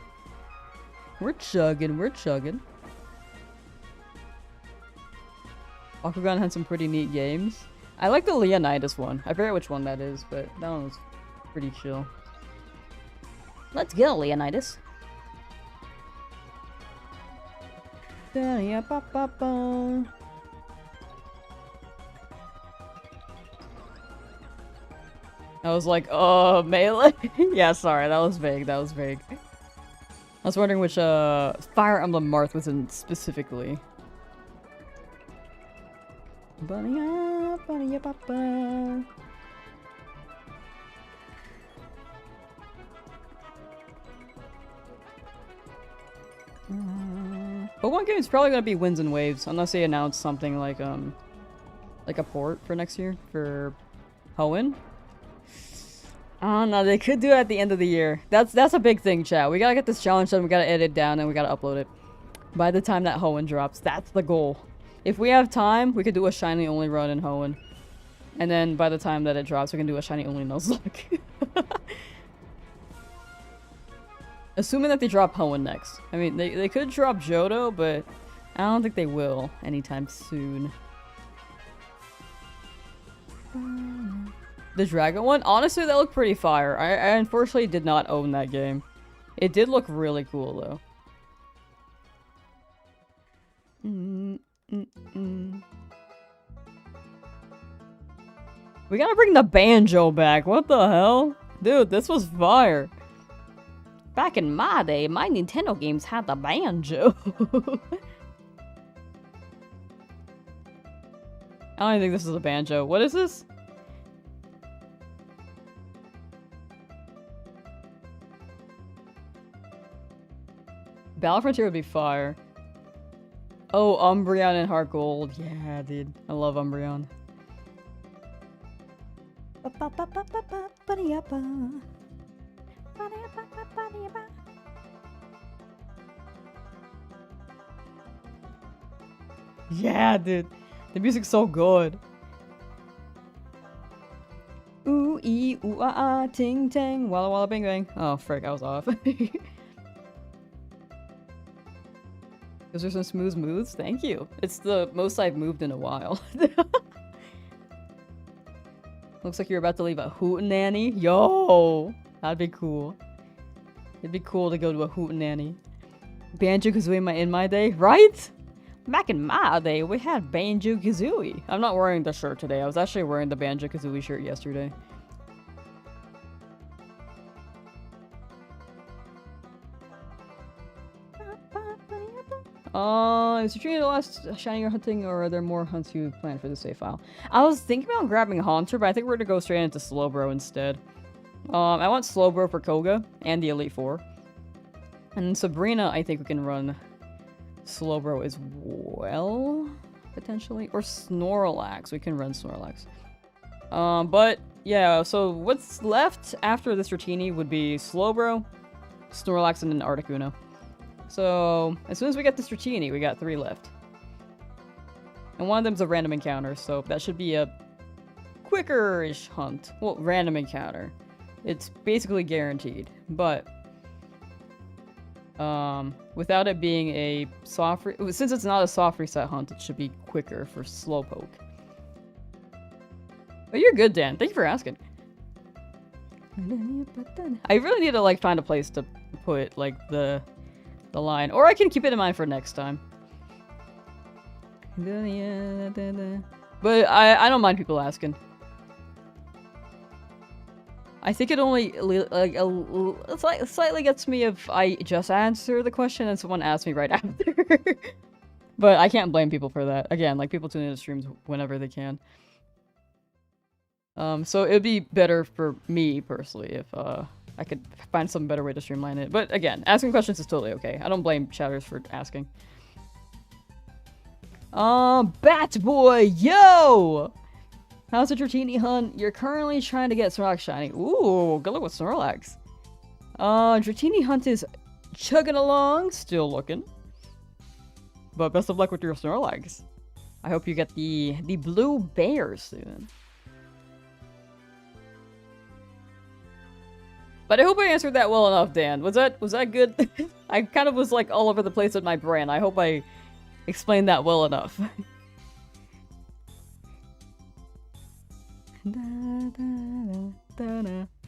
We're chugging, we're chugging. Bakugan had some pretty neat games. I like the Leonidas one. I forget which one that is, but that one was pretty chill. Let's go, Leonidas. I was like, oh, melee? Yeah, sorry, that was vague, that was vague. I was wondering which Fire Emblem Marth was in specifically. Pokemon game is probably gonna be Winds and Waves, unless they announce something like a port for next year for Hoenn. Oh no, they could do it at the end of the year. That's a big thing, chat. We gotta get this challenge done, we gotta edit it down, and we gotta upload it. By the time that Hoenn drops, that's the goal. If we have time, we could do a Shiny Only run in Hoenn. And then by the time that it drops, we can do a Shiny Only Nuzlocke. Assuming that they drop Hoenn next. I mean, they could drop Johto, but I don't think they will anytime soon. The Dragon one? Honestly, that looked pretty fire. I unfortunately did not own that game. It did look really cool, though. We gotta bring the banjo back. What the hell? Dude, this was fire. Back in my day, my Nintendo games had the banjo. I don't even think this is a banjo. What is this? Battle Frontier would be fire. Oh, Umbreon and Heart Gold. Yeah, dude. I love Umbreon. Yeah, dude. The music's so good. Ooh, ee, ooh, ah, ah, ting, tang, walla, walla, bing, bang. Oh, frick, I was off. Those are some smooth moves? Thank you. It's the most I've moved in a while. Looks like you're about to leave a hootenanny. Yo! That'd be cool. It'd be cool to go to a hootenanny. Banjo-Kazooie in my day, right? Back in my day, we had Banjo-Kazooie. I'm not wearing the shirt today. I was actually wearing the Banjo-Kazooie shirt yesterday. Is Dratini the last shiny you're hunting, or are there more hunts you plan for the save file? I was thinking about grabbing Haunter, but I think we're gonna go straight into Slowbro instead. I want Slowbro for Koga and the Elite Four. And Sabrina, I think we can run Slowbro as well, potentially. Or Snorlax, we can run Snorlax. But yeah, so what's left after this Dratini would be Slowbro, Snorlax, and then Articuno. So, as soon as we get this Dratini, we got 3 left. And one of them's a random encounter, so that should be a quicker-ish hunt. Well, random encounter. It's basically guaranteed, but without it being a soft since it's not a soft reset hunt, it should be quicker for Slowpoke. Oh, you're good, Dan. Thank you for asking. I really need to like find a place to put like the line, or I can keep it in mind for next time. But I don't mind people asking. I think it only like slightly gets me if I just answer the question and someone asks me right after. But I can't blame people for that. Again, like people tune into streams whenever they can. So it'd be better for me personally if I could find some better way to streamline it. But again, asking questions is totally okay. I don't blame chatters for asking. Bat Boy, yo! How's the Dratini hunt? You're currently trying to get Snorlax shiny. Ooh, good luck with Snorlax. Dratini hunt is chugging along, still looking. But best of luck with your Snorlax. I hope you get the blue bear soon. But I hope I answered that well enough, Dan. Was that good? I kind of was like all over the place with my brain. I hope I explained that well enough.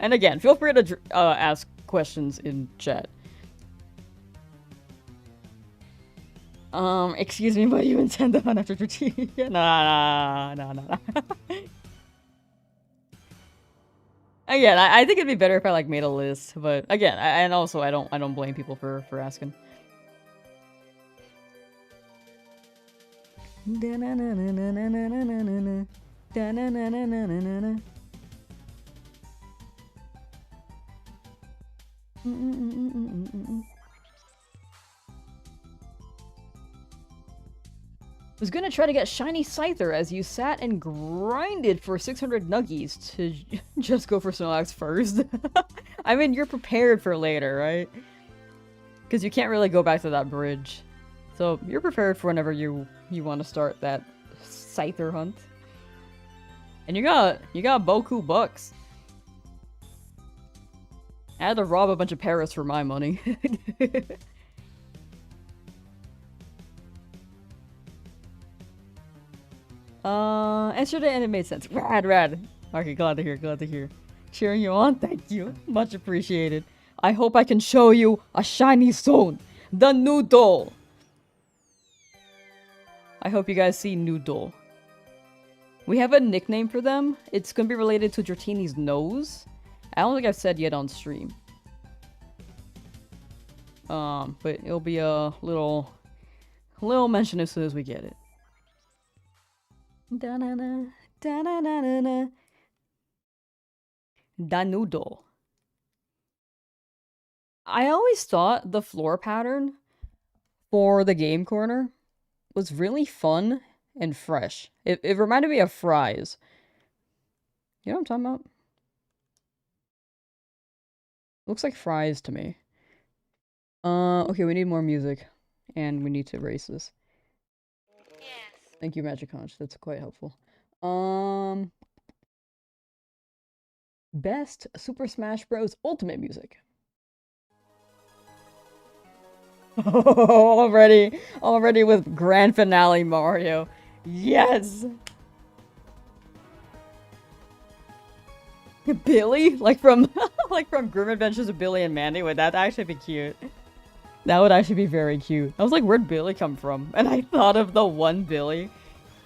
And again, feel free to ask questions in chat. Excuse me, but you intend to hunt after Dratini? Nah. Again, I think it'd be better if I like made a list, but again, and also I don't blame people for asking. Was gonna try to get Shiny Scyther as you sat and grinded for 600 nuggies to just go for Snorlax first. I mean, you're prepared for later, right? Because you can't really go back to that bridge. So you're prepared for whenever you want to start that Scyther hunt. And you got Boku bucks. I had to rob a bunch of Paras for my money. Answered it and it made sense. Rad. Okay, glad to hear. Cheering you on, thank you. Much appreciated. I hope I can show you a shiny soon. The Noodle. I hope you guys see Noodle. We have a nickname for them. It's gonna be related to Dratini's nose. I don't think I've said yet on stream. But it'll be a little mention as soon as we get it. Da-na-na, da-na-na-na-na. Danudo. I always thought the floor pattern for the game corner was really fun and fresh. It reminded me of fries. You know what I'm talking about? Looks like fries to me. Okay, we need more music. And we need to erase this. Thank you, Magic Conch. That's quite helpful. Best Super Smash Bros. Ultimate music. Already with grand finale Mario. Yes! Billy? Like from like from Grim Adventures of Billy and Mandy? Would that actually be cute? That would actually be very cute. I was like, where'd Billy come from? And I thought of the one Billy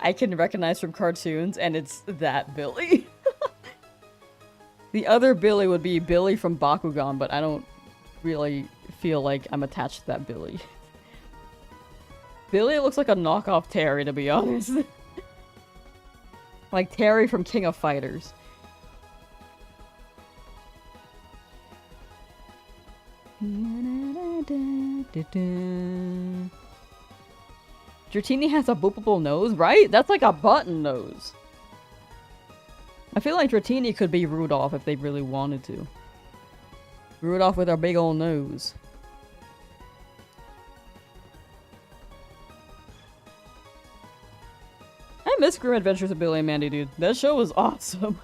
I can recognize from cartoons, and it's that Billy. The other Billy would be Billy from Bakugan, but I don't really feel like I'm attached to that Billy. Billy looks like a knockoff Terry, to be honest. Like Terry from King of Fighters. Dratini has a boopable nose, right? That's like a button nose. I feel like Dratini could be Rudolph if they really wanted to. Rudolph with a big old nose. I miss Grim Adventures of Billy and Mandy, dude. That show was awesome.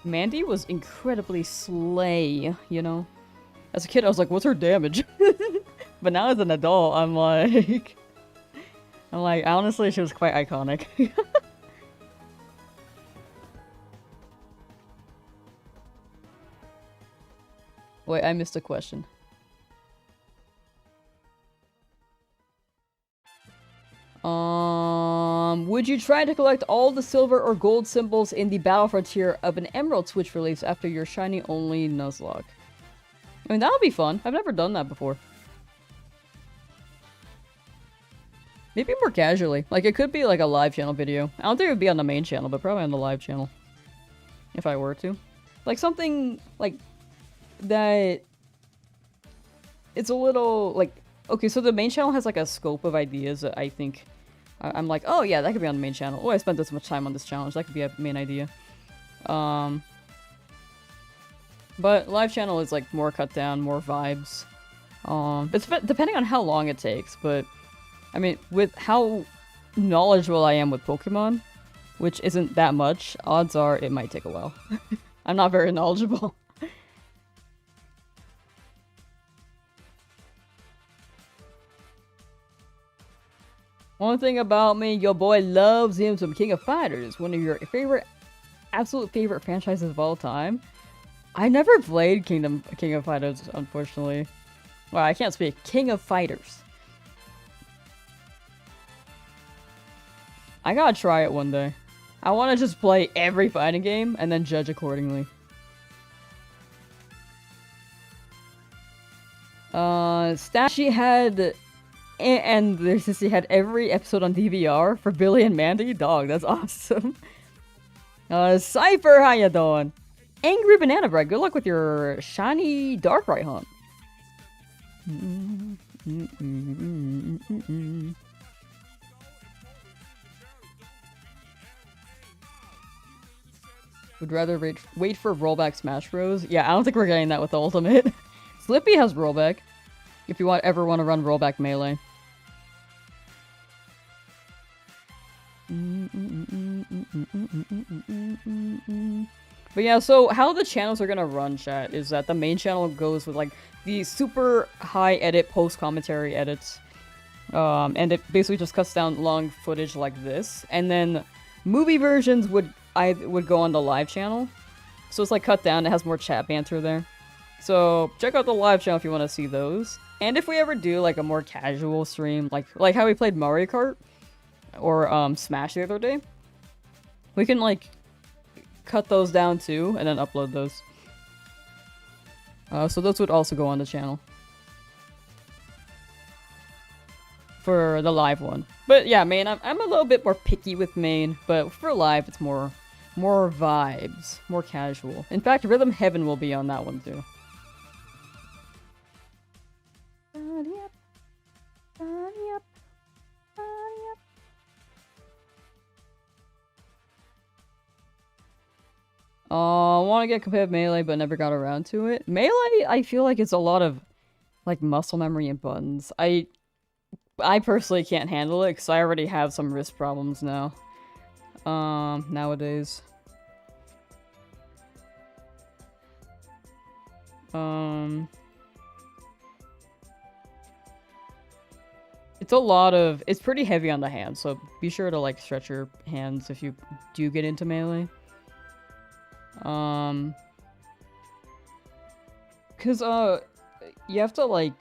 Mandy was incredibly slay, you know? As a kid, I was like, what's her damage? But now as an adult, I'm like, honestly, she was quite iconic. Wait, I missed a question. Would you try to collect all the silver or gold symbols in the Battle Frontier of an Emerald Switch release after your Shiny Only Nuzlocke? I mean, that would be fun. I've never done that before. Maybe more casually. Like, it could be like a live channel video. I don't think it would be on the main channel, but probably on the live channel. If I were to. Like, something, like, that... It's a little, like... Okay, so the main channel has, like, a scope of ideas that I think... I'm like, oh yeah, that could be on the main channel. Oh, I spent this much time on this challenge. That could be a main idea. But live channel is, like, more cut down, more vibes. It's depending on how long it takes, but... I mean, with how knowledgeable I am with Pokemon, which isn't that much, odds are it might take a while. I'm not very knowledgeable. One thing about me, your boy loves him some King of Fighters, one of your absolute favorite franchises of all time. I never played King of Fighters, unfortunately. Well, I can't speak. King of Fighters. I gotta try it one day. I want to just play every fighting game and then judge accordingly. Stashy had... And Sissy had every episode on DVR for Billy and Mandy. Dog, that's awesome. Cypher, how you doing? Angry Banana Bread, good luck with your shiny Darkrai hunt. Would rather wait for rollback Smash Bros. Yeah, I don't think we're getting that with the Ultimate. Slippy has rollback. If you ever want to run rollback melee. But yeah, so how the channels are gonna run, chat, is that the main channel goes with like the super high edit post commentary edits. And it basically just cuts down long footage like this. And then movie versions would go on the live channel. So it's like cut down, it has more chat banter there. So check out the live channel if you want to see those. And if we ever do like a more casual stream, like how we played Mario Kart or Smash the other day, we can like cut those down too and then upload those. So those would also go on the channel for the live one. But yeah, main, I'm a little bit more picky with main, but for live it's more vibes, more casual. In fact, Rhythm Heaven will be on that one too. I want to get competitive Melee, but never got around to it. Melee, I feel like it's a lot of like muscle memory and buttons. I personally can't handle it because I already have some wrist problems now. Nowadays. It's pretty heavy on the hands, so be sure to like stretch your hands if you do get into melee. Cause you have to like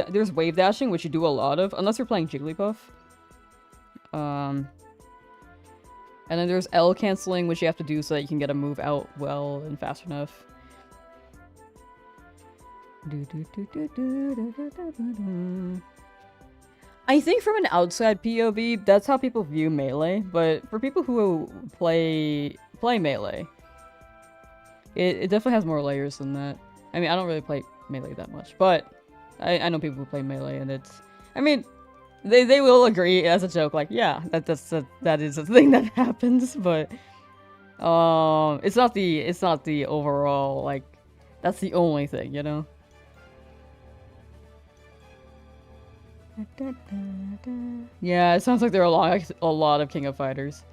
there's wave dashing, which you do a lot of, unless you're playing Jigglypuff. And then there's L canceling, which you have to do so that you can get a move out well and fast enough. I think from an outside POV, that's how people view Melee, but for people who play Melee, it definitely has more layers than that. I mean, I don't really play Melee that much, but I know people who play Melee, and it's... I mean, they will agree as a joke, like, yeah, that is a thing that happens, but... it's not the overall, like, that's the only thing, you know? Yeah, it sounds like there are a lot of King of Fighters.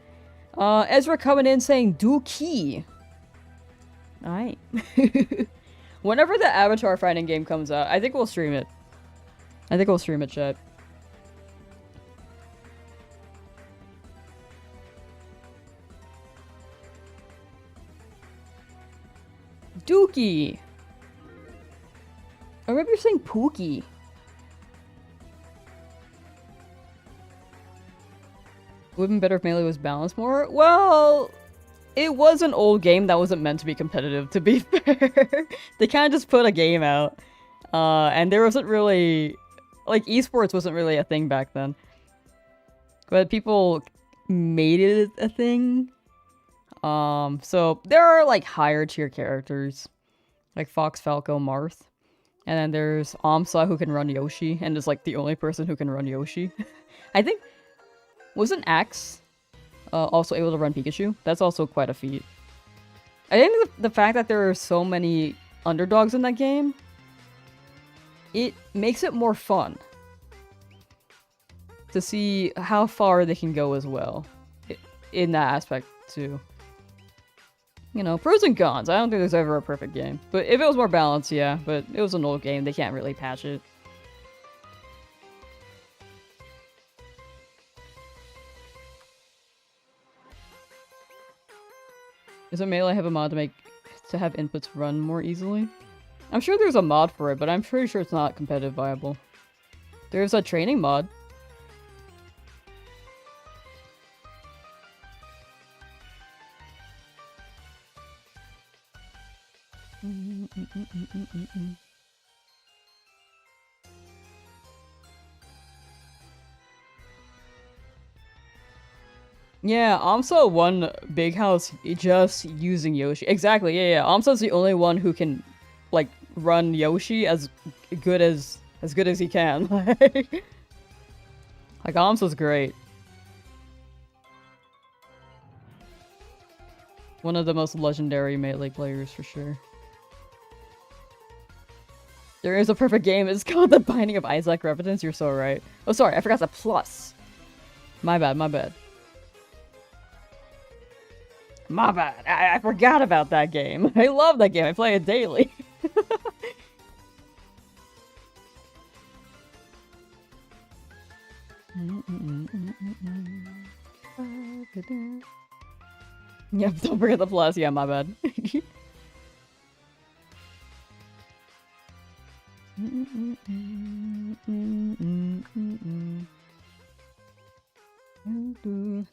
Ezra coming in saying Dookie. Alright. Whenever the Avatar fighting game comes out, I think we'll stream it. Chat. Dookie. Or maybe you're saying Pookie. Would have been better if Melee was balanced more? Well, it was an old game that wasn't meant to be competitive, to be fair. They kind of just put a game out. And there wasn't really... Like, esports wasn't really a thing back then. But people made it a thing. So there are, like, higher tier characters. Like Fox, Falco, Marth. And then there's Amsa who can run Yoshi, and is, like, the only person who can run Yoshi. I think... Wasn't Axe also able to run Pikachu? That's also quite a feat. I think the fact that there are so many underdogs in that game, it makes it more fun to see how far they can go as well in that aspect too. You know, pros and cons. I don't think there's ever a perfect game. But if it was more balanced, yeah. But it was an old game. They can't really patch it. Doesn't Melee have a mod to have inputs run more easily? I'm sure there's a mod for it, but I'm pretty sure it's not competitive viable. There's a training mod. Yeah, Amsa won Big House just using Yoshi. Exactly, yeah. Amsa's the only one who can, like, run Yoshi as good as he can. Like, Amsa's great. One of the most legendary Melee players, for sure. There is a perfect game. It's called The Binding of Isaac Repentance. You're so right. Oh, sorry. I forgot the plus. My bad. My bad. I forgot about that game. I love that game. I play it daily. Yep, don't forget the plus. Yeah, my bad.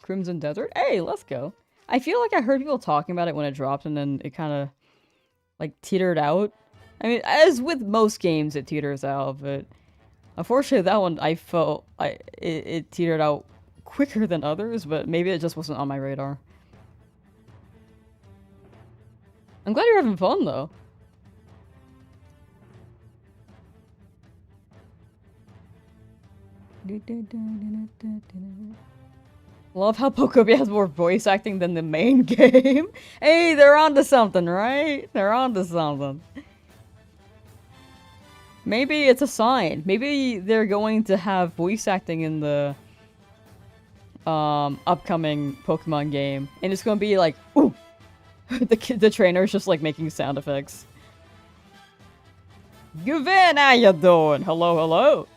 Crimson Desert? Hey, let's go. I feel like I heard people talking about it when it dropped, and then it kind of, like, teetered out. I mean, as with most games, it teeters out, but unfortunately that one, I felt it teetered out quicker than others, but maybe it just wasn't on my radar. I'm glad you're having fun, though. Love how Pokemon has more voice acting than the main game. Hey, they're onto something, right? They're onto something. Maybe it's a sign. Maybe they're going to have voice acting in the upcoming Pokemon game, and it's gonna be like, ooh, the trainer's just like making sound effects. Guvin, how you doing? Hello, hello.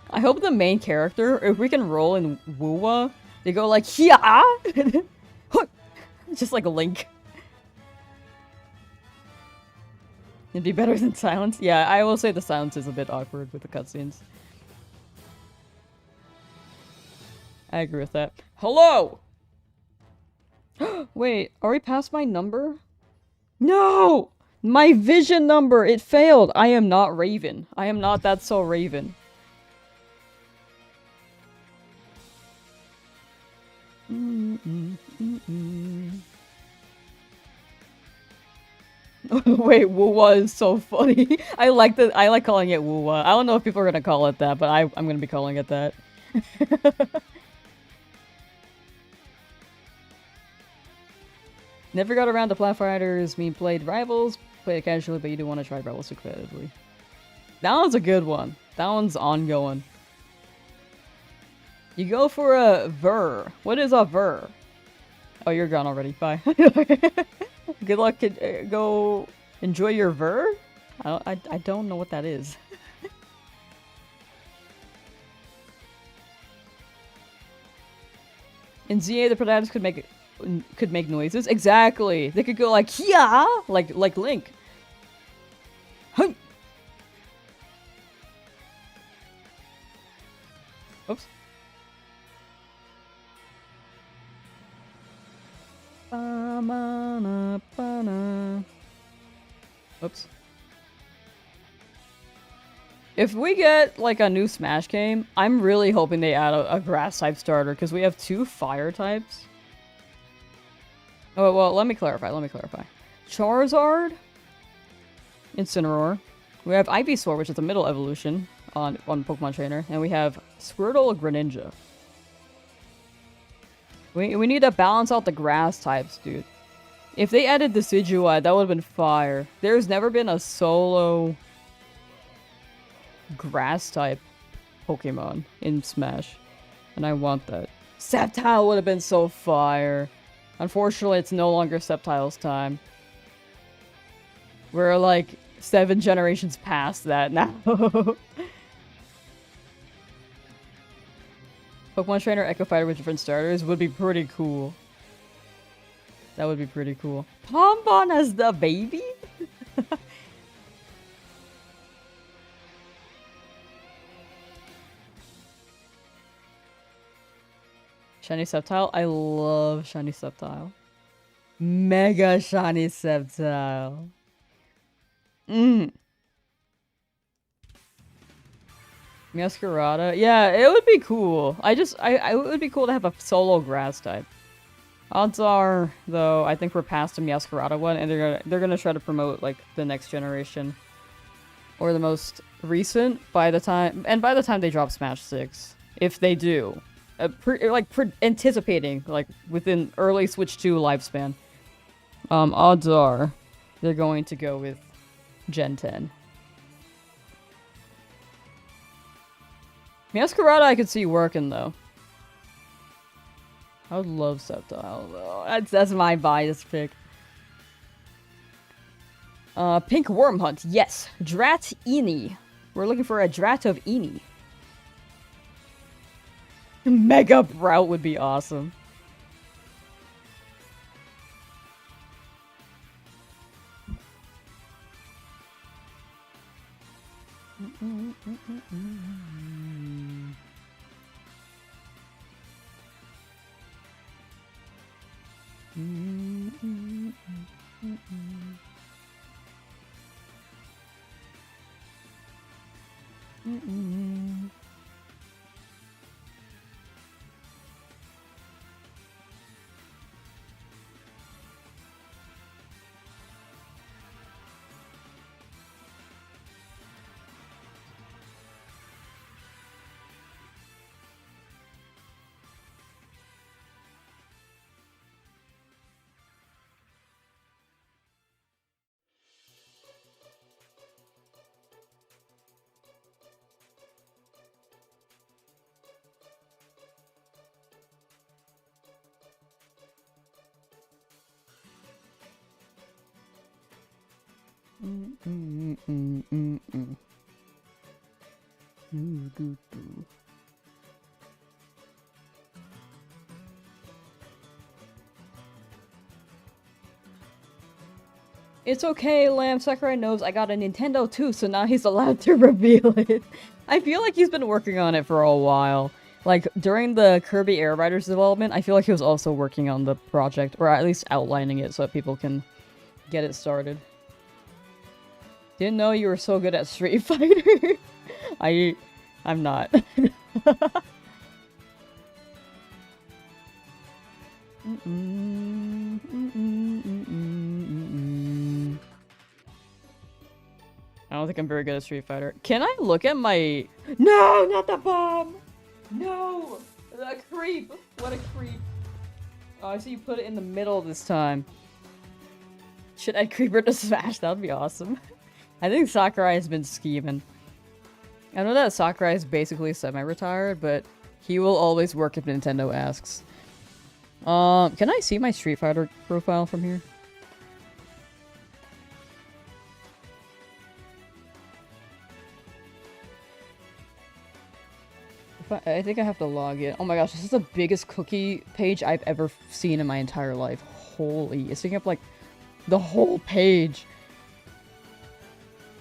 I hope the main character, if we can roll in Woowa, they go like, yeah, just like a Link. It'd be better than silence. Yeah, I will say the silence is a bit awkward with the cutscenes. I agree with that. Hello! Wait, are we past my number? No! My vision number! It failed! I am not Raven. I am not that so Raven. Wait, Woowa is so funny. I like calling it Woowa. I don't know if people are gonna call it that, but I'm gonna be calling it that. Never got around to Flatfighters. Me played Rivals, played it casually, but you do want to try Rivals competitively. That one's a good one. That one's ongoing. You go for a Ver. What is a Ver? Oh, you're gone already. Bye. Good luck. Go enjoy your Ver? I don't know what that is. In ZA, the protagonist could make noises. Exactly. They could go like yeah, like Link. Huh. Oops. Oops. If we get like a new Smash game, I'm really hoping they add a grass type starter because we have 2 fire types. Oh, well, let me clarify. Charizard, Incineroar. We have Ivysaur, which is the middle evolution on Pokemon Trainer, and we have Squirtle, Greninja. We need to balance out the grass types, dude. If they added Decidueye, that would have been fire. There's never been a solo grass type Pokemon in Smash, and I want that. Sceptile would have been so fire. Unfortunately, it's no longer Sceptile's time. We're like 7 generations past that now. Pokemon Trainer Echo Fighter with different starters would be pretty cool. That would be pretty cool. Pombon as the baby? Shiny Sceptile? I love Shiny Sceptile. Mega Shiny Sceptile. Masquerada? Yeah, it would be cool. It would be cool to have a solo grass type. Odds are, though, I think we're past the Masquerada one, and they're gonna try to promote like the next generation or the most recent by the time they drop Smash 6, if they do, anticipating like within early Switch 2 lifespan. Odds are they're going to go with Gen 10. Masquerada I could see working though. I would love Sceptile though. That's my bias pick. Pink Worm Hunt, yes. Dratini. We're looking for a Drat of Eni. Mega Brout would be awesome. It's okay, Lamb. Sakurai knows I got a Nintendo too, so now he's allowed to reveal it. I feel like he's been working on it for a while. Like, during the Kirby Air Riders development, I feel like he was also working on the project, or at least outlining it so that people can get it started. Didn't know you were so good at Street Fighter. I'm not. I don't think I'm very good at Street Fighter. Can I look at my... No, not the bomb! No! The creep! What a creep. Oh, I see you put it in the middle this time. Should I creeper to smash? That would be awesome. I think Sakurai has been scheming. I know that Sakurai is basically semi-retired, but he will always work if Nintendo asks. Can I see my Street Fighter profile from here? I think I have to log in. Oh my gosh, this is the biggest cookie page I've ever seen in my entire life. Holy, it's taking up like the whole page.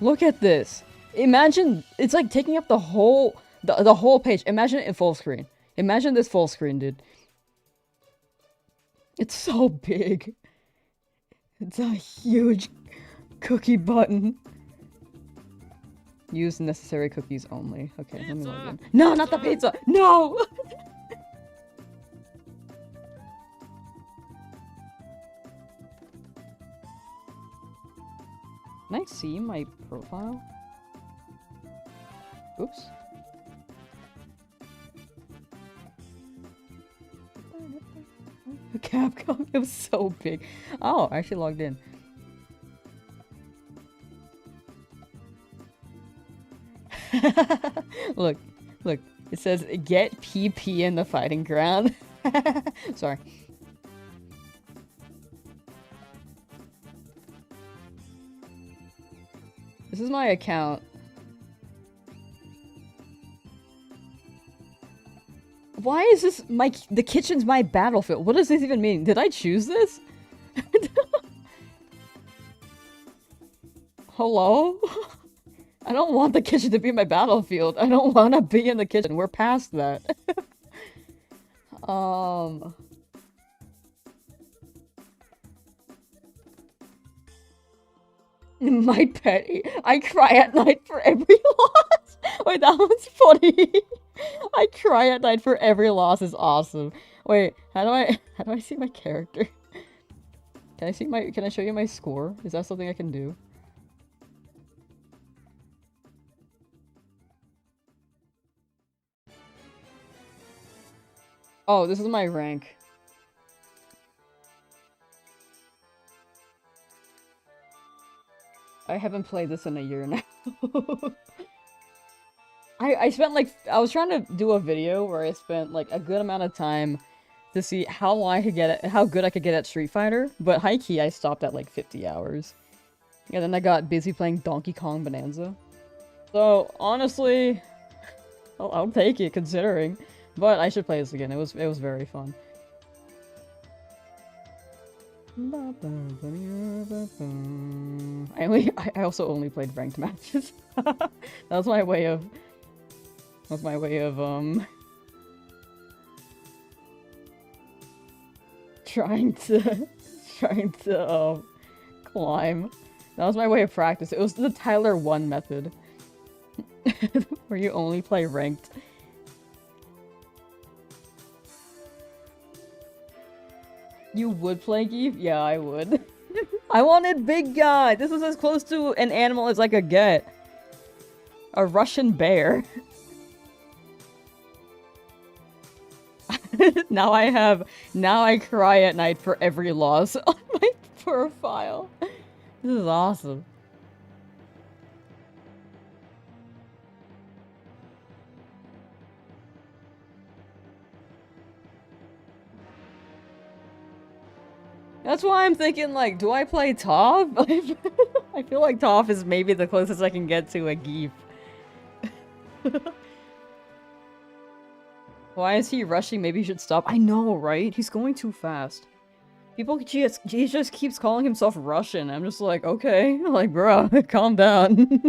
Look at this. Imagine, it's like taking up the whole page. Imagine it in full screen. Imagine this full screen, dude. It's so big. It's a huge cookie button. Use necessary cookies only. Okay, let me log in. No, not the pizza! No! Can I see my profile? Oops. Capcom, it was so big. Oh, I actually logged in. Look, look. It says, get PP in the fighting ground. Sorry. This is my account. Why is this the kitchen's my battlefield? What does this even mean? Did I choose this? Hello? I don't want the kitchen to be my battlefield. I don't want to be in the kitchen. We're past that. My pet. I cry at night for every loss. Wait, that one's funny. I cry at night for every loss is awesome. Wait, how do I see my character? Can I show you my score? Is that something I can do? Oh, this is my rank. I haven't played this in a year now. I spent like, I was trying to do a video where I spent like a good amount of time to see how good I could get at Street Fighter, but high-key I stopped at like 50 hours. And then I got busy playing Donkey Kong Bonanza. So, honestly, I'll take it considering. But I should play this again. It was very fun. I also only played ranked matches. That was my way of trying to climb. That was my way of practice. It was the Tyler 1 method. Where you only play ranked. You would play Eevee? Yeah, I would. I wanted big guy! This was as close to an animal as I could get. A Russian bear. Now I cry at night for every loss on my profile. This is awesome. That's why I'm thinking, like, do I play Toph? I feel like Toph is maybe the closest I can get to a Geef. Why is he rushing? Maybe he should stop. I know, right? He's going too fast. He just keeps calling himself Russian. I'm just like, okay. Like, bro, calm down.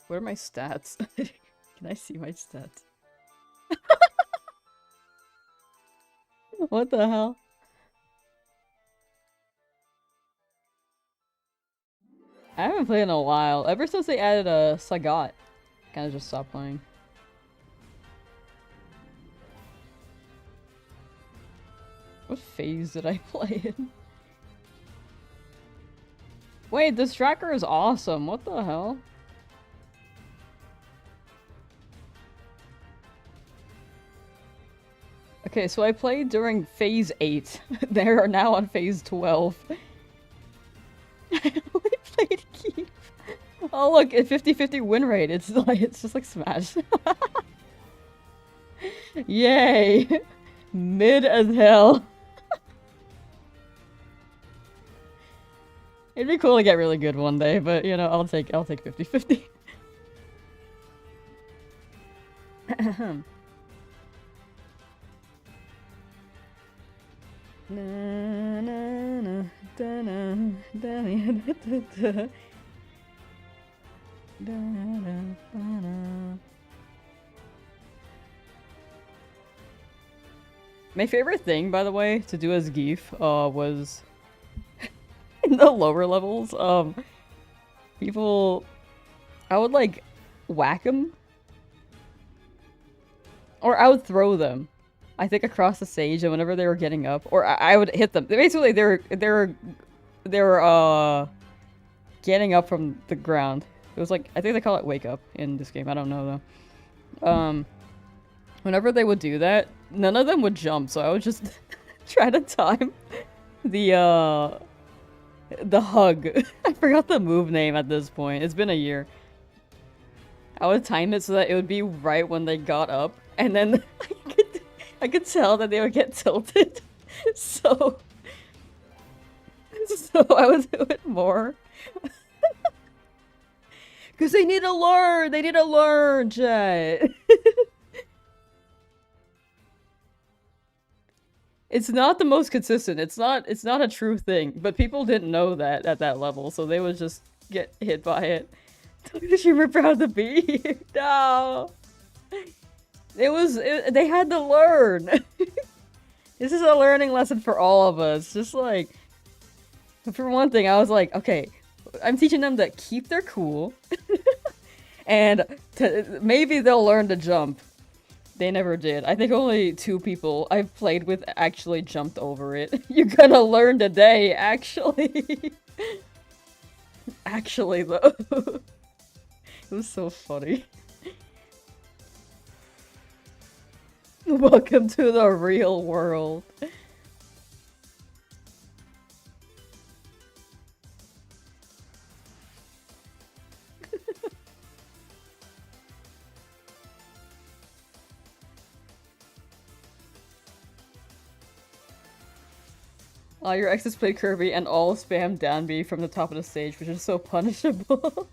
What are my stats? Can I see my stats? What the hell? I haven't played in a while. Ever since they added a Sagat. Kinda just stopped playing. What phase did I play in? Wait, this tracker is awesome. What the hell? Okay, so I played during phase 8. They are now on phase 12. I only played Keep. Oh look, a 50-50 win rate. It's like it's just like Smash. Yay! Mid as hell. It'd be cool to get really good one day, but you know, I'll take 50-50. My favorite thing, by the way, to do as Geef, was in the lower levels, people, I would like whack them, or I would throw them. I think across the stage, and whenever they were getting up, or I would hit them. Basically, they were getting up from the ground. It was like, I think they call it wake up in this game. I don't know though. Whenever they would do that, none of them would jump, so I would just try to time the hug. I forgot the move name at this point. It's been a year. I would time it so that it would be right when they got up, and then I could tell that they would get tilted. So I would do it more. Because they need to learn! They need to learn, chat! It's not the most consistent. It's not a true thing. But people didn't know that at that level, so they would just get hit by it. We're proud to be here. No! They had to learn! This is a learning lesson for all of us. Just like, for one thing, I was like, okay, I'm teaching them to keep their cool, and maybe they'll learn to jump. They never did. I think only 2 people I've played with actually jumped over it. You're gonna learn today, actually. Actually, though. It was so funny. Welcome to the real world. Your exes played Kirby and all spam down B from the top of the stage, which is so punishable.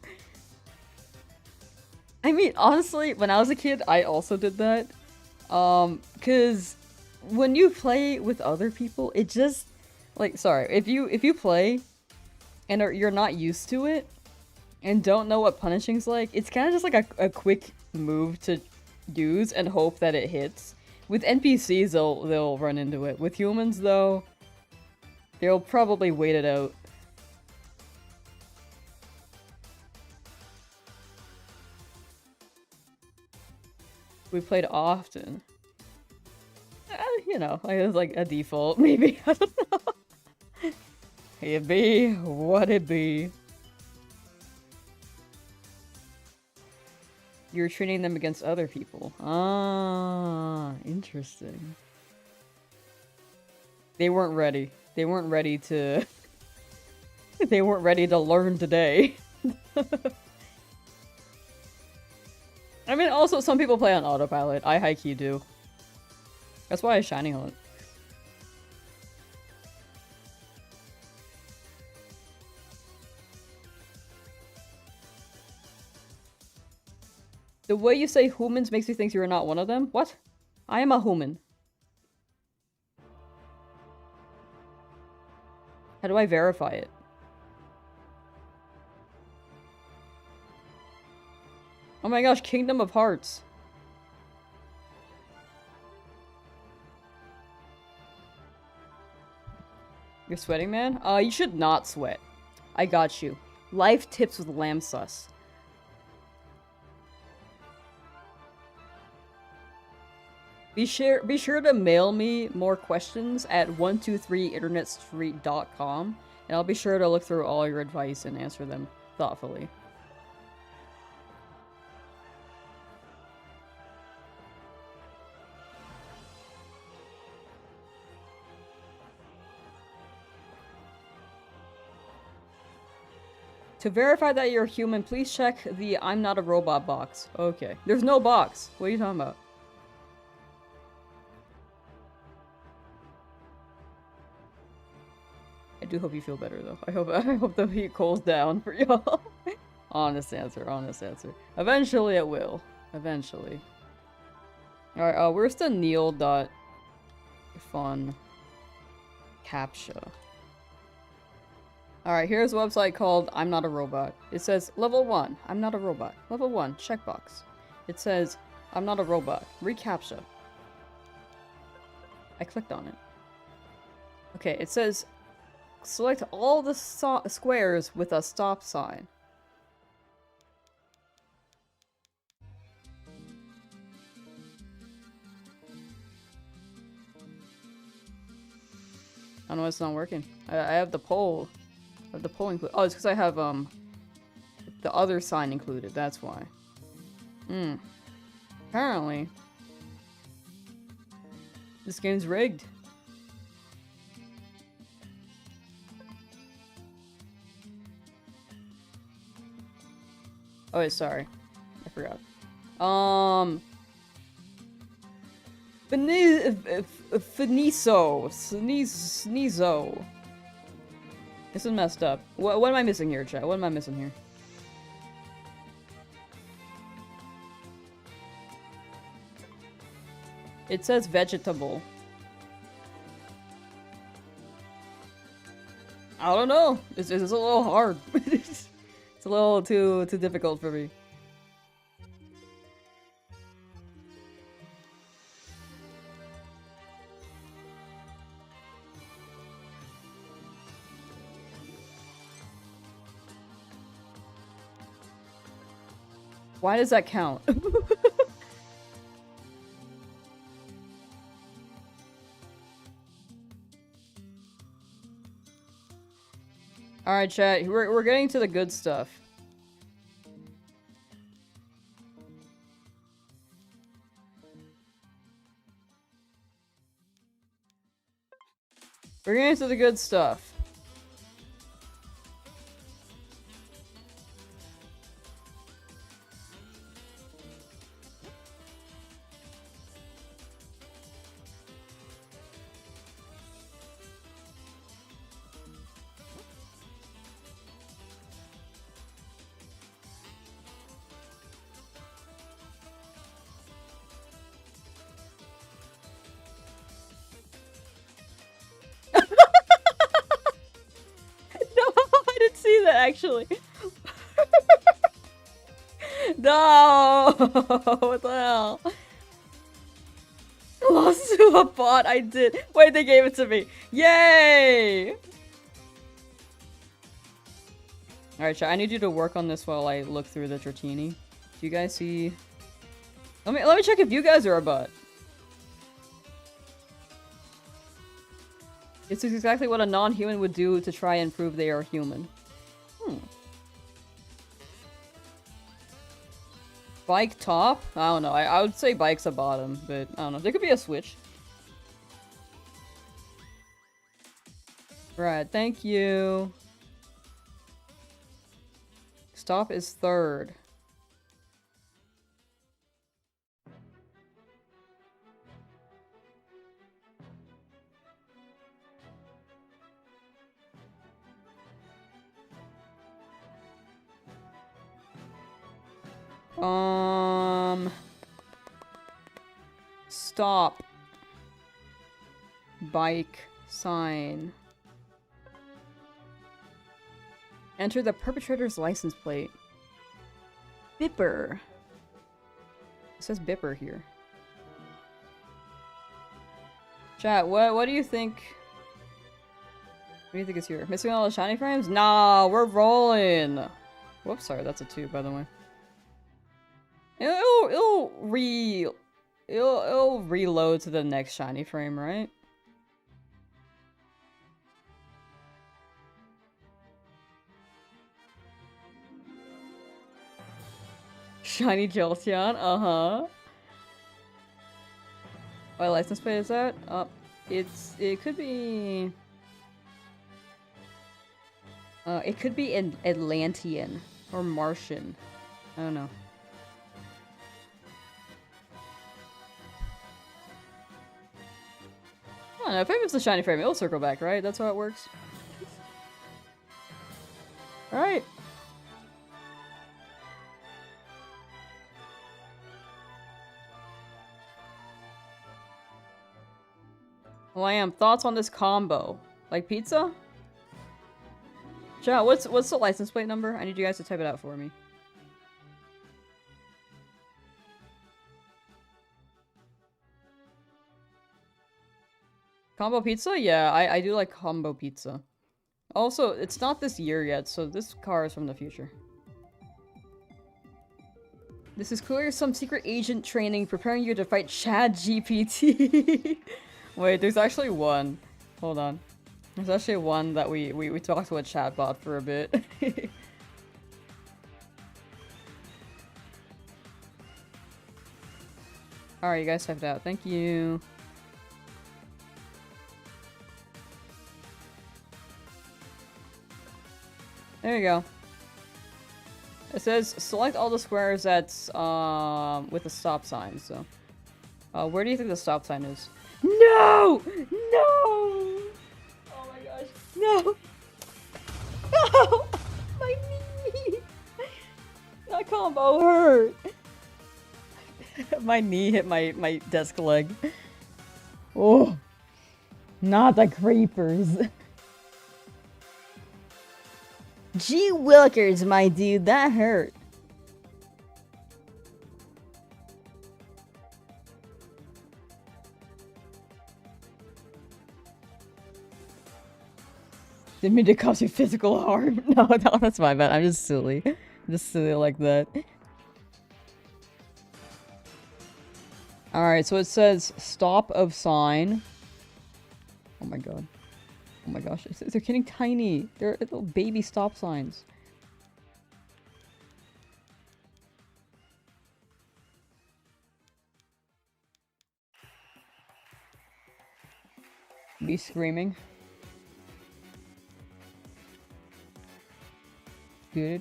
I mean, honestly, when I was a kid, I also did that. Cause when you play with other people, it just, like, sorry, if you play and you're not used to it and don't know what punishing's like, it's kind of just like a quick move to use and hope that it hits. With NPCs, they'll run into it. With humans, though, they'll probably wait it out. We played often. You know, it was like a default, maybe. I don't know. It be what it be. You're training them against other people. Ah, interesting. They weren't ready. They weren't ready to... They weren't ready to learn today. I mean, also, some people play on autopilot. I high-key do. That's why I shiny hunt. The way you say humans makes me think you're not one of them? What? I am a human. How do I verify it? Oh my gosh, Kingdom of Hearts. You're sweating, man? You should not sweat. I got you. Life tips with Lamsauce. Be sure to mail me more questions at 123internetstreet.com, and I'll be sure to look through all your advice and answer them thoughtfully. To verify that you're human, please check the I'm not a robot box. Okay. There's no box. What are you talking about? I do hope you feel better though. I hope the heat cools down for y'all. Honest answer, honest answer. Eventually it will. Eventually. Alright, where's the Neil.fun captcha? Alright, here's a website called I'm Not a Robot. It says, Level 1, I'm not a robot. Level 1, checkbox. It says, I'm not a robot. Recaptcha. I clicked on it. Okay, it says, select all the squares with a stop sign. I don't know why it's not working. I have the poll. The poll included. Oh, it's because I have the other sign included. That's why. Apparently, this game's rigged. Oh wait, sorry, I forgot. Sneezo. This is messed up. What am I missing here, chat? What am I missing here? It says vegetable. I don't know. It's a little hard. It's a little too difficult for me. Why does that count? Alright, chat. We're getting to the good stuff. We're getting to the good stuff. Actually. No! What the hell? Lost to a bot, I did. Wait, they gave it to me. Yay! Alright, chat, I need you to work on this while I look through the Dratini. Do you guys see... Let me check if you guys are a bot. This is exactly what a non-human would do to try and prove they are human. Bike top? I don't know. I would say bike's a bottom, but I don't know. There could be a switch. Right, thank you. Stop is third. Stop. Bike. Sign. Enter the perpetrator's license plate. Bipper. It says Bipper here. Chat, what do you think? What do you think is here? Missing all the shiny frames? Nah, we're rolling! Whoops, sorry, that's a 2, by the way. It'll reload to the next shiny frame, right? Shiny Jolteon, uh-huh. What license plate is that? It could be... it could be an Atlantean or Martian. I don't know. I don't know, if it's the shiny frame, it'll circle back, right? That's how it works. Alright. Lamb, thoughts on this combo? Like pizza? Chat, what's the license plate number? I need you guys to type it out for me. Combo pizza? Yeah, I do like combo pizza. Also, it's not this year yet, so this car is from the future. This is clearly some secret agent training preparing you to fight ChatGPT. Wait, there's actually one. Hold on. There's actually one that we talked to a chatbot for a bit. Alright, you guys typed it out. Thank you. There you go. It says select all the squares that's with a stop sign, so. Where do you think the stop sign is? No! No! Oh my gosh. No! No! My knee! That combo hurt! My knee hit my desk leg. Oh! Not the creepers. Gee Willikers, my dude, that hurt. Didn't mean to cause you physical harm. No, that's my bad. I'm just silly. I'm just silly like that. Alright, so it says stop of sign. Oh my god. Oh my gosh, they're getting tiny. They're little baby stop signs. Be screaming. Why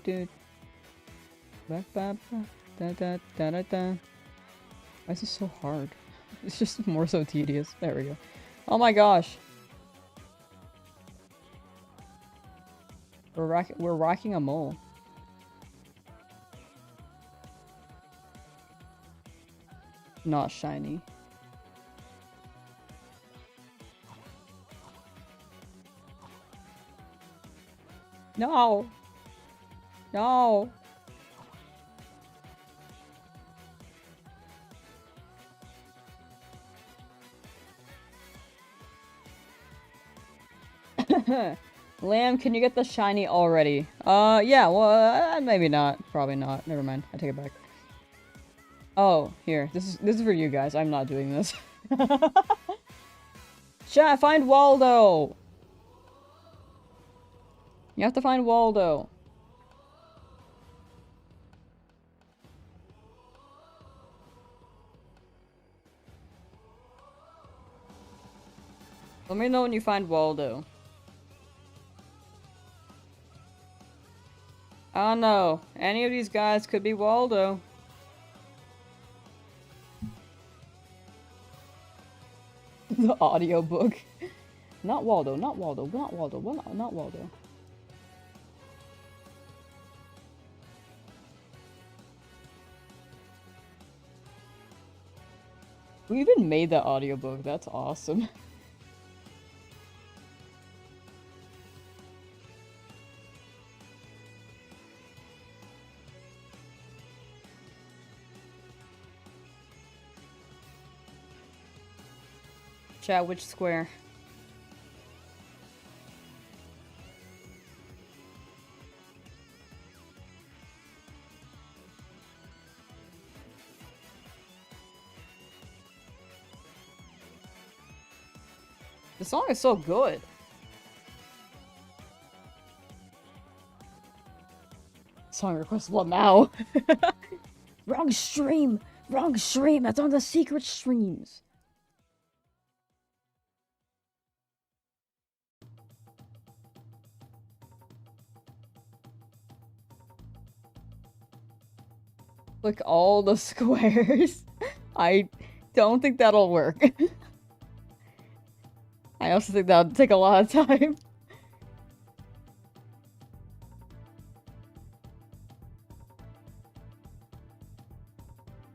is this so hard? It's just more so tedious. There we go. Oh my gosh. We're rocking a mole. Not shiny. No! No! Lamb, can you get the shiny already? Yeah, well, maybe not. Probably not. Never mind. I take it back. Oh, here. This is for you guys. I'm not doing this. Chat, find Waldo! You have to find Waldo. Let me know when you find Waldo. I don't know. Any of these guys could be Waldo. The audiobook. Not Waldo, not Waldo, not Waldo, not Waldo. We even made that audiobook. That's awesome. Chat, which square? The song is so good. Song request Lamau. Wrong stream! Wrong stream! That's on the secret streams! Click all the squares. I don't think that'll work. I also think that would take a lot of time.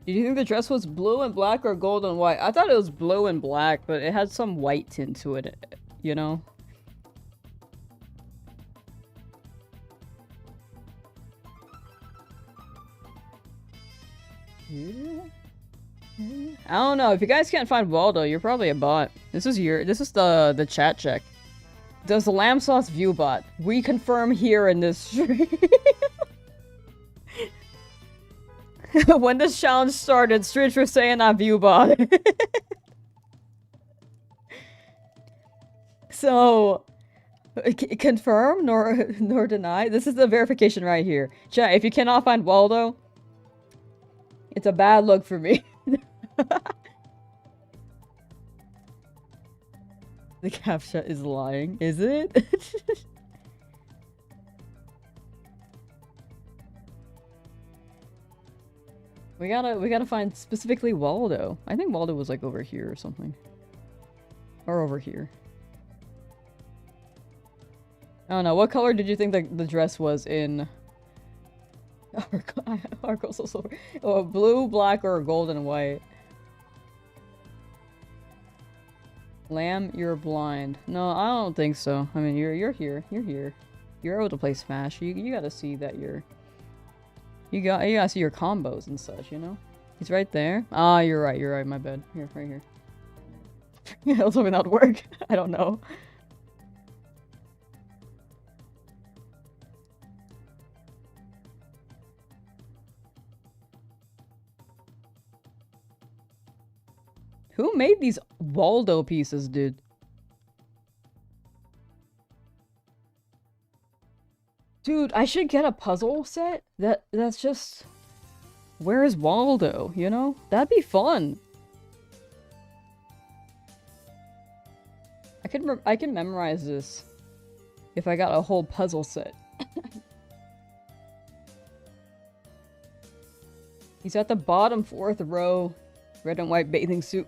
Did you think the dress was blue and black or gold and white? I thought it was blue and black, but it had some white tint to it, you know? I don't know. If you guys can't find Waldo, you're probably a bot. This is the chat check. Does the Lamsauce view bot? We confirm here in this stream. When this challenge started, streams were saying I view bot. So, confirm nor deny. This is the verification right here. Chat, if you cannot find Waldo, it's a bad look for me. The captcha is lying, is it? We gotta find specifically Waldo. I think Waldo was like over here or something. Or over here. I don't know. What color did you think the dress was in? Oh, blue, black, or gold and white? Lamb, you're blind. No, I don't think so. I mean, you're here. You're here. You're able to play Smash. You gotta see that you gotta see your combos and such, you know? He's right there. Ah, you're right, my bad. Here, right here. Yeah, I was hoping that would work. I don't know. Who made these Waldo pieces, dude? Dude, I should get a puzzle set that's just... Where is Waldo, you know? That'd be fun. I can memorize this if I got a whole puzzle set. He's at the bottom 4th row, red and white bathing suit.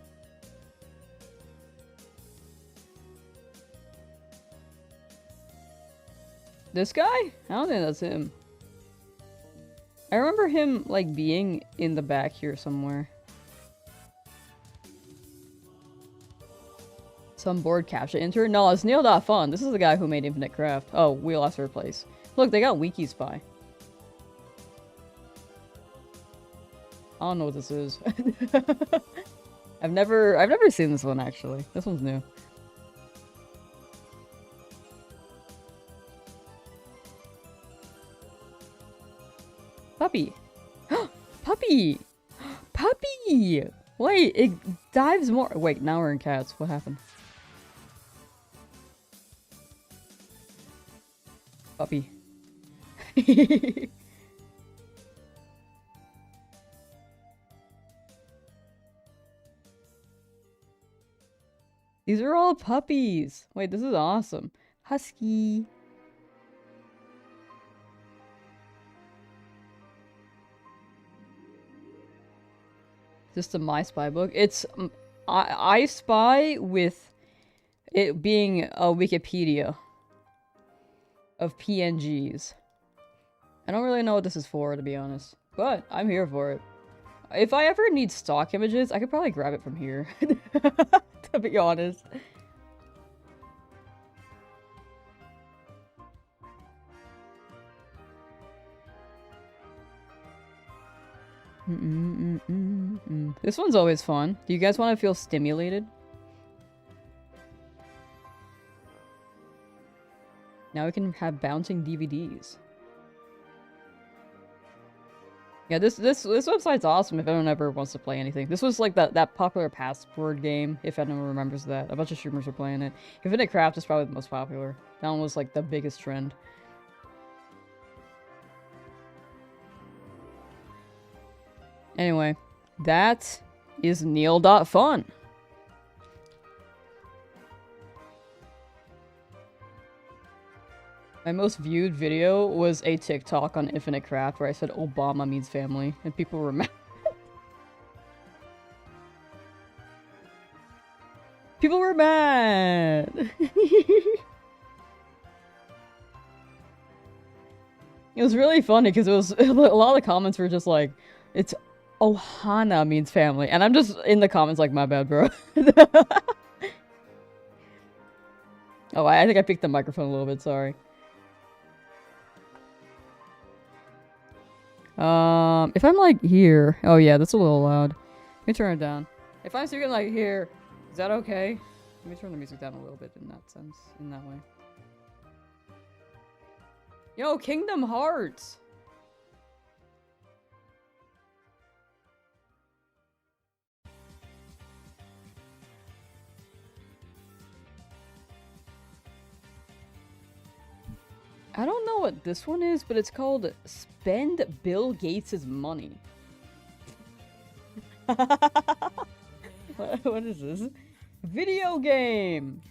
This guy? I don't think that's him. I remember him, like, being in the back here somewhere. Some board capture intern? No, it's Neil.fun. This is the guy who made Infinite Craft. Oh, we lost our place. Look, they got Wiki Spy. I don't know what this is. I've never seen this one, actually. This one's new. Puppy! Puppy! Puppy! Wait, it dives more- wait, now we're in cats. What happened? Puppy. These are all puppies! Wait, this is awesome. Husky! Just a My Spy book. It's I Spy with it being a Wikipedia of PNGs. I don't really know what this is for, to be honest, but I'm here for it. If I ever need stock images, I could probably grab it from here. To be honest. This one's always fun. Do you guys want to feel stimulated? Now we can have bouncing DVDs. Yeah, this website's awesome if anyone ever wants to play anything. This was like that popular password game, if anyone remembers that. A bunch of streamers were playing it. Infinite Craft is probably the most popular. That one was like the biggest trend. Anyway, that is Neil.fun. My most viewed video was a TikTok on Infinite Craft where I said Obama means family, and people were mad. People were mad! It was really funny because it was a lot of the comments were just like, it's Ohana means family, and I'm just in the comments like, my bad, bro. Oh, I think I picked the microphone a little bit, sorry. If I'm like here, oh yeah, that's a little loud. Let me turn it down. If I'm speaking like here, is that okay? Let me turn the music down a little bit in that sense, in that way. Yo, Kingdom Hearts! I don't know what this one is, but it's called Spend Bill Gates' Money. What is this? Video game!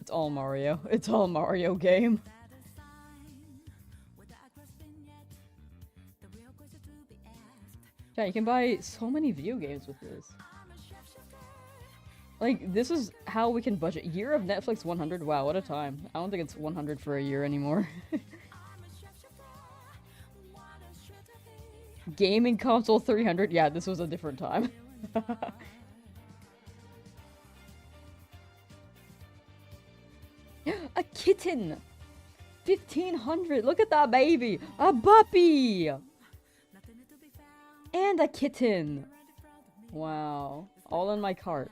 It's all Mario. It's all Mario game. Yeah, you can buy so many video games with this. Like, this is how we can budget. Year of Netflix 100? Wow, what a time. I don't think it's 100 for a year anymore. Gaming console 300? Yeah, this was a different time. A kitten! 1500! Look at that baby! A puppy! And a kitten! Wow. All in my cart.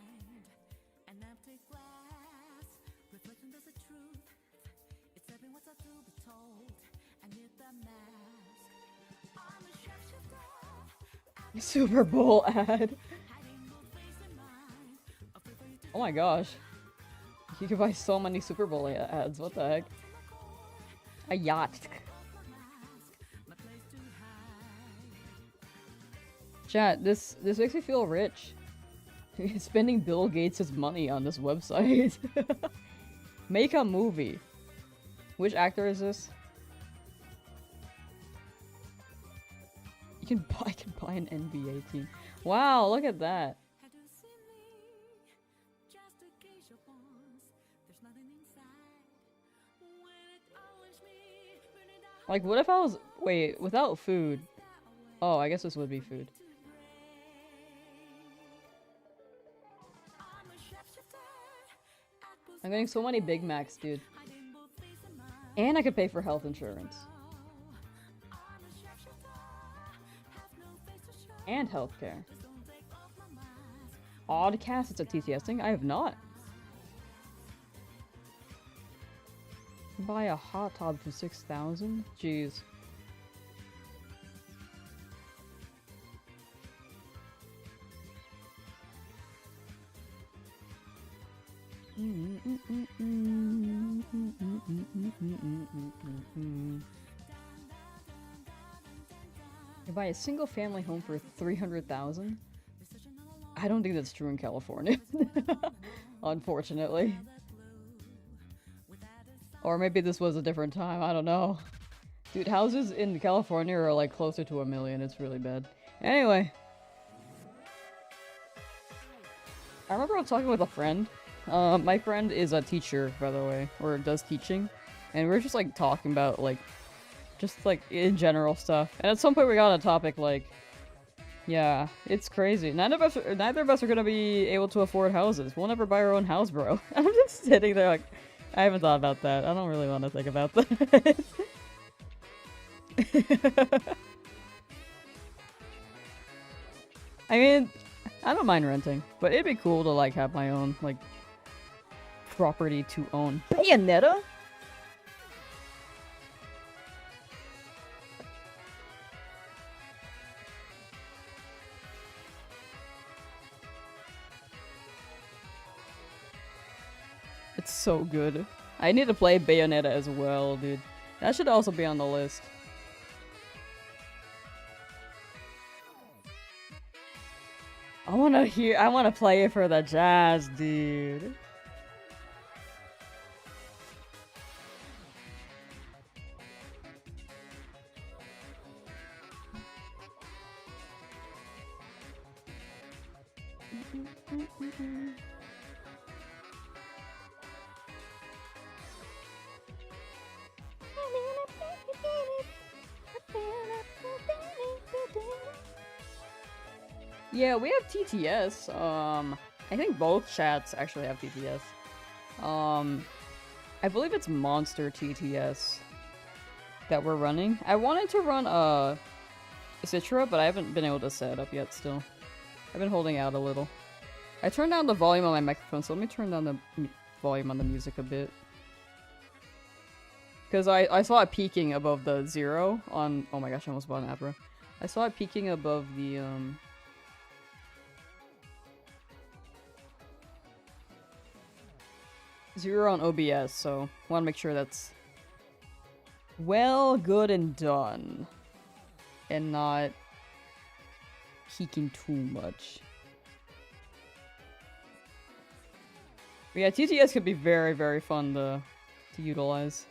Super Bowl ad. Oh my gosh. You can buy so many Super Bowl ads. What the heck? A yacht. Chat, this makes me feel rich. Spending Bill Gates' money on this website. Make a movie. Which actor is this? I can buy an NBA team. Wow, look at that. Like, what if I was... Wait, without food? Oh, I guess this would be food. I'm getting so many Big Macs, dude. And I could pay for health insurance. And healthcare. Oddcast, it's a TTS thing? I have not. Buy a hot tub for 6,000? Jeez. You buy a single family home for 300,000? I don't think that's true in California. Unfortunately. Or maybe this was a different time, I don't know. Dude, houses in California are like closer to 1 million, it's really bad. Anyway. I remember I was talking with a friend. My friend is a teacher, by the way, or does teaching. And we were just like talking about like Just like in general stuff. And at some point we got on a topic like, yeah, it's crazy. Neither of us are gonna be able to afford houses. We'll never buy our own house, bro. I'm just sitting there like, I haven't thought about that. I don't really want to think about that. I mean, I don't mind renting, but it'd be cool to like have my own like property to own. Bayonetta? It's so good. I need to play Bayonetta as well, dude. That should also be on the list. I wanna play it for the jazz, dude. Yeah, we have TTS. I think both chats actually have TTS. I believe it's Monster TTS that we're running. I wanted to run Citra, but I haven't been able to set it up yet still. I've been holding out a little. I turned down the volume on my microphone, so let me turn down the volume on the music a bit. Because I saw it peaking above the 0 on... Oh my gosh, I almost bought an Abra. I saw it peaking above the, 0 on OBS, so I want to make sure that's well, good, and done. And not peaking too much. But yeah, TTS could be very, very fun to utilize.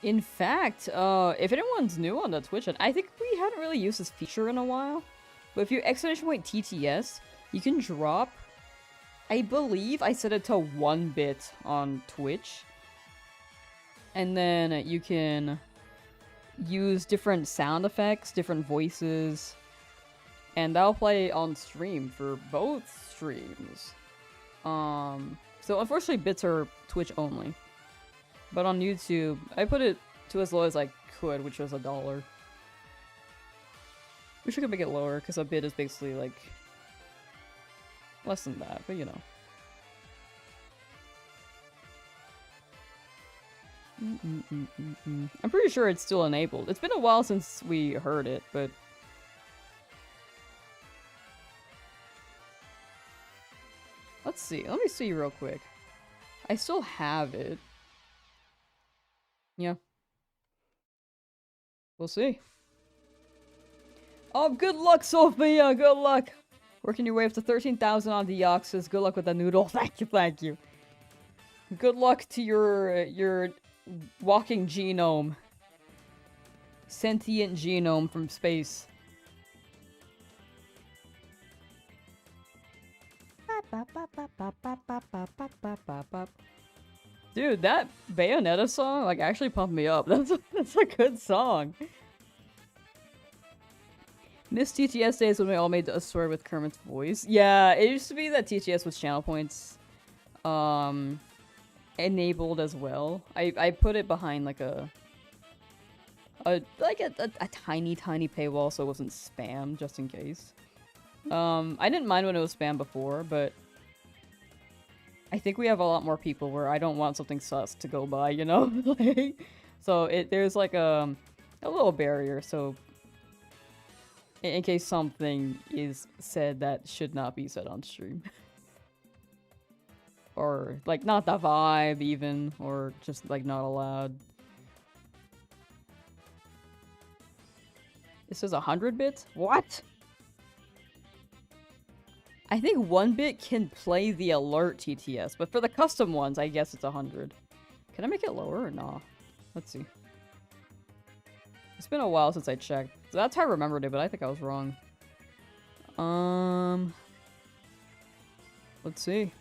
In fact, if anyone's new on the Twitch, I think we hadn't really used this feature in a while. But if you exclamation point TTS, you can drop, I believe I set it to 1 bit on Twitch. And then you can use different sound effects, different voices, and that'll play on stream for both streams. So unfortunately bits are Twitch only. But on YouTube, I put it to as low as I could, which was $1. Wish I could make it lower, because a bit is basically like less than that, but you know. I'm pretty sure it's still enabled. It's been a while since we heard it, but... Let's see. Let me see real quick. I still have it. Yeah. We'll see. Oh, good luck, Sophia! Good luck! Working your way up to 13,000 on the Deoxys. Good luck with the noodle. Thank you, thank you. Good luck to your walking genome. Sentient genome from space. Dude, that Bayonetta song, like, actually pumped me up. That's a good song. Miss TTS days when we all made a story with Kermit's voice. Yeah, it used to be that TTS was channel points enabled as well. I put it behind like a tiny paywall so it wasn't spam, just in case. I didn't mind when it was spam before, but I think we have a lot more people where I don't want something sus to go by, you know? Like, so there's like a little barrier, so in case something is said that should not be said on stream. Or, like, not the vibe, even. Or just, like, not allowed. This is 100 bits? What? I think 1 bit can play the alert TTS, but for the custom ones, I guess it's 100. Can I make it lower or not? Let's see. It's been a while since I checked. So that's how I remembered it, but I think I was wrong. Let's see.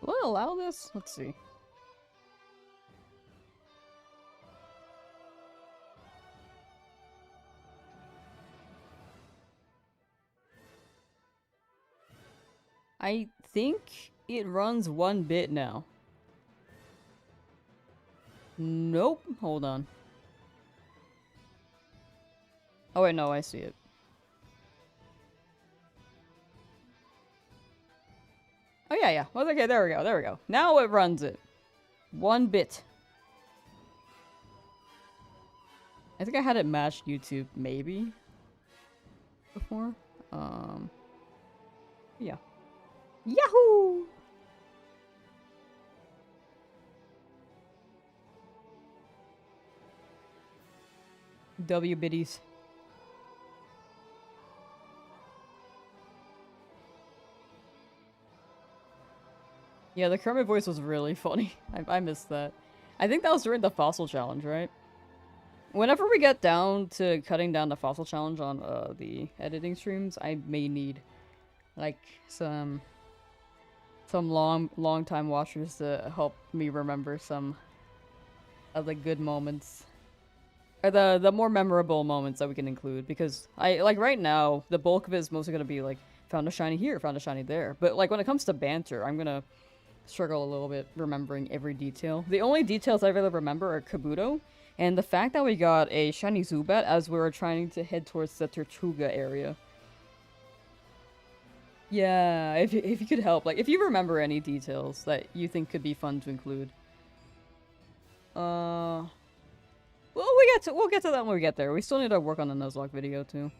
Will it allow this? Let's see. I think it runs 1 bit now. Nope. Hold on. Oh wait, no, I see it. Oh yeah, yeah. Well, okay, there we go, there we go. Now it runs it. 1 bit. I think I had it matched YouTube, maybe? Before? Yeah. Yahoo! W biddies. Yeah, the Kermit voice was really funny. I missed that. I think that was during the fossil challenge, right? Whenever we get down to cutting down the fossil challenge on the editing streams, I may need like some long time watchers to help me remember some of the good moments. Or the more memorable moments that we can include, because like right now the bulk of it is mostly gonna be like found a shiny here, found a shiny there. But like when it comes to banter, I'm gonna struggle a little bit remembering every detail. The only details I really remember are Kabuto, and the fact that we got a shiny Zubat as we were trying to head towards the Tortuga area. Yeah, if you could help, like if you remember any details that you think could be fun to include. Well, we'll get to that when we get there. We still need to work on the Nuzlocke video too.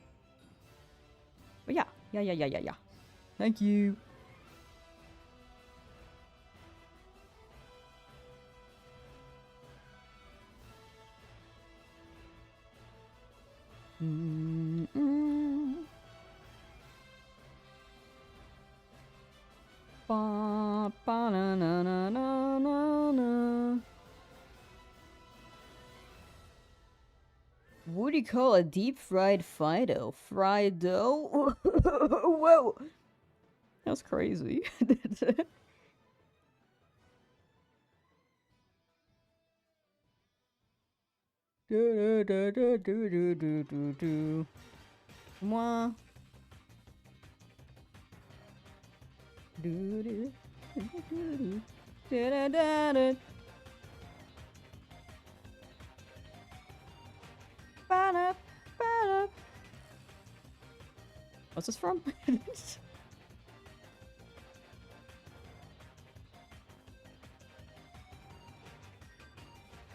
But yeah. Thank you. Ba, ba, na, na, na, na, na, na. What do you call a deep fried Fido? Fried dough? Whoa! That's crazy. Do do do do do do do do. Mwah. Do do do do do da da da. Ba-da, ba-da. What's this from?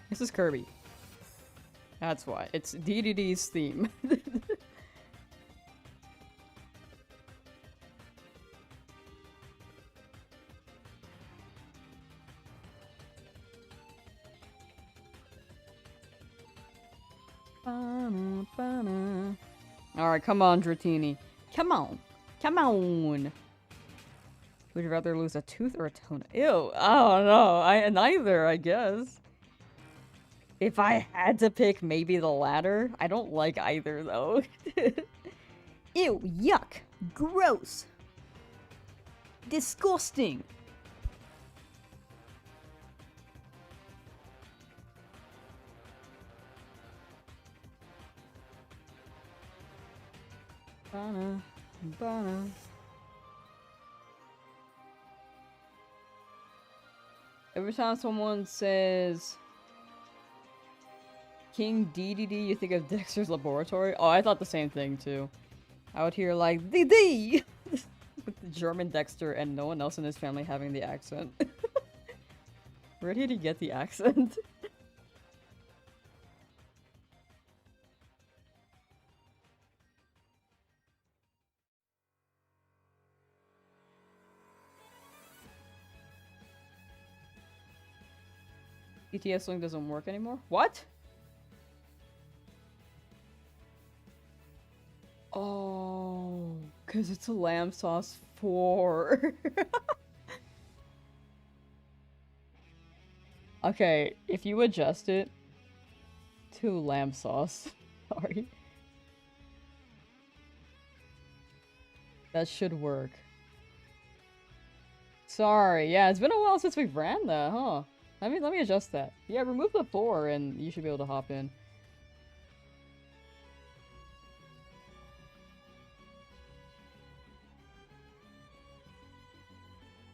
This is Kirby. That's why. It's DDD's theme. Alright, come on, Dratini. Come on. Come on. Would you rather lose a tooth or a toenail? Ew. I don't know. Neither, I guess. If I had to pick maybe the latter, I don't like either, though. Ew, yuck. Gross. Disgusting. Bana, bana. Every time someone says King DDD, you think of Dexter's Laboratory? Oh, I thought the same thing too. I would hear like DD with the German Dexter and no one else in his family having the accent. Where did he get the accent? ETS link doesn't work anymore? What? Oh, because it's a Lamsauce 4. Okay, if you adjust it to Lamsauce, sorry. That should work. Sorry, yeah, it's been a while since we've ran that, huh? Let me adjust that. Yeah, remove the 4 and you should be able to hop in.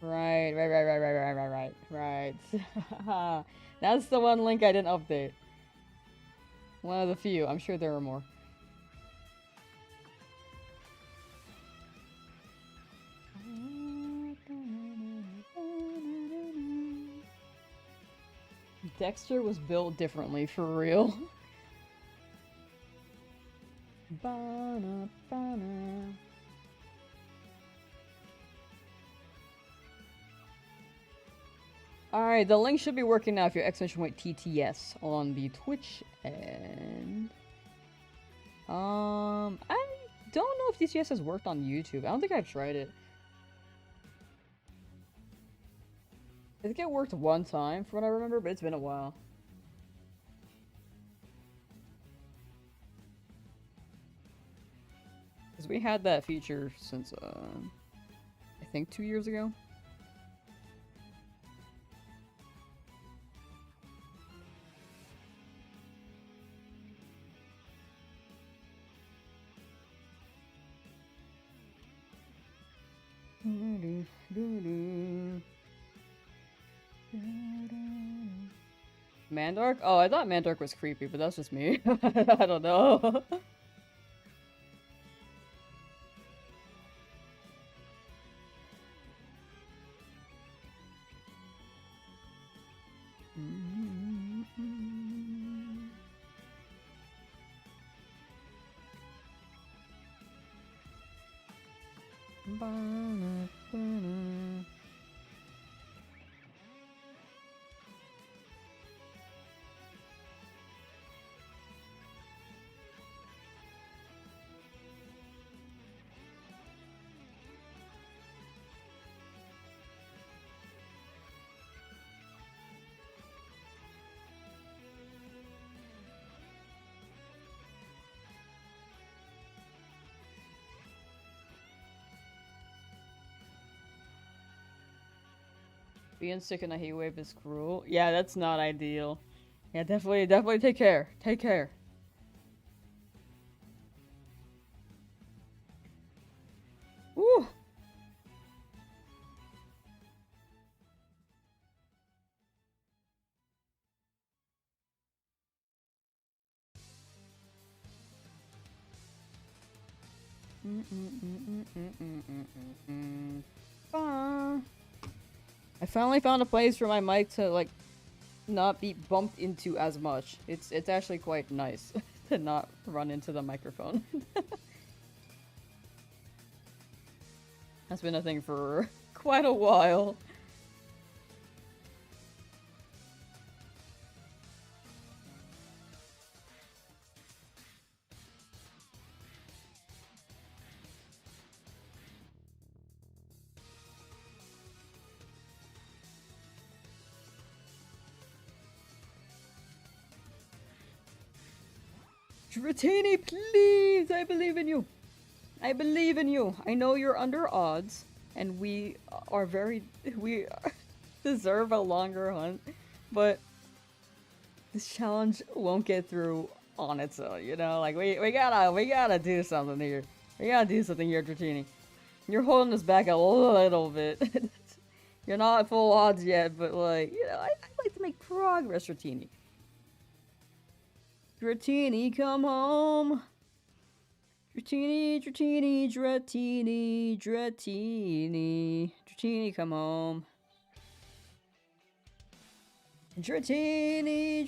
Right. That's the one link I didn't update. One of the few. I'm sure there are more. Dexter was built differently, for real. Alright, the link should be working now if you're !TTS on the Twitch and... I don't know if TTS has worked on YouTube. I don't think I've tried it. I think it worked one time from what I remember, but it's been a while. Because we had that feature since, I think 2 years ago. Mandark? Oh, I thought Mandark was creepy, but that's just me. I don't know. Being sick in a heat wave is cruel. Yeah, that's not ideal. Yeah, definitely take care. Take care. Woo! I finally found a place for my mic to, like, not be bumped into as much. It's actually quite nice to not run into the microphone. That's been a thing for quite a while. Dratini, please! I believe in you! I believe in you! I know you're under odds, and we deserve a longer hunt, but this challenge won't get through on its own, you know? Like, we gotta do something here. We gotta do something here, Dratini. You're holding us back a little bit. You're not at full odds yet, but, like, you know, I'd like to make progress, Dratini. Dratini, come home. Dratini, come home. Dratini,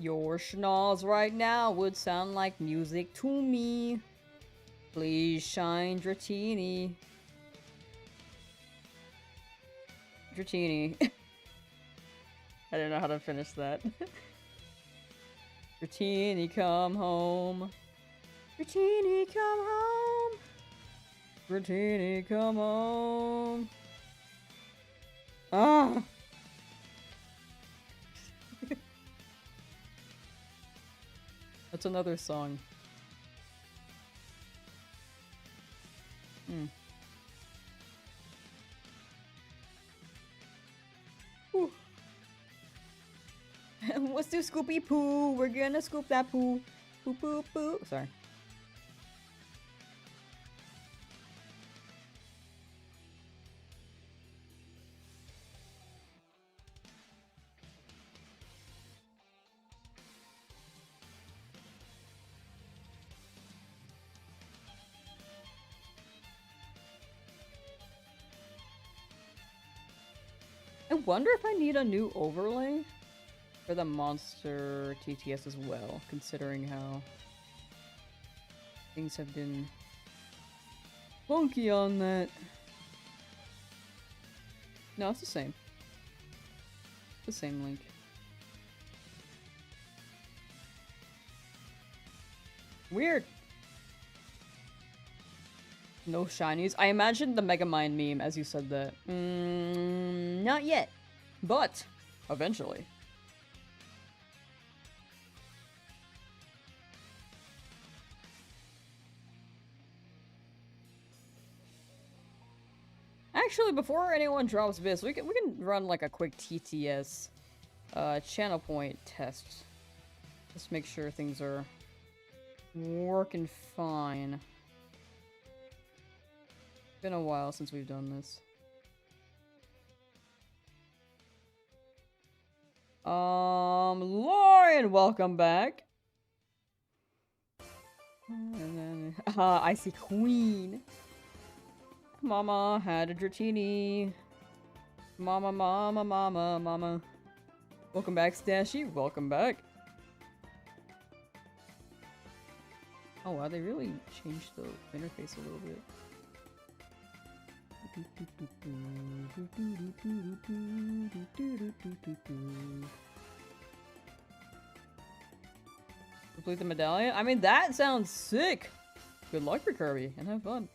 Your schnoz right now would sound like music to me. Please shine, Dratini. Dratini. I don't know how to finish that. Dratini, come home. Dratini, come home. Dratini, come home. Ah! What's another song? Ooh. Let's do Scoopy Poo. We're gonna scoop that poo. Poo poo poo. Sorry. I wonder if I need a new overlay for the monster TTS as well, considering how things have been funky on that. No, it's the same. The same link. Weird. No shinies. I imagined the Megamind meme as you said that. Not yet. But, eventually. Actually, before anyone drops this, we can run like a quick TTS channel point test. Just make sure things are working fine. Been a while since we've done this. Lauren, welcome back. I see Queen. Mama had a Dratini. Mama, mama, mama, mama. Welcome back, Stashy. Welcome back. Oh wow, they really changed the interface a little bit. Complete the medallion? I mean, that sounds sick! Good luck for Kirby, and have fun.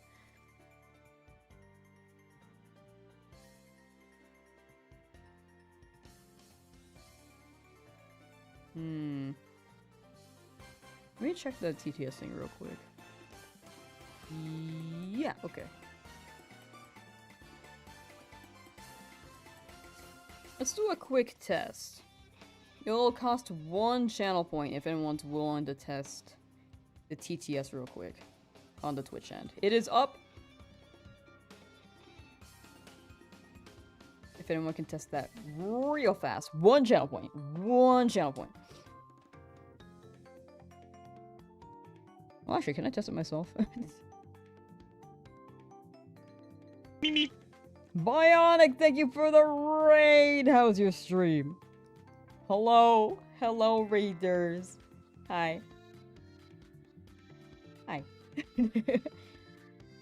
Let me check the TTS thing real quick. Yeah, okay. Let's do a quick test. It'll cost 1 channel point if anyone's willing to test the TTS real quick on the Twitch end. It is up. If anyone can test that real fast. 1 channel point. 1 channel point. Well, actually, can I test it myself? Meep. Bionic, thank you for the raid! How was your stream? Hello? Hello, raiders. Hi. Hi.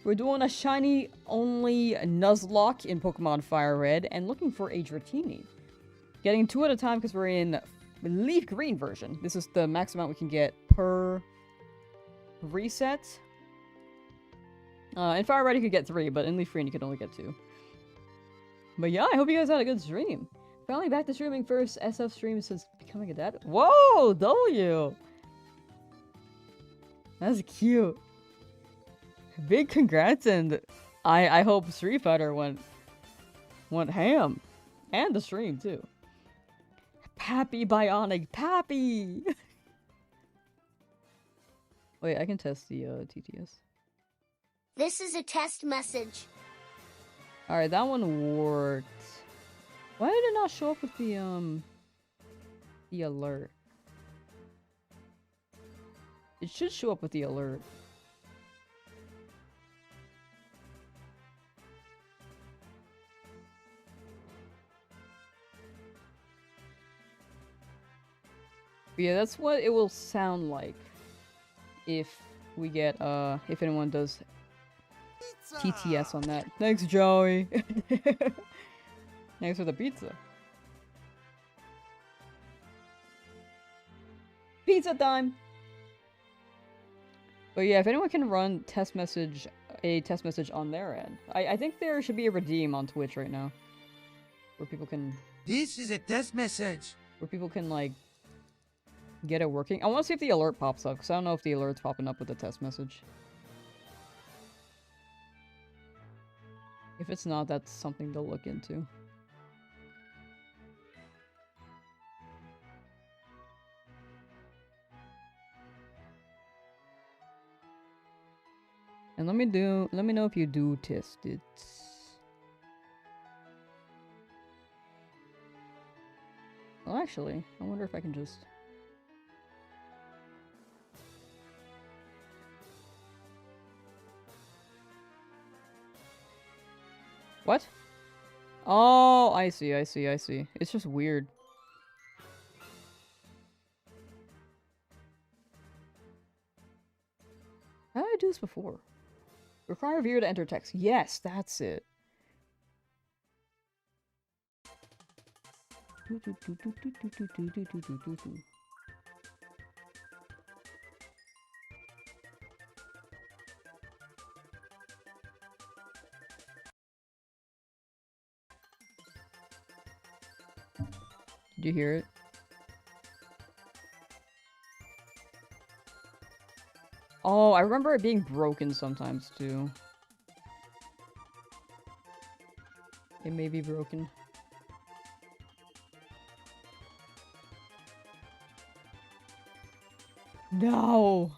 We're doing a shiny only Nuzlocke in Pokemon FireRed and looking for a Dratini. Getting 2 at a time because we're in LeafGreen version. This is the max amount we can get per reset. In FireRed you could get 3, but in LeafGreen you could only get 2. But yeah, I hope you guys had a good stream. Finally back to streaming first SF stream since becoming a dad. Whoa, W! That's cute. Big congrats, and I hope Street Fighter went ham. And the stream too. Pappy Bionic, Pappy! Wait, I can test the TTS. This is a test message. Alright, that one worked. Why did it not show up with the alert? It should show up with the alert. But yeah, that's what it will sound like if we get, if anyone does TTS on that. Thanks, Joey. Thanks for the pizza. Pizza time! But yeah, if anyone can run a test message on their end. I think there should be a redeem on Twitch right now. Where people can... This is a test message. Where people can, like, get it working. I want to see if the alert pops up, because I don't know if the alert's popping up with the test message. If it's not, that's something to look into. And let me know if you do test it. Well, actually, I wonder if I can just... What? Oh, I see. It's just weird. How did I do this before? Require viewer to enter text. Yes, that's it. Did you hear it? Oh, I remember it being broken sometimes too. It may be broken. No!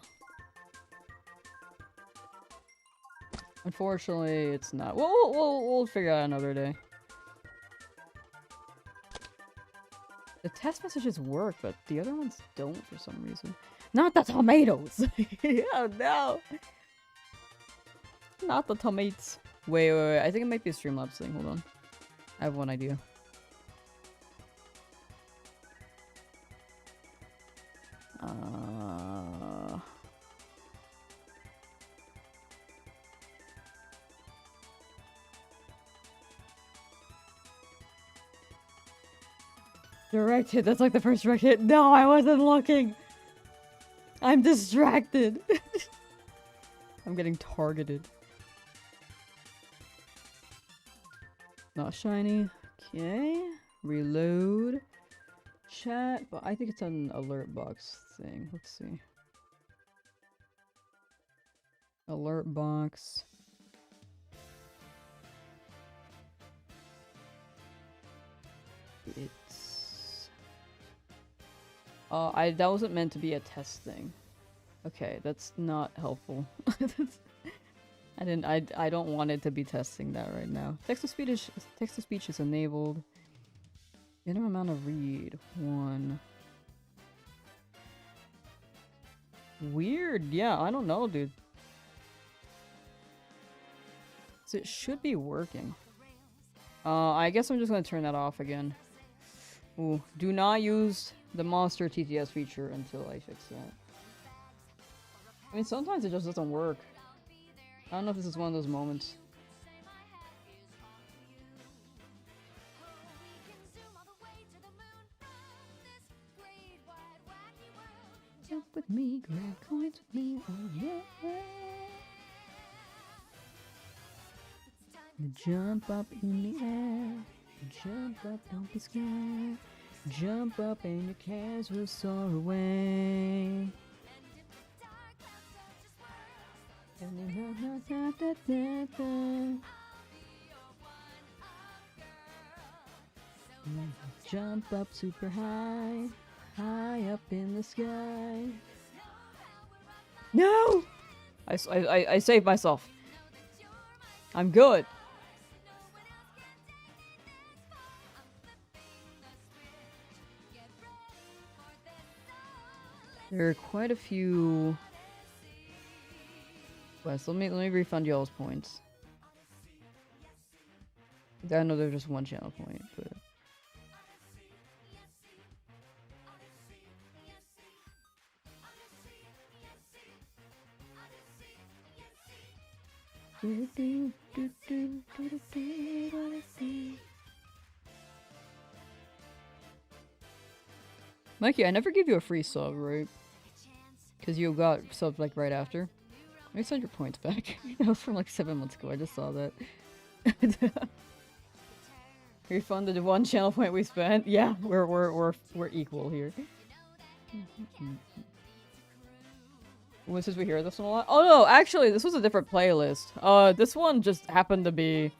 Unfortunately, it's not. We'll figure out another day. The test messages work, but the other ones don't for some reason. Not the tomatoes! Oh no! Not the tomatoes. Wait. I think it might be a Streamlabs thing. Hold on. I have one idea. Direct hit. That's like the first direct hit. No, I wasn't looking. I'm distracted. I'm getting targeted. Not shiny. Okay. Reload. Chat. But I think it's an alert box thing. Let's see. Alert box. It's... that wasn't meant to be a test thing. Okay, that's not helpful. I don't want it to be testing that right now. Text to speech is enabled. Minimum amount of read 1. Weird. Yeah, I don't know, dude. So it should be working. I guess I'm just gonna turn that off again. Ooh, do not use the monster TTS feature until I fix that. I mean, sometimes it just doesn't work. I don't know if this is one of those moments. Jump with me, grab coins with me, oh yeah. Jump up in the air, jump up, don't be scared. Jump up and your cares will soar away. Jump up super high, high up in the sky. No! I saved myself. I'm good. There are quite a few... West, let me refund y'all's points. I know there's just one channel point, but... Mikey, I never gave you a free sub, right? Because you got subbed like right after. Let me send your points back. That was from like 7 months ago. I just saw that. Refunded 1 channel point we spent. Yeah, we're equal here. Well, since we hear this one a lot. Oh no, actually, this was a different playlist. This one just happened to be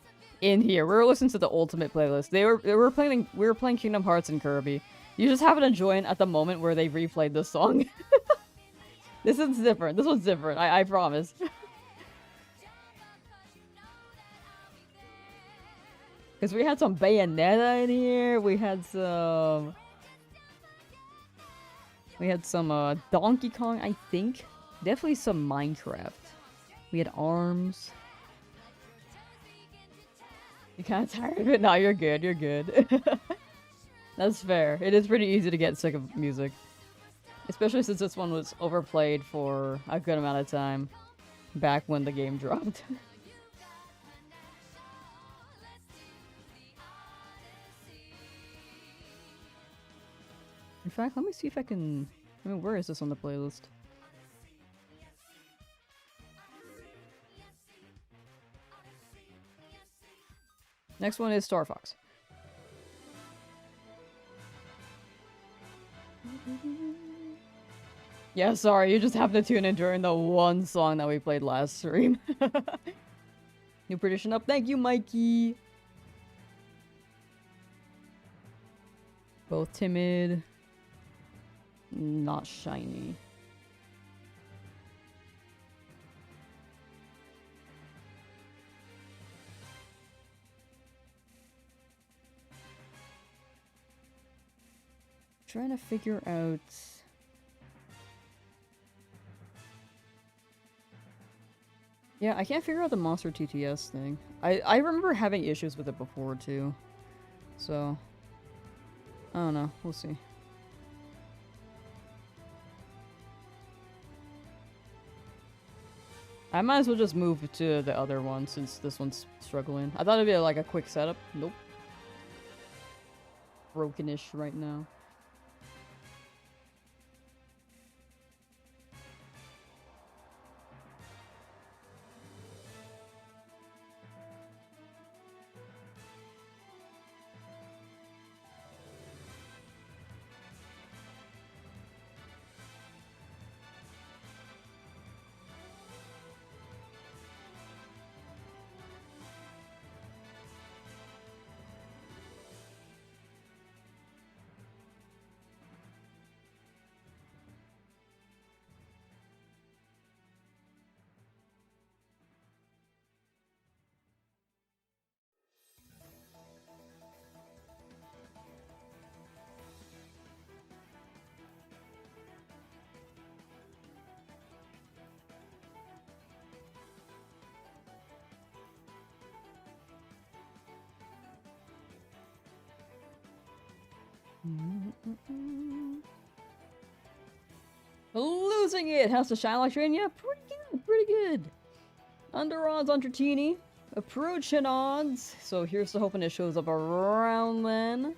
in here. We were listening to the ultimate playlist. We were playing Kingdom Hearts and Kirby. You just happened to join at the moment where they replayed this song. This is different. This one's different. I promise. Because we had some Bayonetta in here. We had some Donkey Kong, I think. Definitely some Minecraft. We had ARMS. You kind of tired of it? No, you're good. You're good. That's fair. It is pretty easy to get sick of music. Especially since this one was overplayed for a good amount of time. Back when the game dropped. In fact, let me see if I can... I mean, where is this on the playlist? Next one is Star Fox. Yeah, sorry, you just happened to tune in during the one song that we played last stream. New prediction up. Thank you, Mikey! Both timid. Not shiny. Trying to figure out... Yeah, I can't figure out the Monster TTS thing. I remember having issues with it before, too. So... I don't know. We'll see. I might as well just move to the other one since this one's struggling. I thought it'd be like a quick setup. Nope. Brokenish right now. Losing it! Has to shine like train? Yeah, pretty good, pretty good. Under odds on Dratini. Approaching odds. So here's the hoping it shows up around then.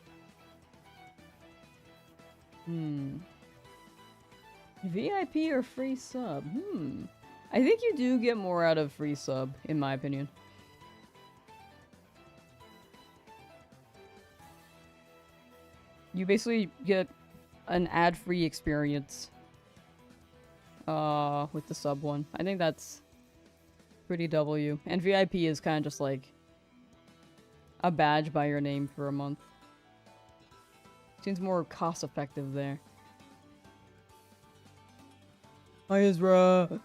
VIP or free sub? I think you do get more out of free sub, in my opinion. You basically get an ad-free experience with the sub one. I think that's pretty W. And VIP is kind of just like a badge by your name for a month. Seems more cost-effective there. Hi, Ezra!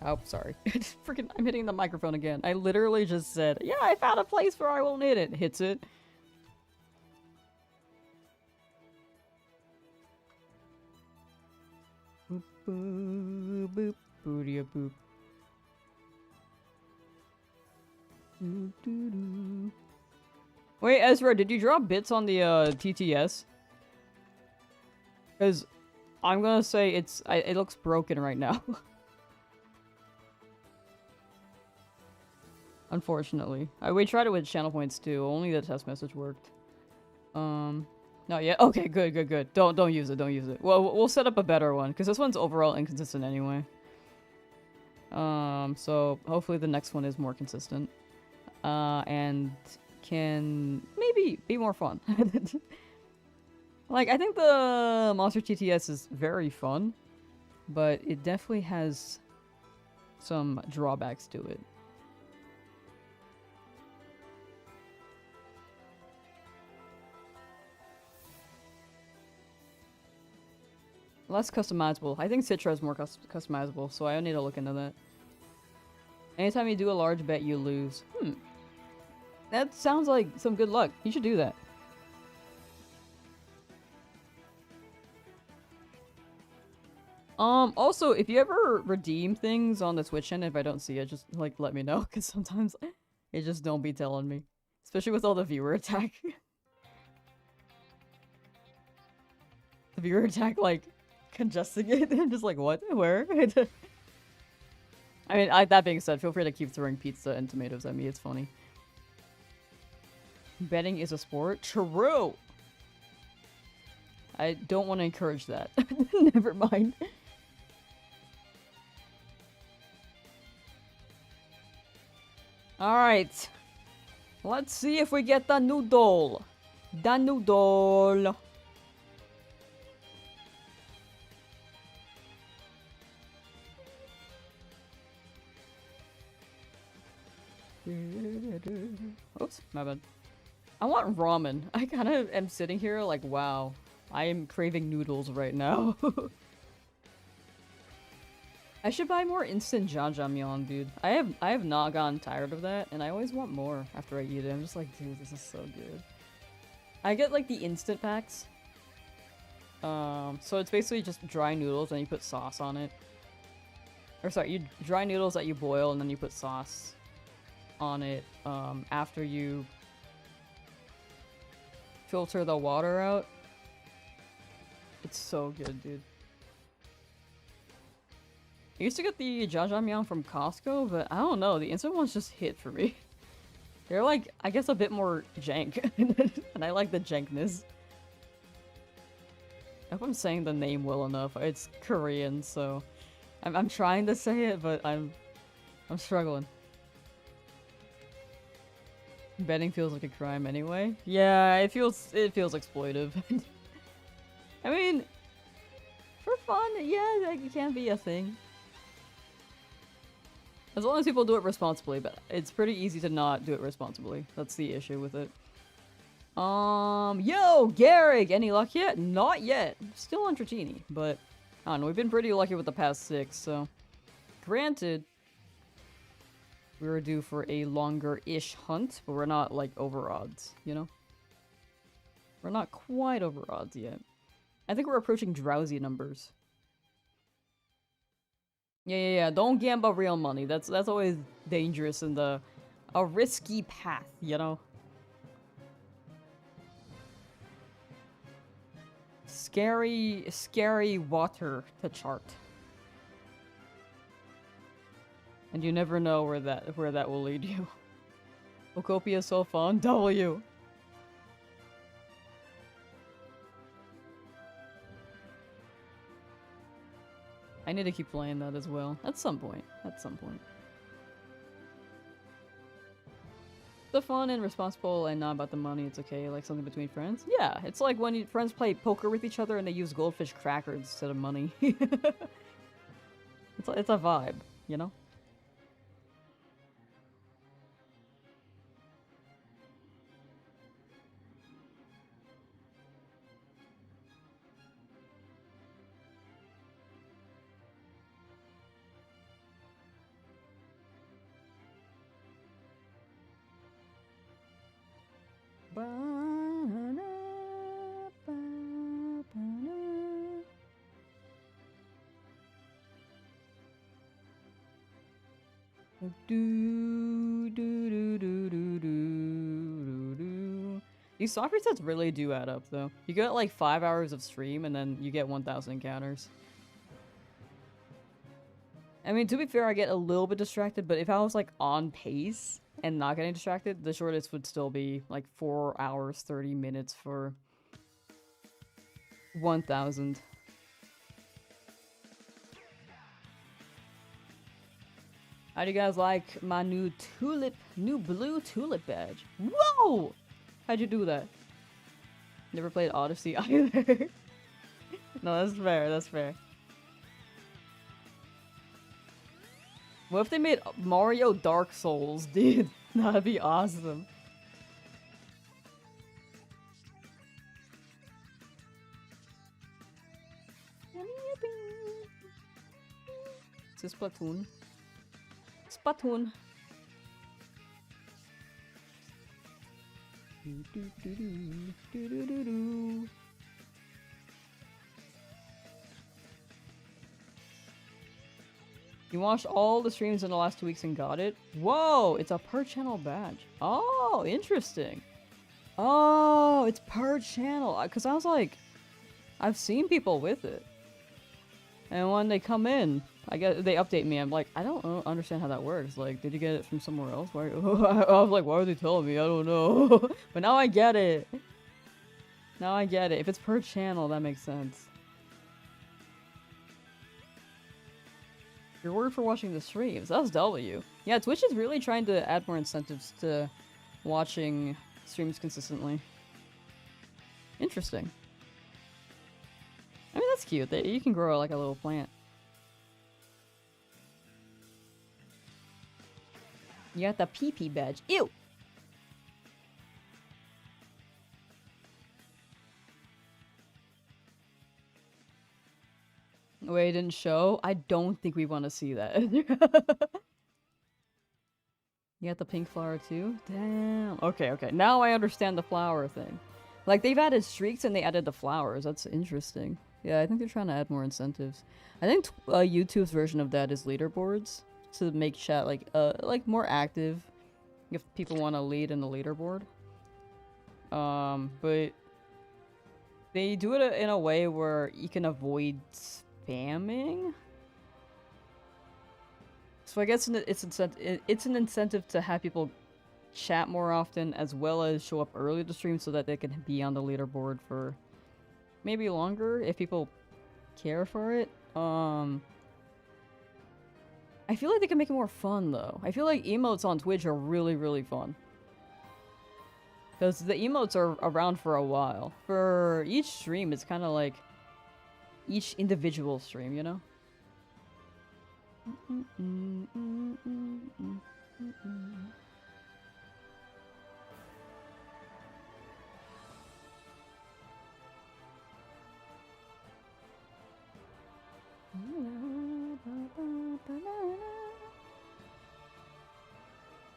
Oh, sorry. Freaking, I'm hitting the microphone again. I literally just said, yeah, I found a place where I won't hit it. Hits it. Boop, boop, boop, booty boop. Doo, doo, doo. Wait, Ezra, did you drop bits on the TTS? Because I'm gonna say it looks broken right now. Unfortunately. We tried it with channel points too, only the test message worked. Not yet. Okay, good, good, good. Don't use it, don't use it. Well, we'll set up a better one, because this one's overall inconsistent anyway. So hopefully the next one is more consistent. And can maybe be more fun. Like, I think the Monster TTS is very fun, but it definitely has some drawbacks to it. Less customizable. I think Citra is more customizable, so I need to look into that. Anytime you do a large bet, you lose. That sounds like some good luck. You should do that. Also, if you ever redeem things on the Twitch end, if I don't see it, just, like, let me know, because sometimes it just don't be telling me. Especially with all the viewer attack. The viewer attack, like, congesting it. I'm just like, what? Where? I mean, that being said, feel free to keep throwing pizza and tomatoes at me. It's funny. Betting is a sport? True! I don't want to encourage that. Never mind. Alright. Let's see if we get the noodle. The noodle. Oops, my bad. I want ramen. I kind of am sitting here like, wow, I am craving noodles right now. I should buy more instant jjajangmyeon, dude. I have not gotten tired of that, and I always want more after I eat it. I'm just like, dude, this is so good. I get like the instant packs. So it's basically just dry noodles and you put sauce on it. Or sorry, you dry noodles that you boil and then you put sauce on it after you filter the water out. It's so good, dude. I used to get the jjajangmyeon from Costco, but I don't know, the instant ones just hit for me. They're like, I guess a bit more jank, and I like the jankness. I hope I'm saying the name well enough. It's Korean, so I'm trying to say it, but I'm struggling. Betting feels like a crime anyway. Yeah, it feels exploitive. I mean, for fun, yeah, it can be a thing. As long as people do it responsibly, but it's pretty easy to not do it responsibly. That's the issue with it. Yo, Garrick, any luck yet? Not yet. Still on Dratini, but I don't know, we've been pretty lucky with the past 6, so. Granted, we were due for a longer-ish hunt, but we're not, like, over odds, you know? We're not quite over odds yet. I think we're approaching Drowzee numbers. Yeah. Don't gamble real money. That's always dangerous in a risky path, you know? Scary water to chart. And you never know where that will lead you. Okopia is so fun. W. I need to keep playing that as well. At some point. The fun and responsible and not about the money, it's okay. Like something between friends. Yeah, it's like when friends play poker with each other and they use goldfish crackers instead of money. It's a vibe, you know? These soccer sets really do add up, though. You get like 5 hours of stream, and then you get 1,000 encounters. I mean, to be fair, I get a little bit distracted, but if I was like on pace and not getting distracted, the shortest would still be like 4 hours, 30 minutes for 1,000. How do you guys like my new blue tulip badge? Whoa! How'd you do that? Never played Odyssey either. No, that's fair, that's fair. What if they made Mario Dark Souls, dude? That'd be awesome. Is this Splatoon? Splatoon. You watched all the streams in the last 2 weeks and got it? Whoa, it's a per channel badge. Oh, interesting. Oh, it's per channel. Because I was like, I've seen people with it. And when they come in, I guess they update me. I'm like, I don't understand how that works. Like, did you get it from somewhere else? Why? I was like, why are they telling me? I don't know. But now I get it. Now I get it. If it's per channel, that makes sense. Reward for watching the streams. That's W. Yeah, Twitch is really trying to add more incentives to watching streams consistently. Interesting. I mean, that's cute. You can grow like a little plant. You got the PP badge. Ew! Wait, it didn't show? I don't think we want to see that. You got the pink flower too? Damn. Okay, okay. Now I understand the flower thing. Like, they've added streaks and they added the flowers. That's interesting. Yeah, I think they're trying to add more incentives. I think YouTube's version of that is leaderboards to make chat like more active if people want to lead in the leaderboard. But they do it in a way where you can avoid spamming. So I guess it's an incentive to have people chat more often as well as show up early to stream so that they can be on the leaderboard for maybe longer if people care for it. I feel like they can make it more fun though. I feel like emotes on Twitch are really, really fun. Because the emotes are around for a while. For each stream, it's kind of like each individual stream, you know?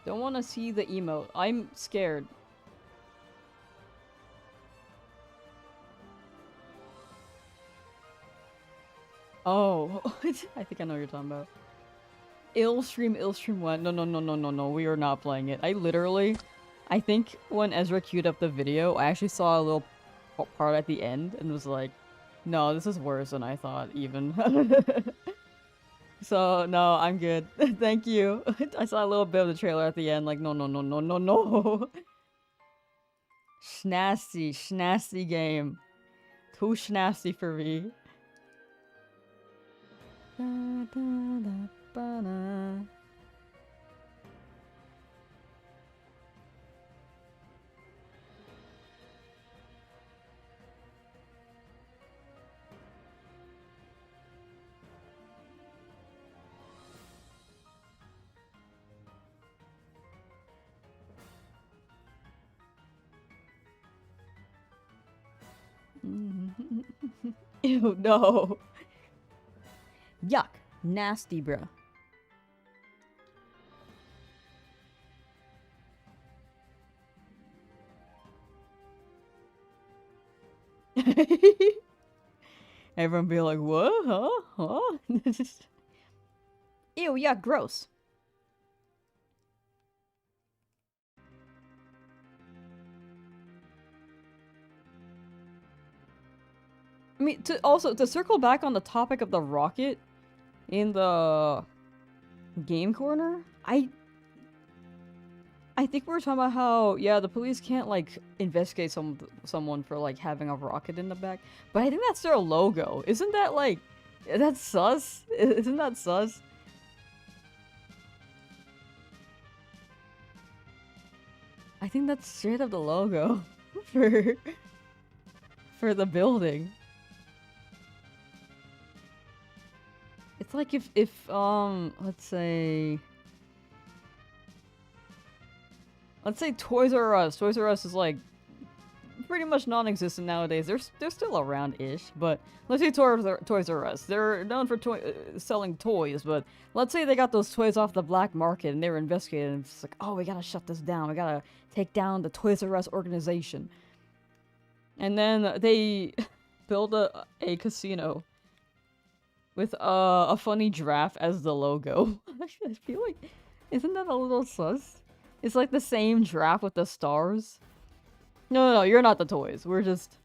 Don't want to see the emote. I'm scared. Oh, I think I know what you're talking about. Illstream 1. No, we are not playing it. I think when Ezra queued up the video, I actually saw a little part at the end and was like, no, this is worse than I thought, even. So, no, I'm good. Thank you. I saw a little bit of the trailer at the end, like, no. Schnasty game. Too schnasty for me. Ew, no. Yuck. Nasty, bruh. Everyone be like, what? Huh? Ew, yuck, gross. I mean, to circle back on the topic of the rocket in the game corner, I think we were talking about how, yeah, the police can't, like, investigate someone for, like, having a rocket in the back. But I think that's their logo. Isn't that, like, that's sus? Isn't that sus? I think that's straight up the logo for for the building. It's like if let's say Toys R Us. Toys R Us is like pretty much non-existent nowadays. They're still around-ish, but let's say Toys R Us. They're known for selling toys, but let's say they got those toys off the black market and they were investigating. And it's like, oh, we gotta shut this down. We gotta take down the Toys R Us organization. And then they build a casino with a funny giraffe as the logo. I feel like, isn't that a little sus? It's like the same giraffe with the stars. No, you're not the toys. We're just...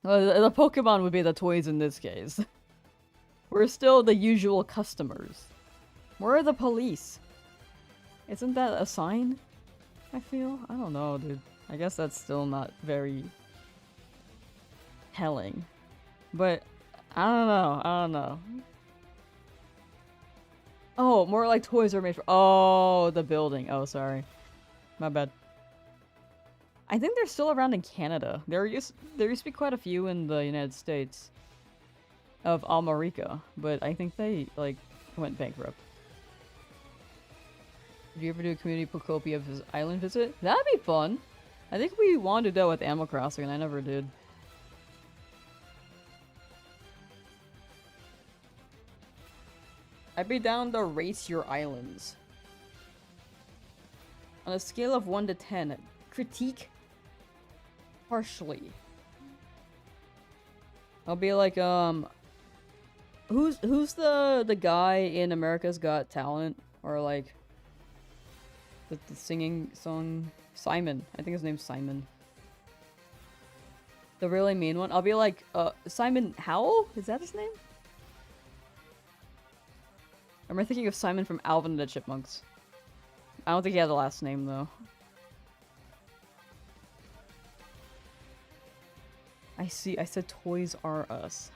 the Pokemon would be the toys in this case. We're still the usual customers. Where are the police? Isn't that a sign? I feel? I don't know, dude. I guess that's still not very telling. But, I don't know. Oh, more like toys are made for... Oh, the building. Oh, sorry. My bad. I think they're still around in Canada. There used to be quite a few in the United States of Almerica, but I think they, like, went bankrupt. Did you ever do a community Pocopia island visit? That'd be fun! I think we wanted to do that with Animal Crossing, and I never did. I'd be down to race your islands. On a scale of 1 to 10, critique harshly. I'll be like, who's the guy in America's Got Talent? Or like, the singing song? Simon. I think his name's Simon. The really mean one. I'll be like, Simon Howell? Is that his name? Or am I thinking of Simon from Alvin and the Chipmunks? I don't think he had the last name, though. I see. I said Toys R Us.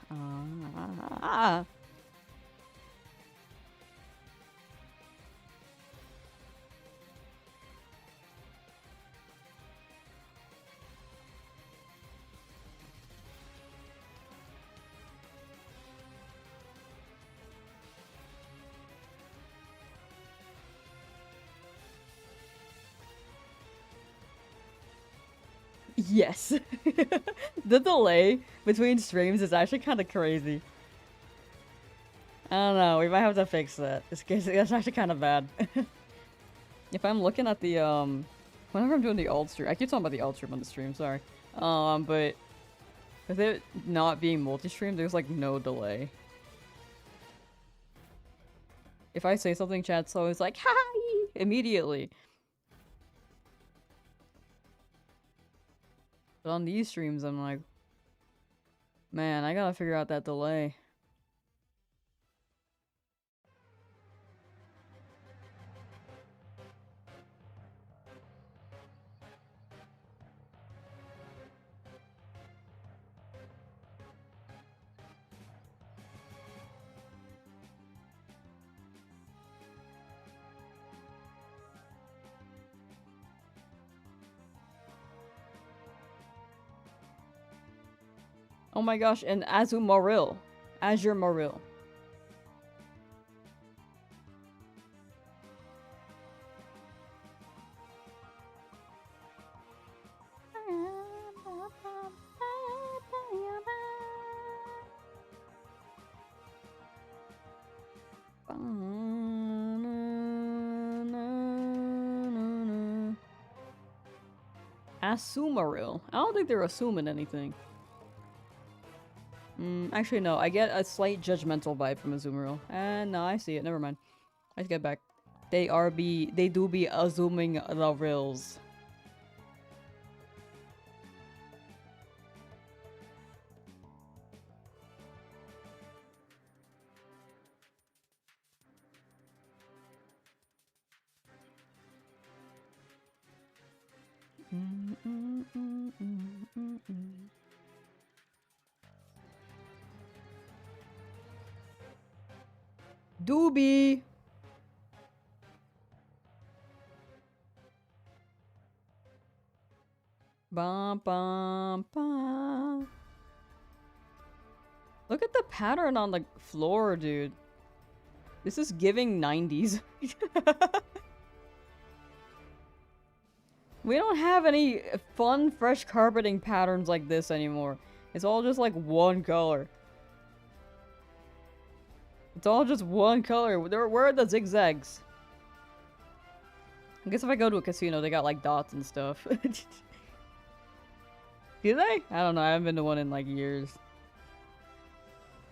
Yes. The delay between streams is actually kind of crazy. I don't know. We might have to fix that. It's actually kind of bad. If I'm looking at the, whenever I'm doing the alt stream, I keep talking about the alt stream on the stream, sorry. But with it not being multi-stream, there's like no delay. If I say something, chat's always like, hi! Immediately. But on these streams, I'm like, man, I gotta figure out that delay. Oh my gosh, and Azumarill. Azure Marill. Azumarill. I don't think they're assuming anything. Actually, no. I get a slight judgmental vibe from Azumarill. And no, I see it. Never mind. I get back. They do be assuming the rills. Doobie! Ba Bum, bum, bum. Look at the pattern on the floor, dude. This is giving 90s. We don't have any fun, fresh carpeting patterns like this anymore. It's all just like one color. It's all just one color. Where are the zigzags? I guess if I go to a casino, they got like dots and stuff. Do they? I don't know. I haven't been to one in like years.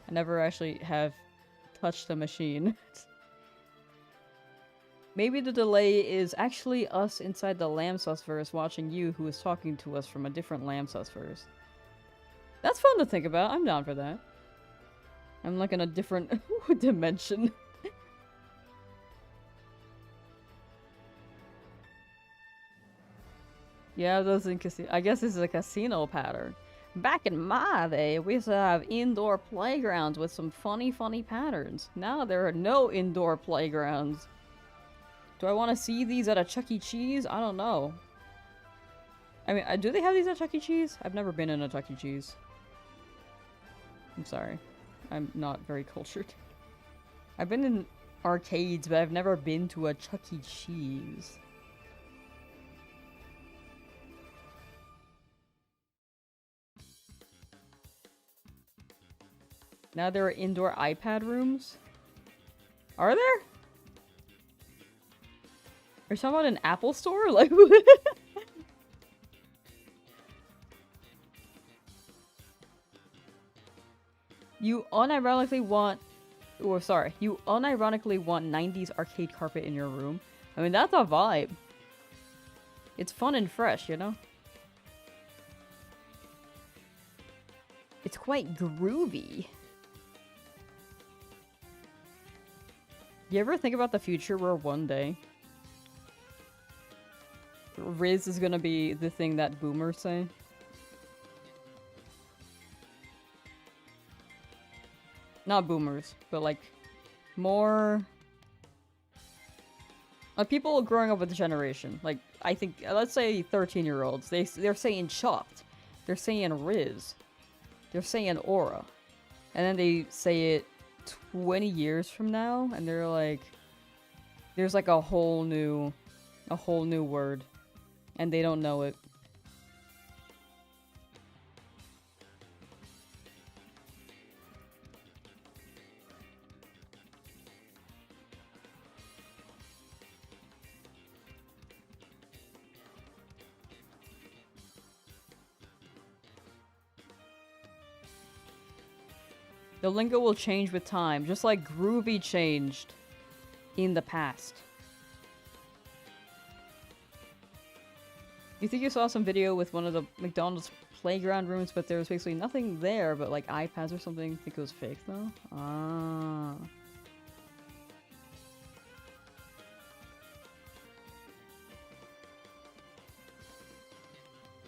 I never actually have touched a machine. Maybe the delay is actually us inside the Lamsauce verse watching you who is talking to us from a different Lamsauce verse. That's fun to think about. I'm down for that. I'm like in a different dimension. Yeah, those in casino. I guess this is a casino pattern. Back in my day, we used to have indoor playgrounds with some funny patterns. Now there are no indoor playgrounds. Do I want to see these at a Chuck E. Cheese? I don't know. I mean, do they have these at Chuck E. Cheese? I've never been in a Chuck E. Cheese. I'm sorry. I'm not very cultured. I've been in arcades, but I've never been to a Chuck E. Cheese. Now there are indoor iPad rooms? Are there? Are you talking about an Apple store? Like, you unironically want... Oh, sorry. You unironically want 90s arcade carpet in your room? I mean, that's a vibe. It's fun and fresh, you know? It's quite groovy. You ever think about the future where one day Riz is gonna be the thing that boomers say? Not boomers, but like more people growing up with the generation. Like, I think, let's say 13-year-olds. They're saying chopped. They're saying Riz. They're saying aura. And then they say it 20 years from now, and they're like, there's like a whole new word, and they don't know it. The lingo will change with time, just like groovy changed in the past. You think you saw some video with one of the McDonald's playground rooms, but there was basically nothing there but like iPads or something? Think it was fake though? Ah.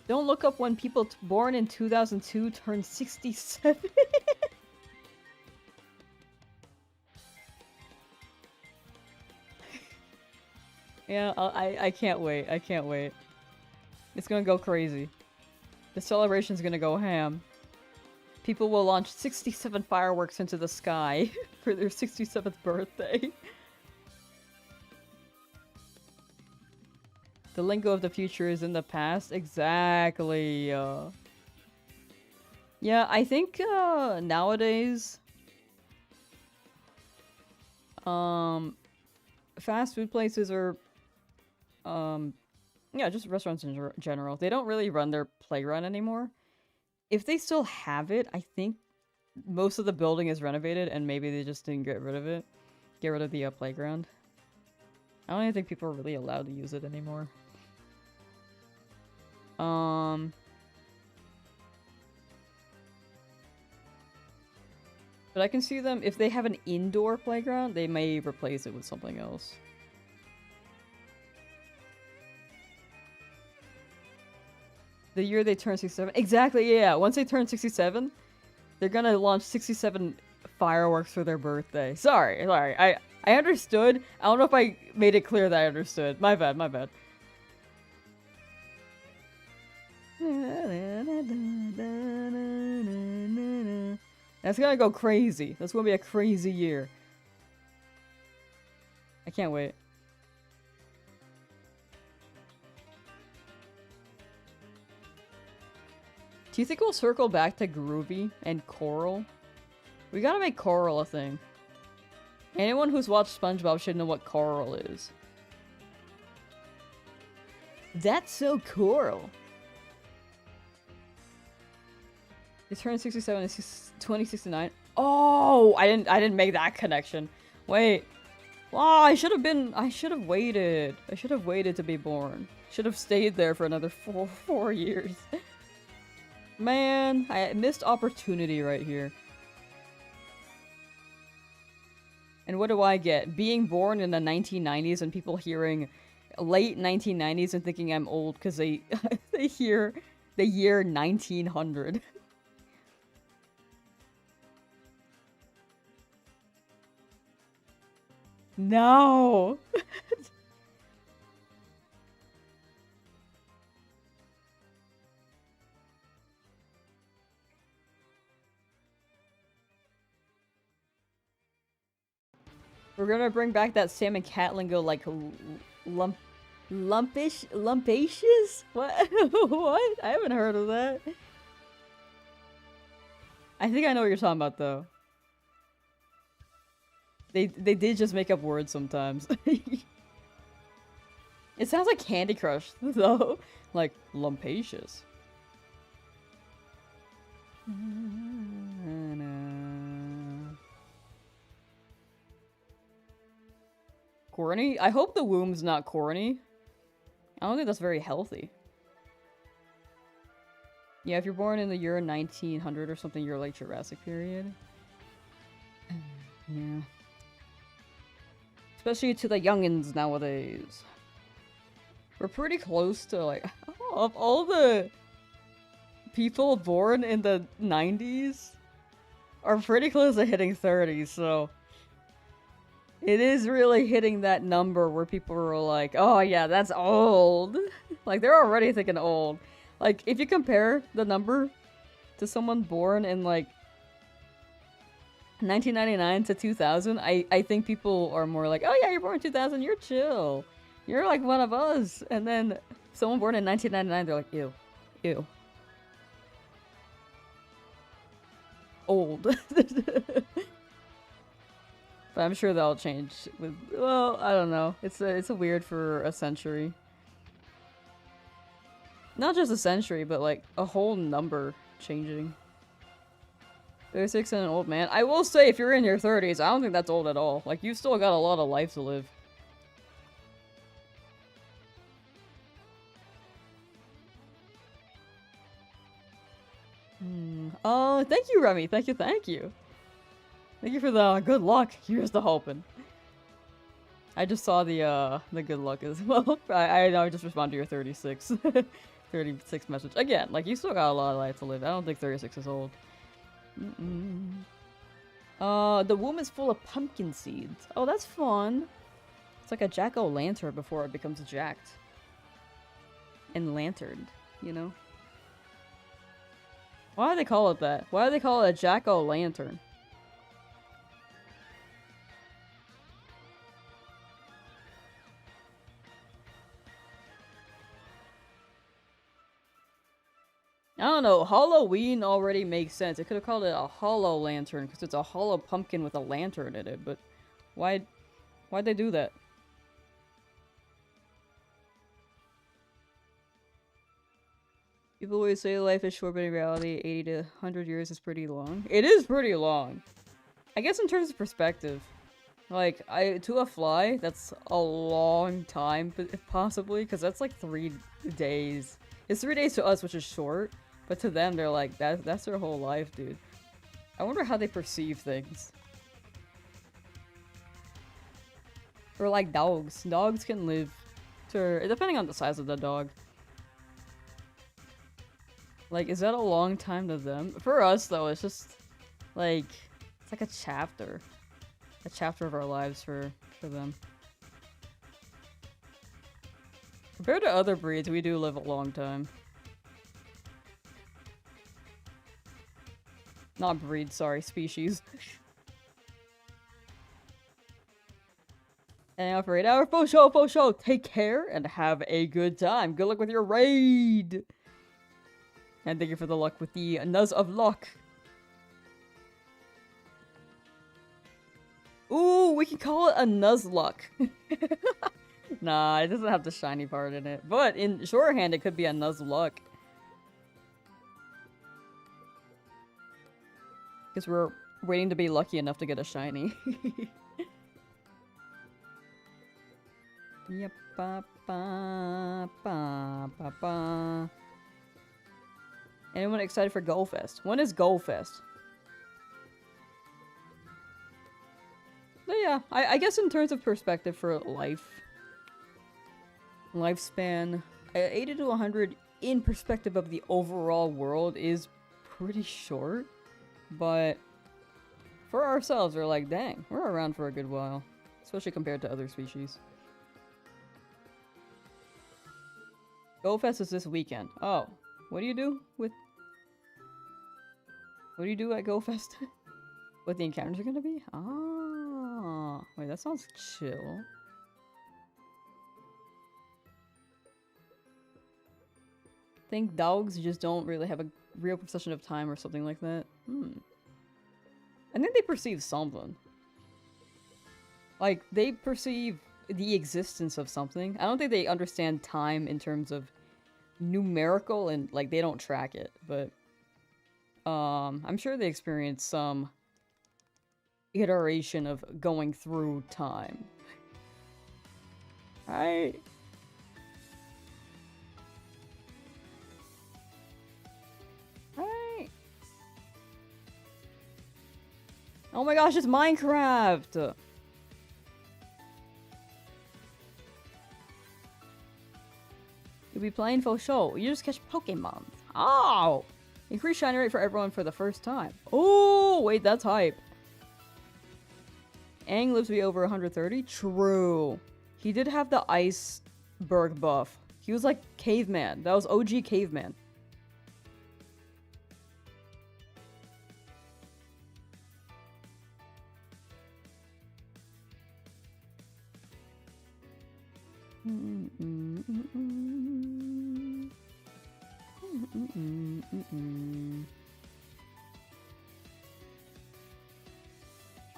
Don't look up when people born in 2002 turn 67. Yeah, I can't wait. I can't wait. It's gonna go crazy. The celebration's gonna go ham. People will launch 67 fireworks into the sky for their 67th birthday. The lingo of the future is in the past. Exactly. Yeah, I think nowadays fast food places are yeah, just restaurants in general. They don't really run their playground anymore. If they still have it, I think most of the building is renovated and maybe they just didn't get rid of it. Get rid of the playground. I don't even think people are really allowed to use it anymore. But I can see them, if they have an indoor playground, they may replace it with something else. The year they turn 67. Exactly, yeah. Once they turn 67, they're gonna launch 67 fireworks for their birthday. Sorry. I understood. I don't know if I made it clear that I understood. My bad, my bad. That's gonna go crazy. That's gonna be a crazy year. I can't wait. Do you think we'll circle back to Groovy and Coral? We gotta make Coral a thing. Anyone who's watched SpongeBob should know what Coral is. That's so Coral. You turned 67 in 2069. Oh, I didn't make that connection. Wait. Wow, I should have waited. I should have waited to be born. Should have stayed there for another four years. Man, I missed opportunity right here. And what do I get? Being born in the 1990s and people hearing late 1990s and thinking I'm old because they they hear the year 1900. No! We're gonna bring back that Sam and Cat lingo like lumpacious? What? What? I haven't heard of that. I think I know what you're talking about though. They did just make up words sometimes. It sounds like Candy Crush though. Like lumpacious. Corny? I hope the womb's not corny. I don't think that's very healthy. Yeah, if you're born in the year 1900 or something, you're like Jurassic period. Yeah. Especially to the youngins nowadays. We're pretty close to like, of all the people born in the 90s are pretty close to hitting 30, so it is really hitting that number where people are like, oh yeah, that's old. Like, they're already thinking old. Like, if you compare the number to someone born in, like, 1999 to 2000, I think people are more like, oh yeah, you're born in 2000, you're chill. You're like one of us. And then someone born in 1999, they're like, ew. Ew. Old. But I'm sure that'll change with, well, I don't know. It's a weird for a century. Not just a century, but like a whole number changing. 36 and an old man. I will say, if you're in your 30s, I don't think that's old at all. Like, you've still got a lot of life to live. Oh, thank you, Remy. Thank you, thank you. Thank you for the good luck. Here's the hoping. I just saw the good luck as well. I know I just responded to your 36. 36 message. Again, like, you still got a lot of life to live. I don't think 36 is old. The womb is full of pumpkin seeds. Oh, that's fun. It's like a jack-o'-lantern before it becomes jacked. And lanterned, you know? Why do they call it that? Why do they call it a jack-o'-lantern? I don't know, Halloween already makes sense. It could have called it a hollow lantern because it's a hollow pumpkin with a lantern in it, but why'd they do that? People always say life is short, but in reality, 80 to 100 years is pretty long. It is pretty long. I guess in terms of perspective. Like, to a fly, that's a long time, possibly, because that's like 3 days. It's 3 days to us, which is short. But to them, they're like, that's their whole life, dude. I wonder how they perceive things. Or like dogs. Dogs can live to, depending on the size of the dog. Like, is that a long time to them? For us, though, it's just, like, it's like a chapter. A chapter of our lives for them. Compared to other breeds, we do live a long time. Not breed, sorry, species. And now for 8 hours, for show. Take care and have a good time. Good luck with your raid. And thank you for the luck with the Nuz of Luck. Ooh, we can call it a Nuzlocke. Nah, it doesn't have the shiny part in it. But in shorthand, it could be a Nuzlocke. Because we're waiting to be lucky enough to get a shiny. Yep, ba ba ba ba ba. Anyone excited for Go Fest? When is Go Fest? But yeah, I guess in terms of perspective for lifespan, 80 to 100 in perspective of the overall world is pretty short. But for ourselves, we're like, dang, we're around for a good while. Especially compared to other species. Go Fest is this weekend. Oh, what do you do with... What do you do at Go Fest? What the encounters are gonna be? Ah, wait, that sounds chill. I think dogs just don't really have a real perception of time or something like that. I think they perceive something. Like, they perceive the existence of something. I don't think they understand time in terms of numerical and, like, they don't track it, but I'm sure they experience some iteration of going through time. Right? Right? Oh my gosh, it's Minecraft! You'll be playing for show. You just catch Pokemon. Oh! Increase shiny rate for everyone for the first time. Oh, wait, that's hype. Aang lives to be over 130? True. He did have the iceberg buff. He was like caveman. That was OG caveman.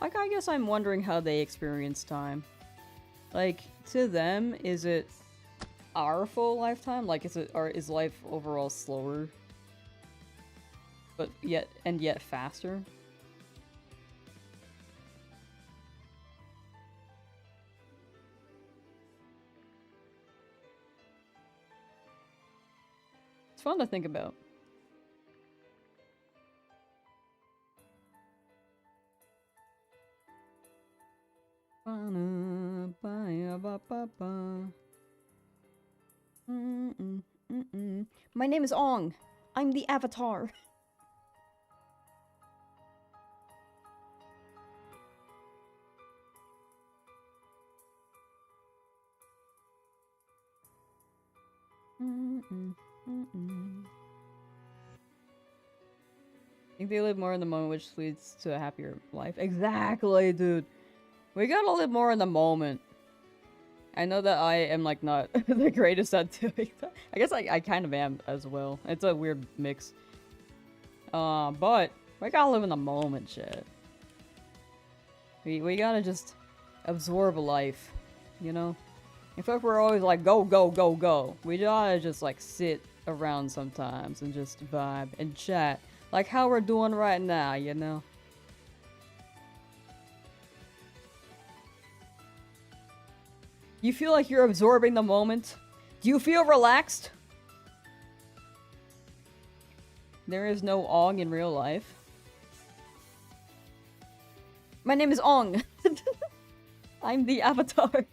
Like, I guess I'm wondering how they experience time. Like, to them, is it our full lifetime? Like, is life overall slower? But yet faster? It's fun to think about. My name is Ong. I'm the Avatar. I think they live more in the moment, which leads to a happier life. Exactly, dude. We gotta live more in the moment. I know that I am, like, not the greatest at doing that. I guess I kind of am as well. It's a weird mix. But we gotta live in the moment, shit. We gotta just absorb life, you know? I feel like we're always like, go, go, go, go. We gotta just, like, sit around sometimes and just vibe and chat. Like how we're doing right now, you know? You feel like you're absorbing the moment? Do you feel relaxed? There is no Ong in real life. My name is Ong. I'm the Avatar.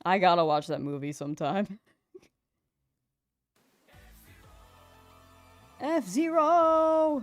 I gotta watch that movie sometime. F-Zero!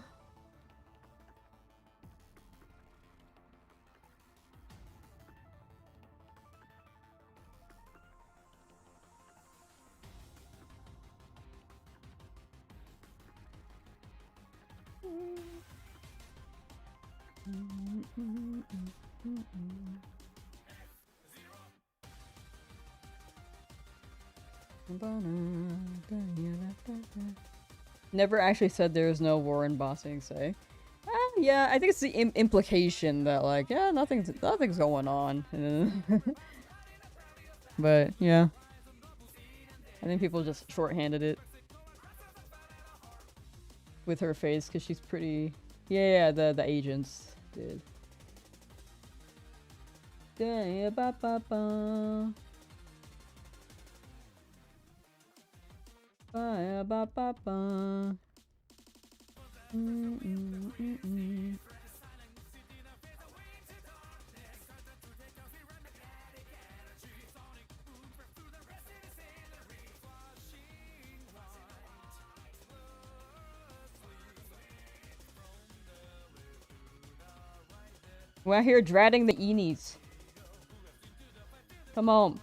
Never actually said there is no war in Bossing Say. Yeah, I think it's the implication that like, yeah, nothing's going on. But yeah, I think people just shorthanded it with her face because she's pretty. Yeah, the agents did. Yeah, ba ba ba. Ba ba ba ba. We're out here dratting the Eenies. Come on.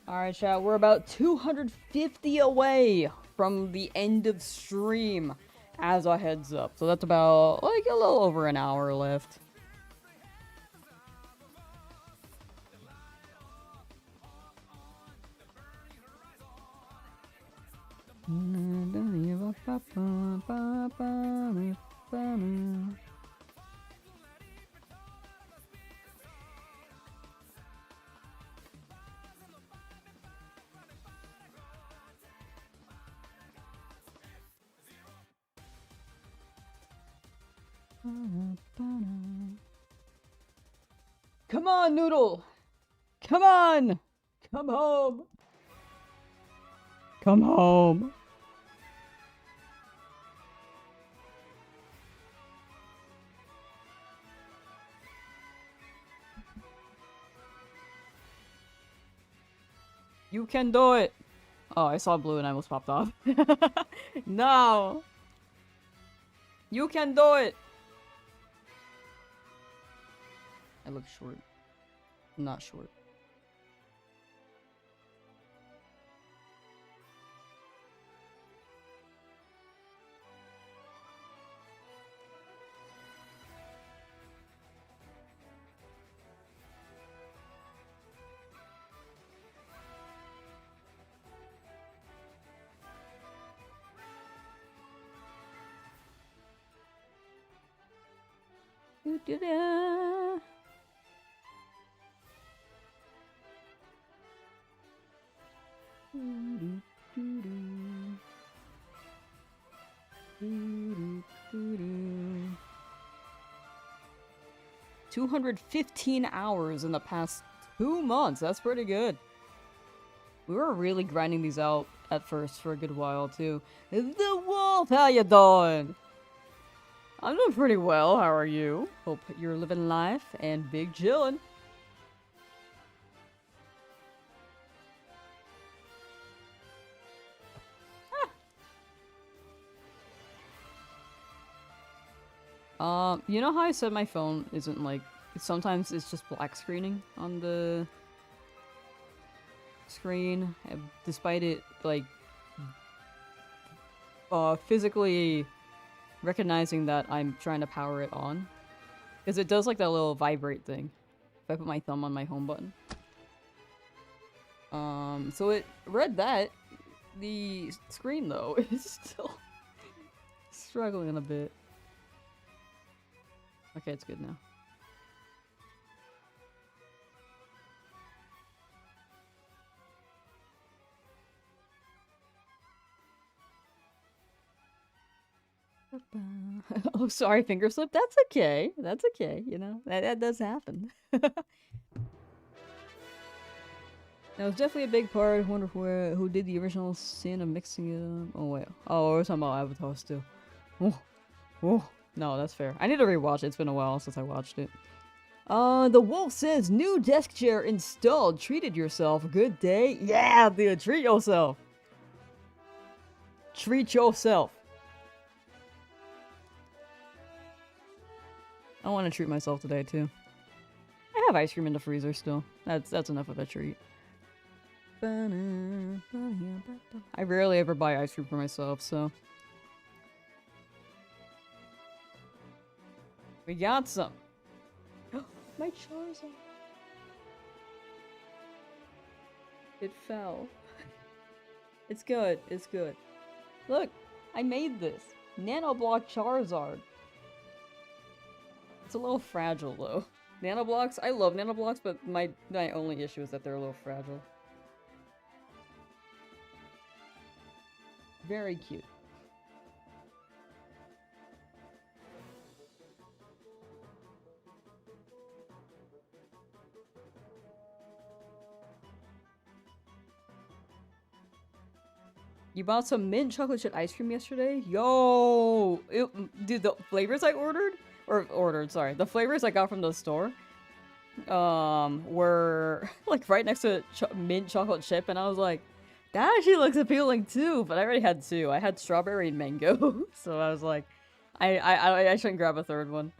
Alright, chat, we're about 250 away from the end of stream as a heads up. So that's about, like, a little over an hour left. Come on, Noodle! Come on! Come home! Come home! You can do it! Oh, I saw blue and I almost popped off. No! You can do it! I look short. I'm not short. Do-do-da. 215 hours in the past 2 months. That's pretty good. We were really grinding these out at first for a good while too. The Wolf, how you doing? I'm doing pretty well. How are you? Hope you're living life and big chillin'. You know how I said my phone isn't like, sometimes it's just black screening on the screen, despite it like physically recognizing that I'm trying to power it on, because it does like that little vibrate thing if I put my thumb on my home button. So it read that. The screen though is still struggling a bit. Okay, it's good now. Oh, sorry, finger slip. That's okay. That's okay. You know, that does happen. That was definitely a big part. I wonder who did the original sin of mixing it up. Oh, wait. Oh, we're talking about Avatar still. Oh. No, that's fair. I need to rewatch it. It's been a while since I watched it. The Wolf says, new desk chair installed. Treated yourself. Good day. Yeah, dude. Treat yourself. Treat yourself. I want to treat myself today too. I have ice cream in the freezer still. That's enough of a treat. I rarely ever buy ice cream for myself, so we got some. My Charizard. It fell. It's good. It's good. Look, I made this. Nanoblock Charizard. It's a little fragile though. Nanoblocks, I love nanoblocks, but my only issue is that they're a little fragile. Very cute. You bought some mint chocolate chip ice cream yesterday? Yo! Dude, the flavors I sorry, the flavors I got from the store, were, like, right next to mint chocolate chip, and I was like, that actually looks appealing too, but I already had two. I had strawberry and mango, so I was like, I shouldn't grab a third one.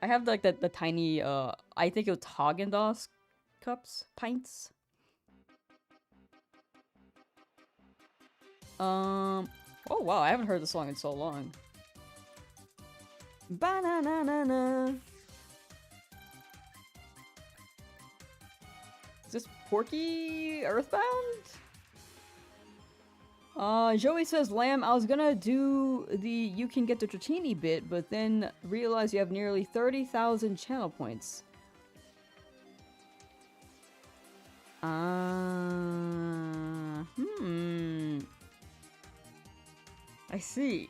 I have, like, the tiny, I think it was Haagen-Dazs cups? Pints? Oh wow, I haven't heard the song in so long. Ba-na-na-na-na. Is this Porky Earthbound? Joey says, Lamb, I was gonna do the you can get the Dratini bit, but then realized you have nearly 30,000 channel points. I see.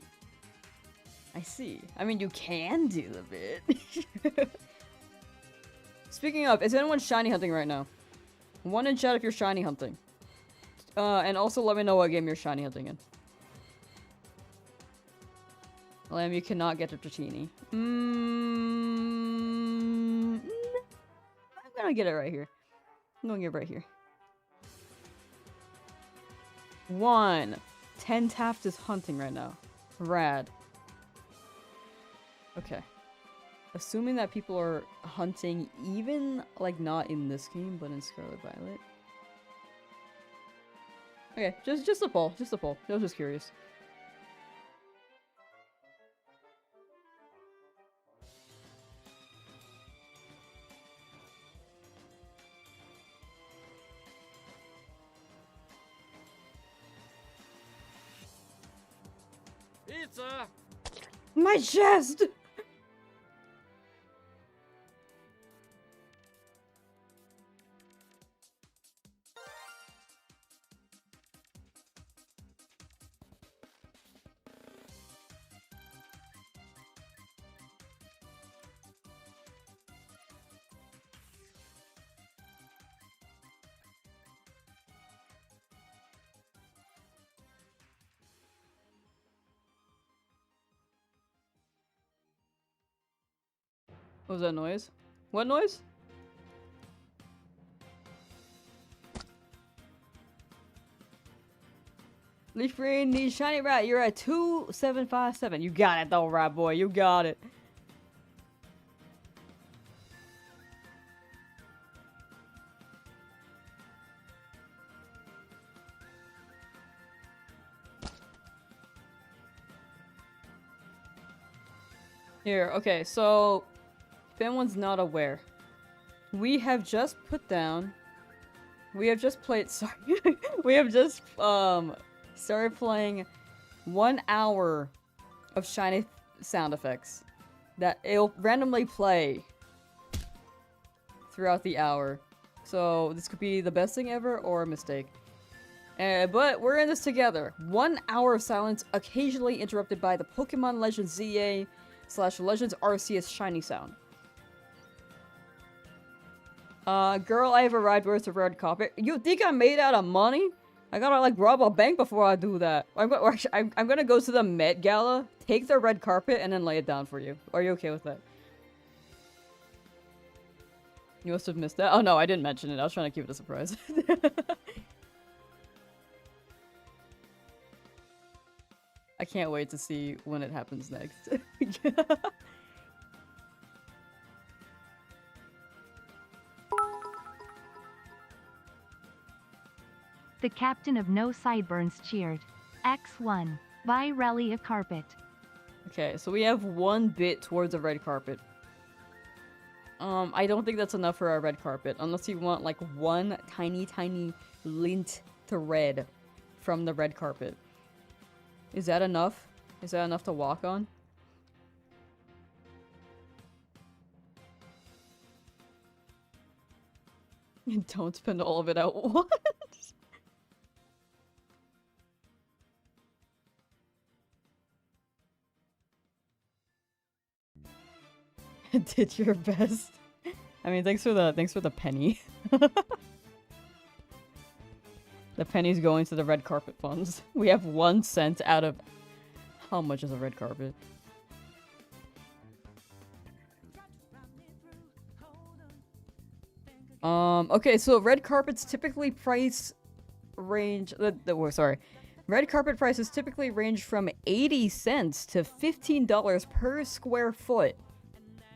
I see. I mean, you can do the bit. Speaking of, is anyone shiny hunting right now? One in chat if you're shiny hunting. And also let me know what game you're shiny hunting in. Lamb, you cannot get a Dratini. I'm gonna get it right here. I'm gonna get it right here. 1. 10 Taft is hunting right now. Rad. Okay. Assuming that people are hunting even, like, not in this game, but in Scarlet Violet. Okay, just a poll. Just a poll. I was just curious. Pizza! My chest! What was that noise? What noise? LeafGreen needs shiny rat. You're at 2757. You got it though, rat boy. You got it. Here, okay, so if anyone's not aware, we have just put down, we have just played, sorry, we have just, started playing 1 hour of shiny sound effects that it'll randomly play throughout the hour. So this could be the best thing ever or a mistake. But we're in this together. 1 hour of silence, occasionally interrupted by the Pokemon Legends ZA / Legends Arceus shiny sound. Girl, I have arrived. Where's the red carpet? You think I'm made out of money? I gotta, like, rob a bank before I do that. I'm gonna go to the Met Gala, take the red carpet, and then lay it down for you. Are you okay with that? You must have missed that. Oh no, I didn't mention it. I was trying to keep it a surprise. I can't wait to see when it happens next. The captain of No Sideburns cheered. X1. Buy rally a carpet. Okay, so we have 1 bit towards a red carpet. I don't think that's enough for our red carpet, unless you want like 1 tiny lint thread from the red carpet. Is that enough? Is that enough to walk on? Don't spend all of it out once. Did your best. I mean, thanks for the penny. The penny's going to the red carpet funds. We have 1 cent out of how much is a red carpet? Okay, so red carpets typically price range red carpet prices typically range from 80 cents to $15 per square foot.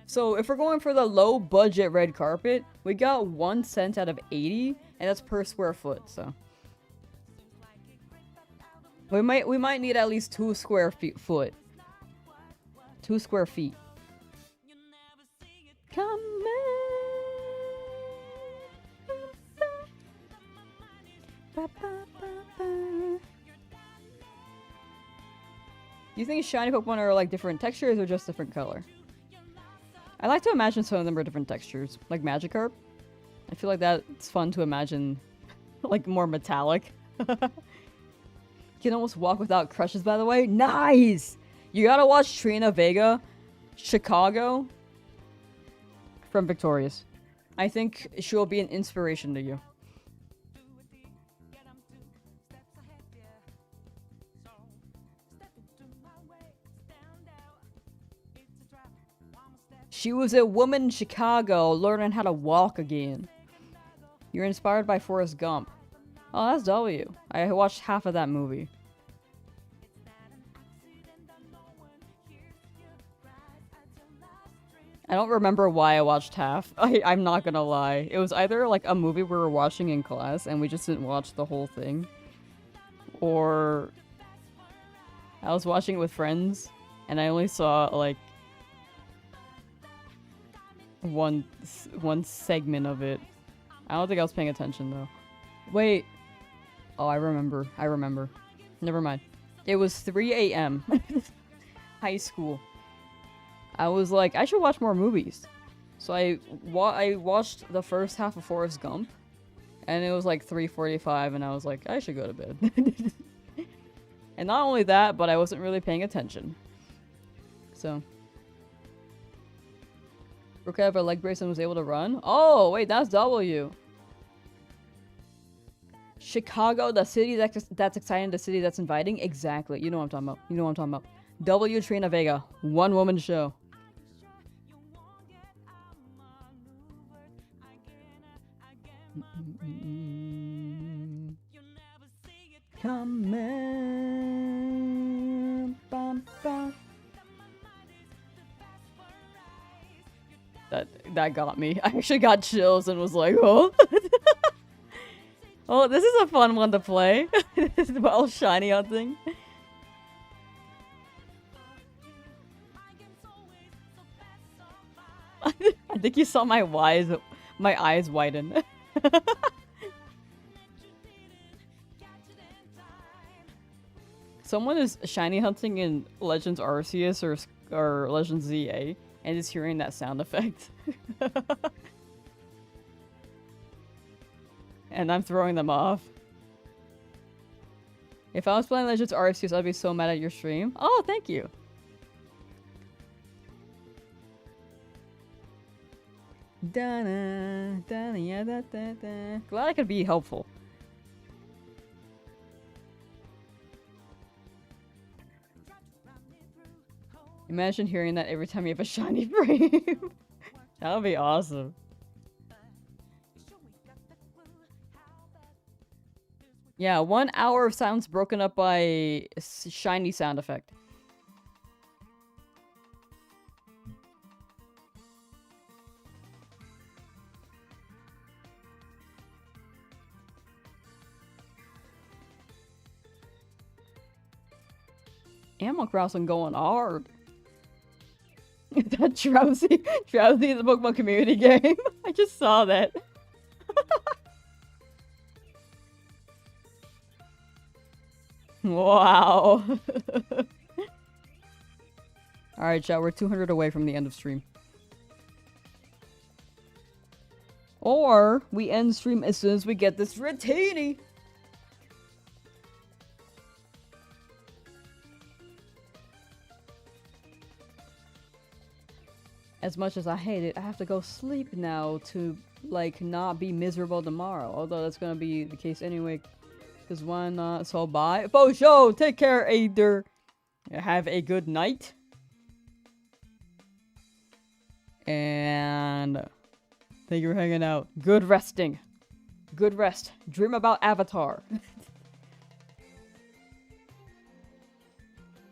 So if we're going for the low budget red carpet, we got 1 cent out of 80, and that's per square foot, so. We might need at least 2 square foot. 2 square feet. Come You think shiny Pokemon are like different textures or just different color? I like to imagine some of them are different textures, like Magikarp. I feel like that's fun to imagine, like more metallic. You can almost walk without crutches, by the way. Nice! You gotta watch Trina Vega, Chicago, from Victorious. I think she'll be an inspiration to you. She was a woman in Chicago learning how to walk again. You're inspired by Forrest Gump. Oh, that's W. I watched half of that movie. I don't remember why I watched half. I'm not gonna lie. It was either like a movie we were watching in class and we just didn't watch the whole thing. Or I was watching it with friends and I only saw like one segment of it. I don't think I was paying attention though. Wait. Oh, I remember. Never mind. It was 3 a.m. High school. I was like, I should watch more movies. So I watched the first half of Forrest Gump. And it was like 3:45 and I was like, I should go to bed. And not only that, but I wasn't really paying attention. So. Brooke had a leg brace and was able to run? Oh, wait, that's W. Chicago, the city that's exciting, the city that's inviting? Exactly. You know what I'm talking about. W. Trina Vega. One woman show. Come in. Bum, bum. That got me. I actually got chills and was like, oh. Oh, this is a fun one to play. Well, shiny hunting. I think you saw my eyes widen. Someone is shiny hunting in Legends Arceus or Legends ZA and is hearing that sound effect. And I'm throwing them off. If I was playing Legends Arceus, I'd be so mad at your stream. Oh, thank you. Da-na, da-na, yeah, da, da, da. Glad I could be helpful. Imagine hearing that every time you have a shiny frame. That would be awesome. Yeah, 1 hour of sounds broken up by a shiny sound effect. Animal Crossing going hard. That Drowzee. Drowzee is a Pokemon community game. I just saw that. Wow. Alright, chat, we're 200 away from the end of stream. Or we end stream as soon as we get this Dratini. As much as I hate it, I have to go sleep now to, like, not be miserable tomorrow. Although that's gonna be the case anyway. Because why not? So bye. For sure. Take care, Ader. Have a good night. And thank you for hanging out. Good resting. Good rest. Dream about Avatar.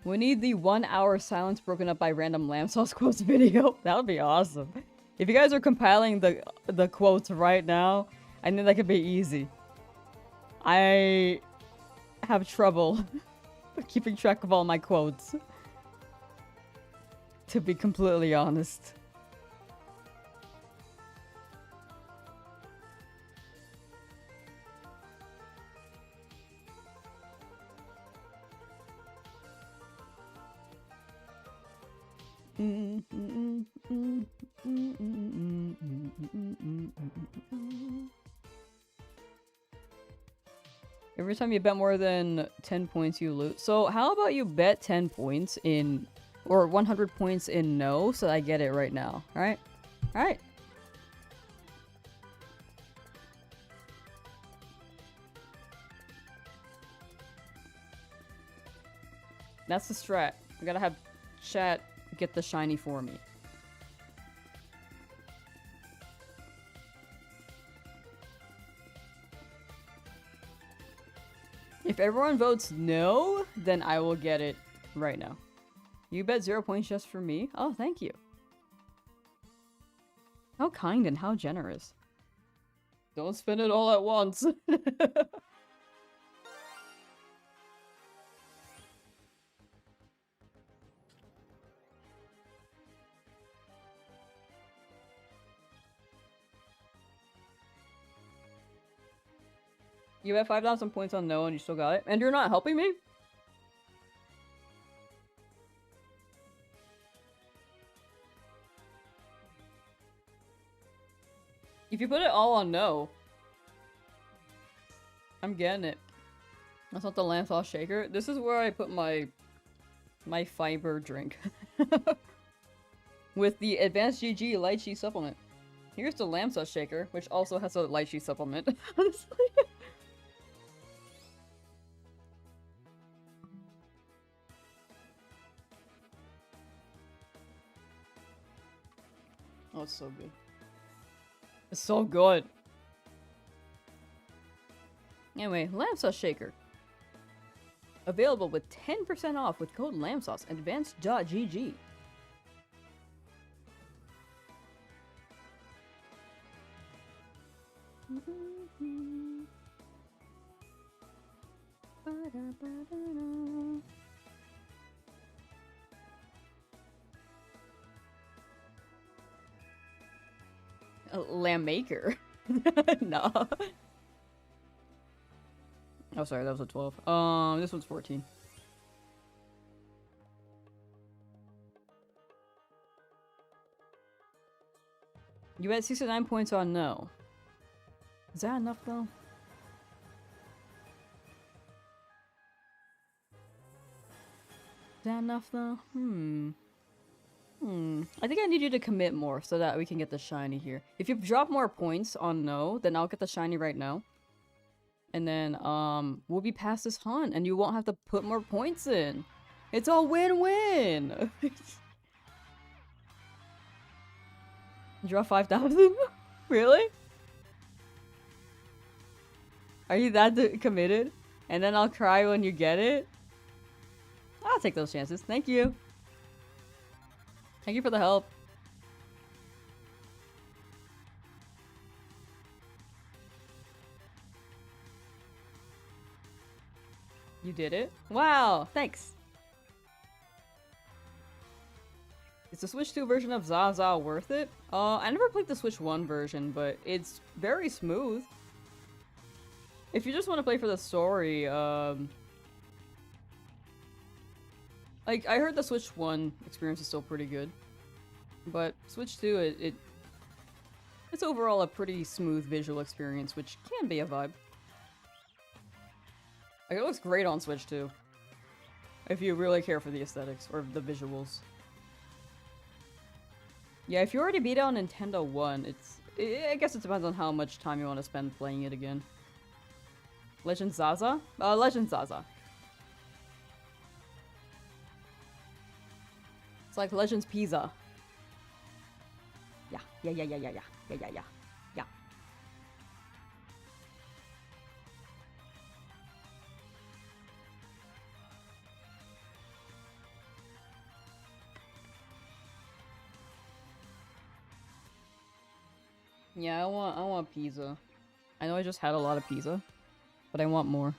We need the 1 hour silence broken up by random Lamsauce quotes video. That would be awesome. If you guys are compiling the quotes right now, I think that could be easy. I have trouble keeping track of all my quotes. To be completely honest. Every time you bet more than 10 points, you lose. So how about you bet 10 points in, or 100 points in no, so I get it right now. Alright? Alright. That's the strat. I gotta have chat get the shiny for me. If everyone votes no, then I will get it right now. You bet 0 points just for me? Oh, thank you. How kind and how generous. Don't spend it all at once. You bet 5,000 points on no and you still got it? And you're not helping me? If you put it all on no, I'm getting it. That's not the Lamsauce shaker. This is where I put my fiber drink. With the ADVANCEDGG lychee supplement. Here's the Lamsauce shaker, which also has a lychee supplement. Honestly. Oh, it's so good. It's so good. Anyway, Lamsauce shaker. Available with 10% off with code Lamsauce at ADVANCEDGG. Lamb maker. No. Oh, sorry, that was a 12. This one's 14. You bet 69 points on no. Is that enough though? Is that enough though? I think I need you to commit more so that we can get the shiny here. If you drop more points on no, then I'll get the shiny right now. And then, we'll be past this hunt and you won't have to put more points in. It's all win-win! Draw 5,000? Really? Are you that committed? And then I'll cry when you get it? I'll take those chances. Thank you. Thank you for the help. You did it? Wow, thanks. Is the Switch 2 version of Zaza worth it? I never played the Switch 1 version, but it's very smooth. If you just want to play for the story, like, I heard the Switch 1 experience is still pretty good. But Switch 2, it's overall a pretty smooth visual experience, which can be a vibe. Like, it looks great on Switch 2. If you really care for the aesthetics, or the visuals. Yeah, if you already beat it on Nintendo 1, I guess it depends on how much time you want to spend playing it again. Legend Zaza? Legend Zaza. It's like Legends Pizza. Yeah. Yeah, I want pizza. I know I just had a lot of pizza, but I want more.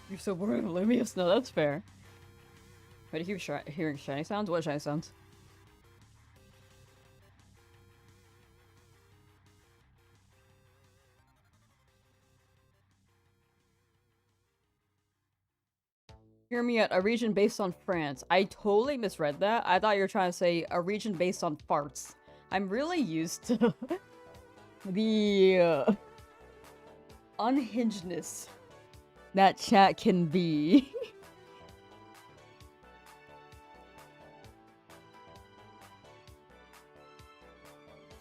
You're so bored of Lumious? No, that's fair. Wait, do you keep hearing shiny sounds? What shiny sounds? Hear me out. A region based on France. I totally misread that. I thought you were trying to say a region based on farts. I'm really used to the unhingedness that chat can be.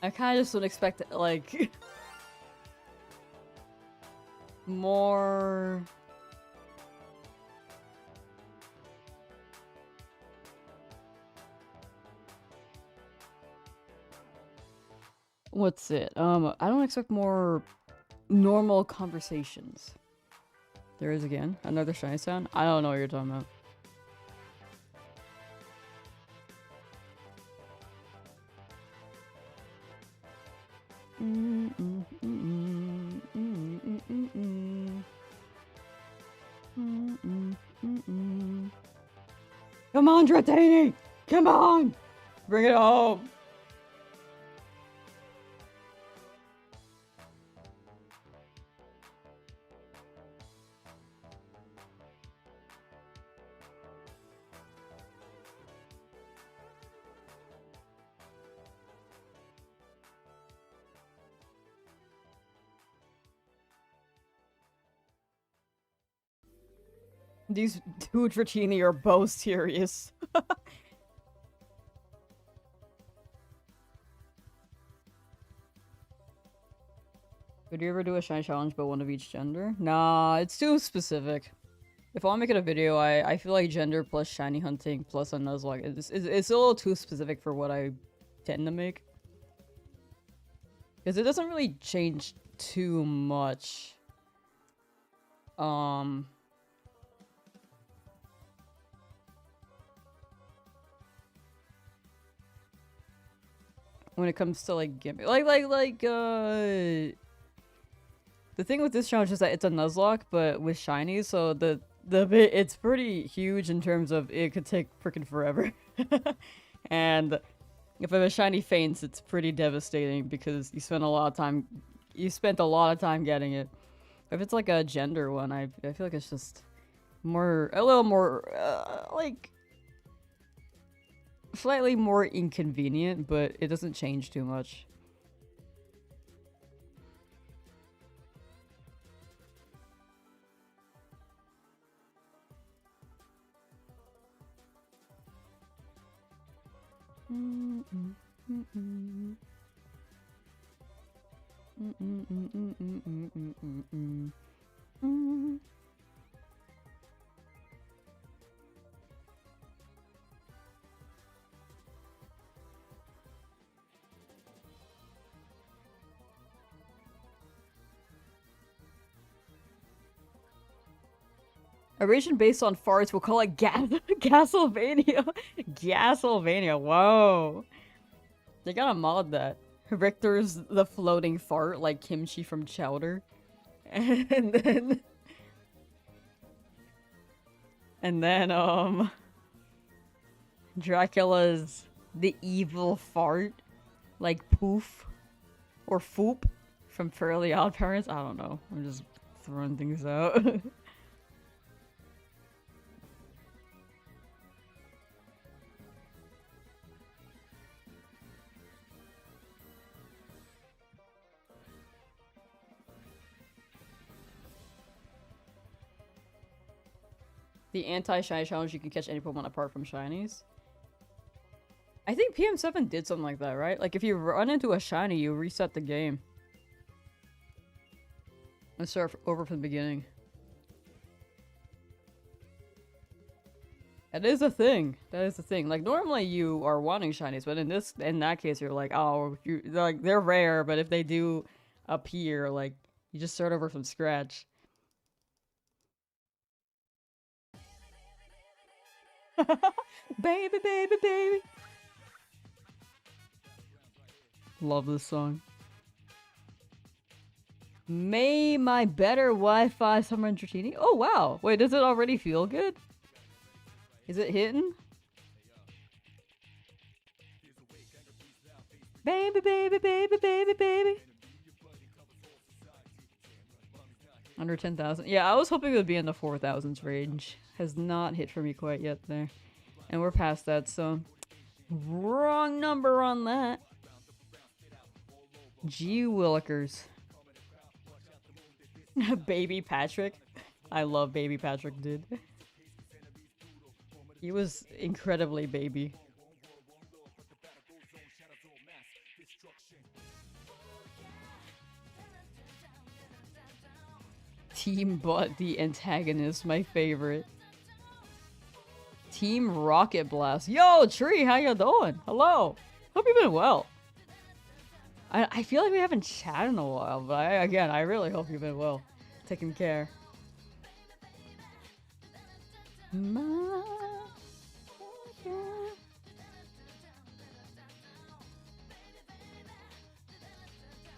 I kind of just don't expect, like, more... What's it? I don't expect more normal conversations. There is again another shiny sound. I don't know what you're talking about. Come on, Dratini! Come on! Bring it home! These two Dratini are both serious. Would you ever do a shiny challenge but one of each gender? Nah, it's too specific. If I'm making a video, I feel like gender plus shiny hunting plus a Nuzlocke. It's a little too specific for what I tend to make. Because it doesn't really change too much. When it comes to like gimmick, the thing with this challenge is that it's a Nuzlocke, but with shinies, so it's pretty huge in terms of it could take freaking forever. And if a shiny faints, it's pretty devastating because you spent a lot of time getting it. If it's like a gender one, I feel like it's just a little more like slightly more inconvenient, but it doesn't change too much. A region based on farts, we'll call it Gasylvania. Gasylvania, whoa. They gotta mod that. Richter's the floating fart like kimchi from Chowder. And then Dracula's the evil fart like Poof or Foop from Fairly Odd Parents. I don't know. I'm just throwing things out. The anti-shiny challenge, you can catch any Pokemon apart from shinies. I think PM7 did something like that, right? Like if you run into a shiny, you reset the game. And start over from the beginning. That is a thing. That is a thing. Like normally you are wanting shinies, but in that case you're like, oh, they're rare, but if they do appear, like you just start over from scratch. Baby, baby, baby. Love this song. May my better Wi-Fi summer in Dratini. Oh wow! Wait, does it already feel good? Is it hitting? Baby, baby, baby, baby, baby. Under 10,000. Yeah, I was hoping it would be in the 4,000s range. Has not hit for me quite yet there. And we're past that, so... Wrong number on that. Gee Willikers. Baby Patrick. I love Baby Patrick, dude. He was incredibly baby. Team Butt, the antagonist, my favorite. Team Rocket Blast. Yo, Tree, how you doing? Hello. Hope you've been well. I feel like we haven't chatted in a while, but I really hope you've been well. Taking care.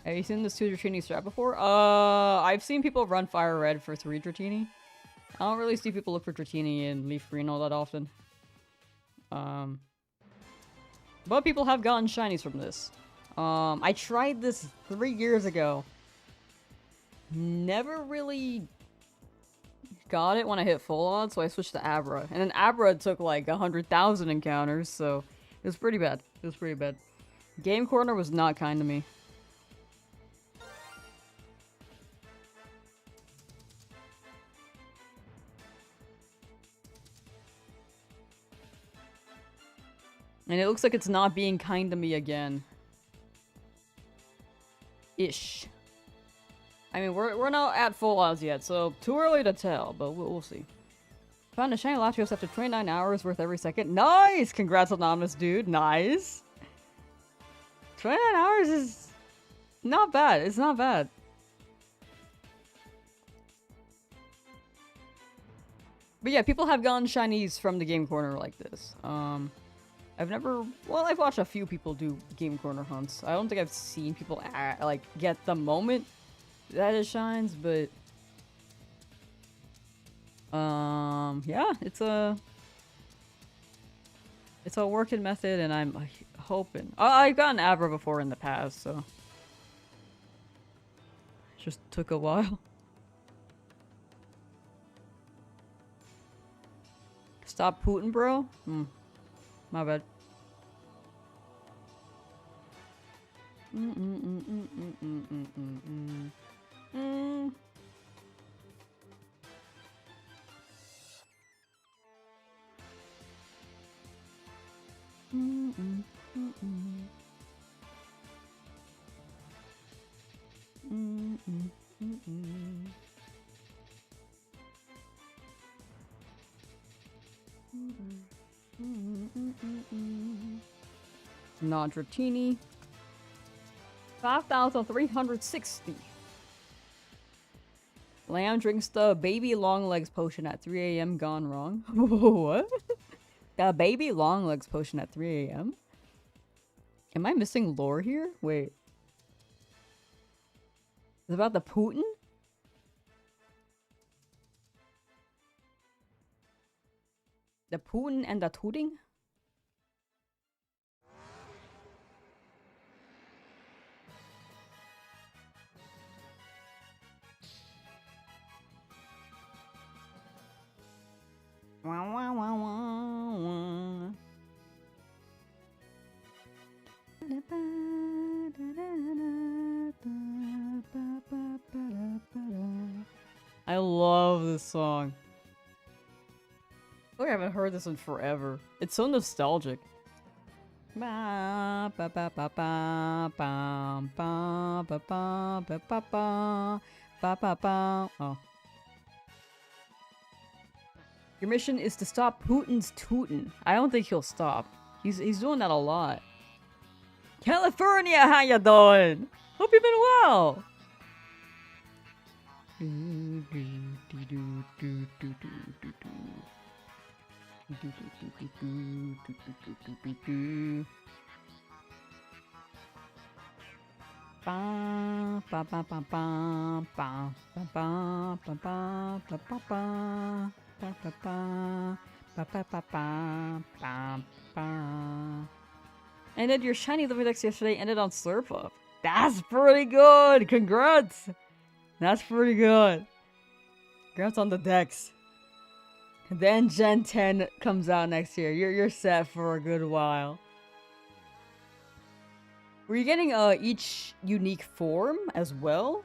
Have you seen this 2 Dratini strat before? I've seen people run FireRed for 3 Dratini. I don't really see people look for Dratini and LeafGreen all that often. But people have gotten shinies from this. I tried this 3 years ago. Never really got it when I hit full on, so I switched to Abra. And then Abra took like 100,000 encounters, so it was pretty bad. It was pretty bad. Game Corner was not kind to me. And it looks like it's not being kind to me again. Ish. I mean, we're not at full odds yet, so too early to tell, but we'll see. Found a shiny Latios after 29 hours worth every second. Nice! Congrats, Anonymous dude. Nice! 29 hours is not bad. It's not bad. But yeah, people have gotten shinies from the Game Corner like this. I've never... Well, I've watched a few people do Game Corner hunts. I don't think I've seen people, like, get the moment that it shines, but... yeah, it's a working method, and I'm hoping... I've gotten Abra before in the past, so... It just took a while. Stop Putin, bro? My bad. Not Dratini. 5,360. Lamb drinks the baby long legs potion at 3 a.m. gone wrong. What? The baby long legs potion at 3 a.m.? Am I missing lore here? Wait. Is it about the Putin? The Putin and the Tooting? Wah, wah, wah, wah, wah. I love this song. I haven't heard this in forever. It's so nostalgic. Oh. Your mission is to stop Putin's tootin'. I don't think he'll stop. He's doing that a lot. California, how you doing? Hope you've been well. Ended your shiny liver dex yesterday, ended on Slurpup. That's pretty good! Congrats! That's pretty good. Congrats on the dex. Then Gen 10 comes out next year. You're set for a good while. Were you getting each unique form as well?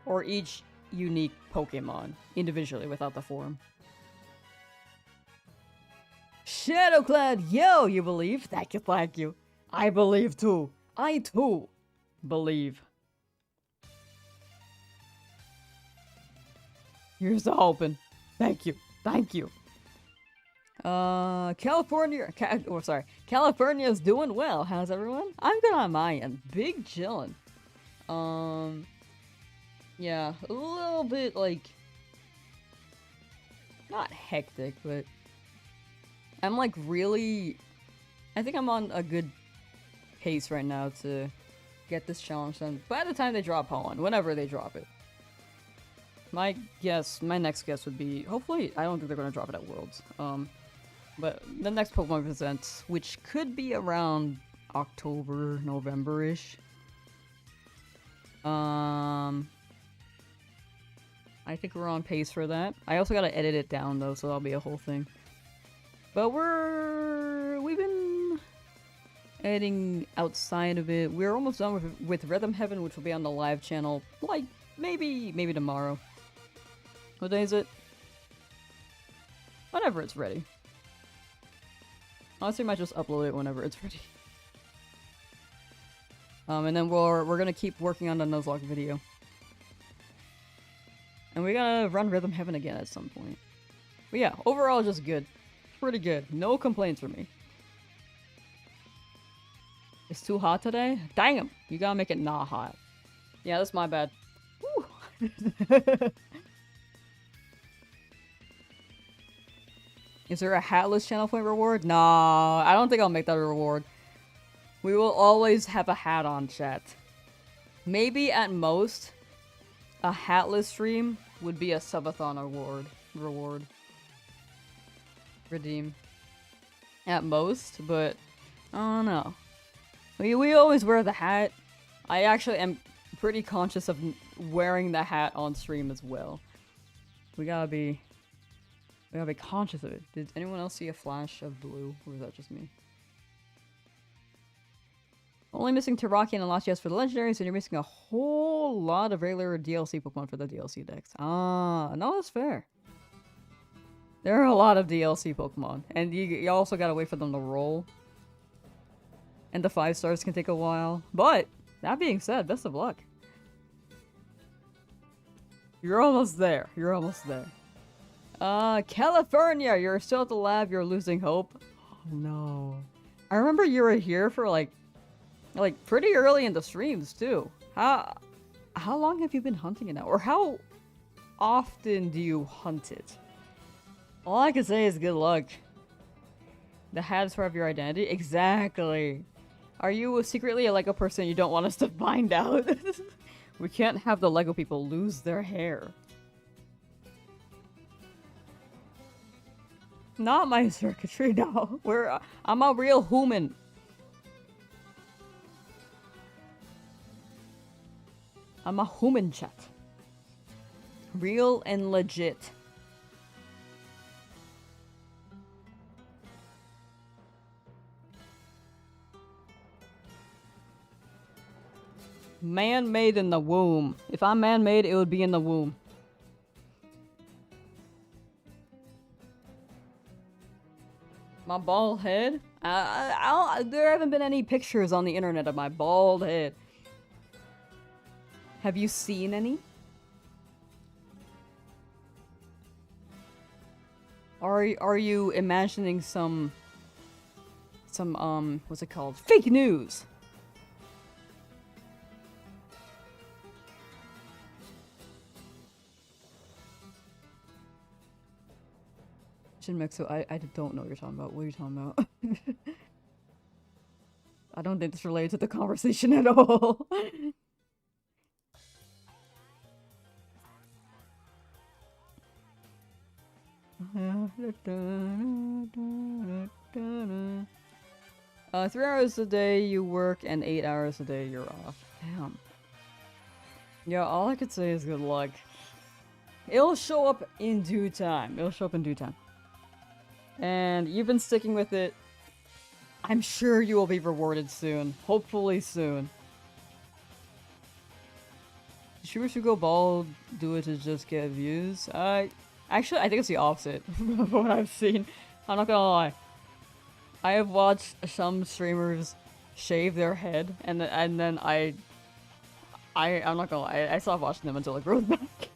Or each unique Pokemon individually without the form? Shadowclad, yo, you believe? Thank you, thank you. I believe too. I too believe. Here's the hoping. Thank you. Thank you. California's doing well. How's everyone? I'm good on my end. Big chillin'. Yeah, a little bit like not hectic, but I'm like really I think I'm on a good pace right now to get this challenge done by the time they drop Holland, whenever they drop it. My next guess would be, hopefully, I don't think they're going to drop it at Worlds, but the next Pokemon Presents, which could be around October, November-ish. I think we're on pace for that. I also gotta edit it down though, so that'll be a whole thing. But we've been editing outside of it. We're almost done with Rhythm Heaven, which will be on the live channel, like, maybe tomorrow. What day is it? Whenever it's ready. Honestly, I might just upload it whenever it's ready. And then we're gonna keep working on the Nuzlocke video. And we gotta run Rhythm Heaven again at some point. But yeah, overall just good. Pretty good. No complaints from me. It's too hot today? Damn! You gotta make it not hot. Yeah, that's my bad. Woo. Is there a hatless channel point reward? Nah, I don't think I'll make that a reward. We will always have a hat on, chat. Maybe at most, a hatless stream would be a subathon reward. Redeem. At most, but I don't know. We always wear the hat. I actually am pretty conscious of wearing the hat on stream as well. We gotta be conscious of it. Did anyone else see a flash of blue, or is that just me? Only missing Terrakion and Latias for the legendaries, and you're missing a whole lot of regular DLC Pokemon for the DLC decks. Ah, no, that's fair. There are a lot of DLC Pokemon, and you also gotta wait for them to roll. And the 5 stars can take a while. But, that being said, best of luck. You're almost there. You're almost there. California! You're still at the lab, you're losing hope. Oh no. I remember you were here for like pretty early in the streams too. How long have you been hunting it now? Or how often do you hunt it? All I can say is good luck. The hat is part of your identity? Exactly. Are you secretly a Lego person you don't want us to find out? We can't have the Lego people lose their hair. Not my circuitry, no. I'm a real human. I'm a human, chat. Real and legit. Man-made in the womb. If I'm man-made, it would be in the womb. My bald head? There haven't been any pictures on the internet of my bald head. Have you seen any? Are you imagining some what's it called? Fake news! Shinmexo, I don't know what you're talking about. What are you talking about? I don't think it's related to the conversation at all. $3 hours a day you work and 8 hours a day you're off. Damn. Yeah, all I could say is good luck. It'll show up in due time. It'll show up in due time. And you've been sticking with it. I'm sure you will be rewarded soon. Hopefully soon. Streamers who go bald do it to just get views. Actually, I think it's the opposite of what I've seen. I'm not gonna lie. I have watched some streamers shave their head, and then I'm not gonna lie. I stopped watching them until it grows back.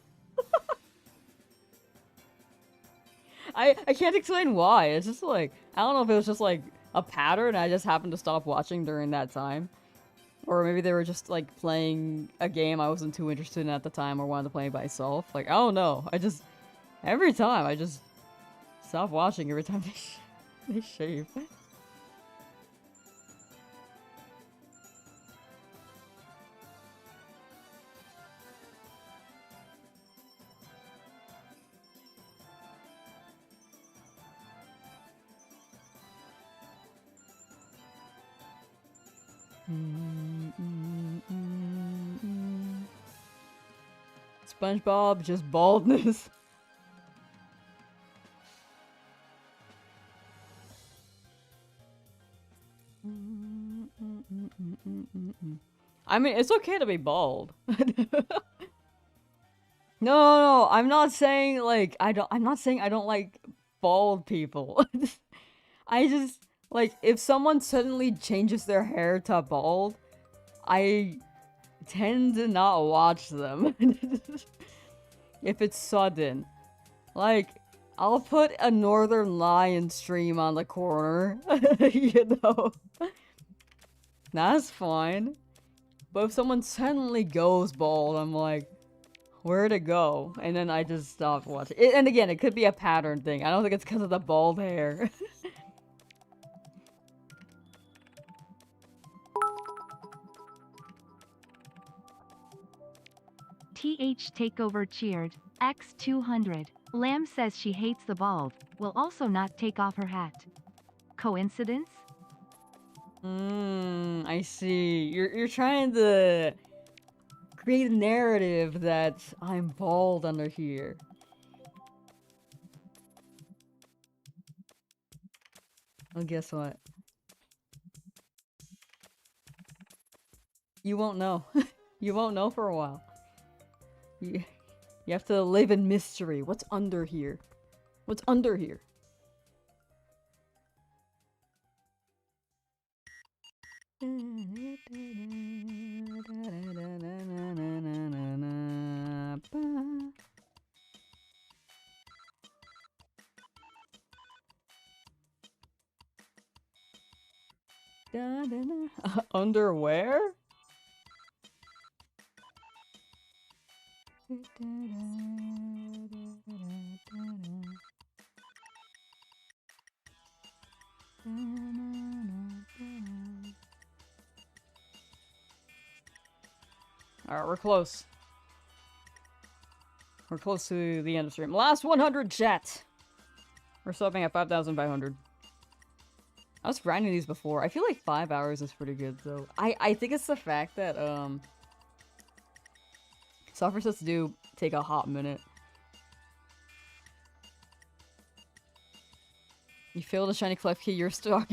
I can't explain why. It's just like, I don't know if it was just like a pattern. I just happened to stop watching during that time. Or maybe they were just like playing a game I wasn't too interested in at the time or wanted to play by myself. Like, I don't know. Every time I just stop watching every time they shave. SpongeBob, just baldness. I mean, it's okay to be bald. No, I'm not saying like I'm not saying I don't like bald people. I just like if someone suddenly changes their hair to bald, I tend to not watch them. If it's sudden. Like, I'll put a Northern Lion stream on the corner, you know? That's fine. But if someone suddenly goes bald, I'm like, where'd it go? And then I just stop watching. And again, it could be a pattern thing. I don't think it's because of the bald hair. TH Takeover cheered. X200. Lamb says she hates the bald, will also not take off her hat. Coincidence? I see. You're trying to create a narrative that I'm bald under here. Well, guess what? You won't know. You won't know for a while. You have to live in mystery. What's under here? What's under here? Underwear? Alright, we're close. We're close to the end of stream. Last 100 chat! We're subbing at 5,500. I was grinding these before. I feel like 5 hours is pretty good, though. I think it's the fact that, software sets do take a hot minute. You failed a shiny clef key, your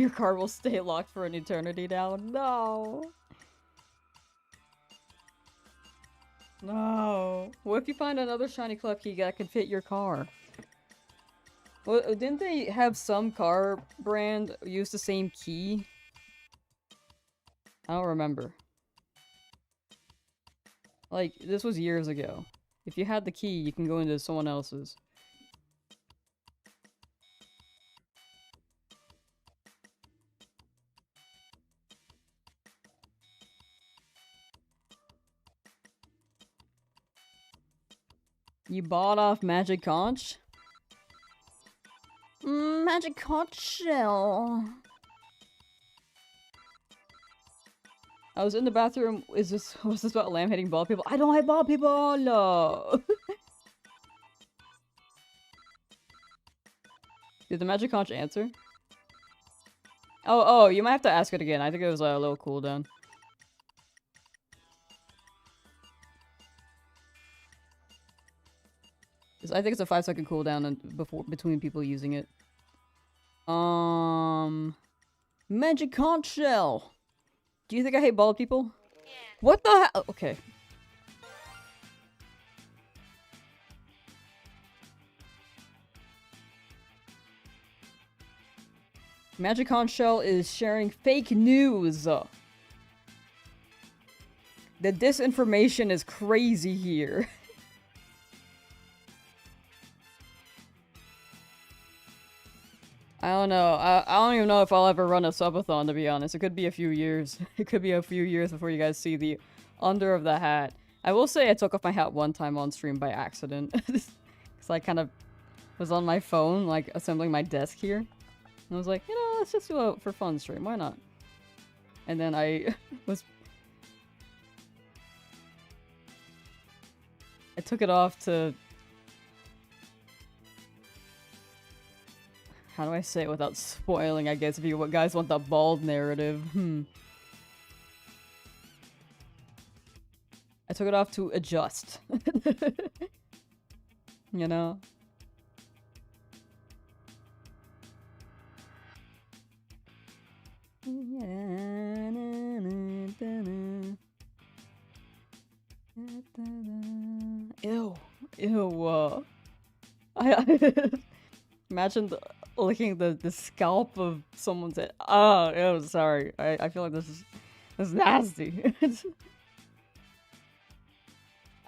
card will stay locked for an eternity now. No! No! What if you find another shiny clef key that can fit your car? Well, didn't they have some car brand use the same key? I don't remember. Like, this was years ago. If you had the key, you can go into someone else's. You bought off Magic Conch? Magic Conch shell. I was in the bathroom. Was this about Lamb hitting bald people? I don't hit bald people! No! Did the Magic Conch answer? Oh, you might have to ask it again. I think it was a little cooldown. I think it's a 5-second cooldown between people using it. Magic Conch shell! Do you think I hate bald people? Yeah. What the hell? Okay. Magic Conch shell is sharing fake news. The disinformation is crazy here. I don't know. I don't even know if I'll ever run a subathon, to be honest. It could be a few years. It could be a few years before you guys see the under of the hat. I will say I took off my hat one time on stream by accident. Because I kind of was on my phone, like, assembling my desk here. And I was like, you know, let's just do a for fun stream. Why not? And then I was... I took it off to... How do I say it without spoiling, I guess, if you guys want the bald narrative? I took it off to adjust. You know? Ew. Ew. Imagine licking the scalp of someone's head. Oh, ew, sorry. I feel like this is nasty.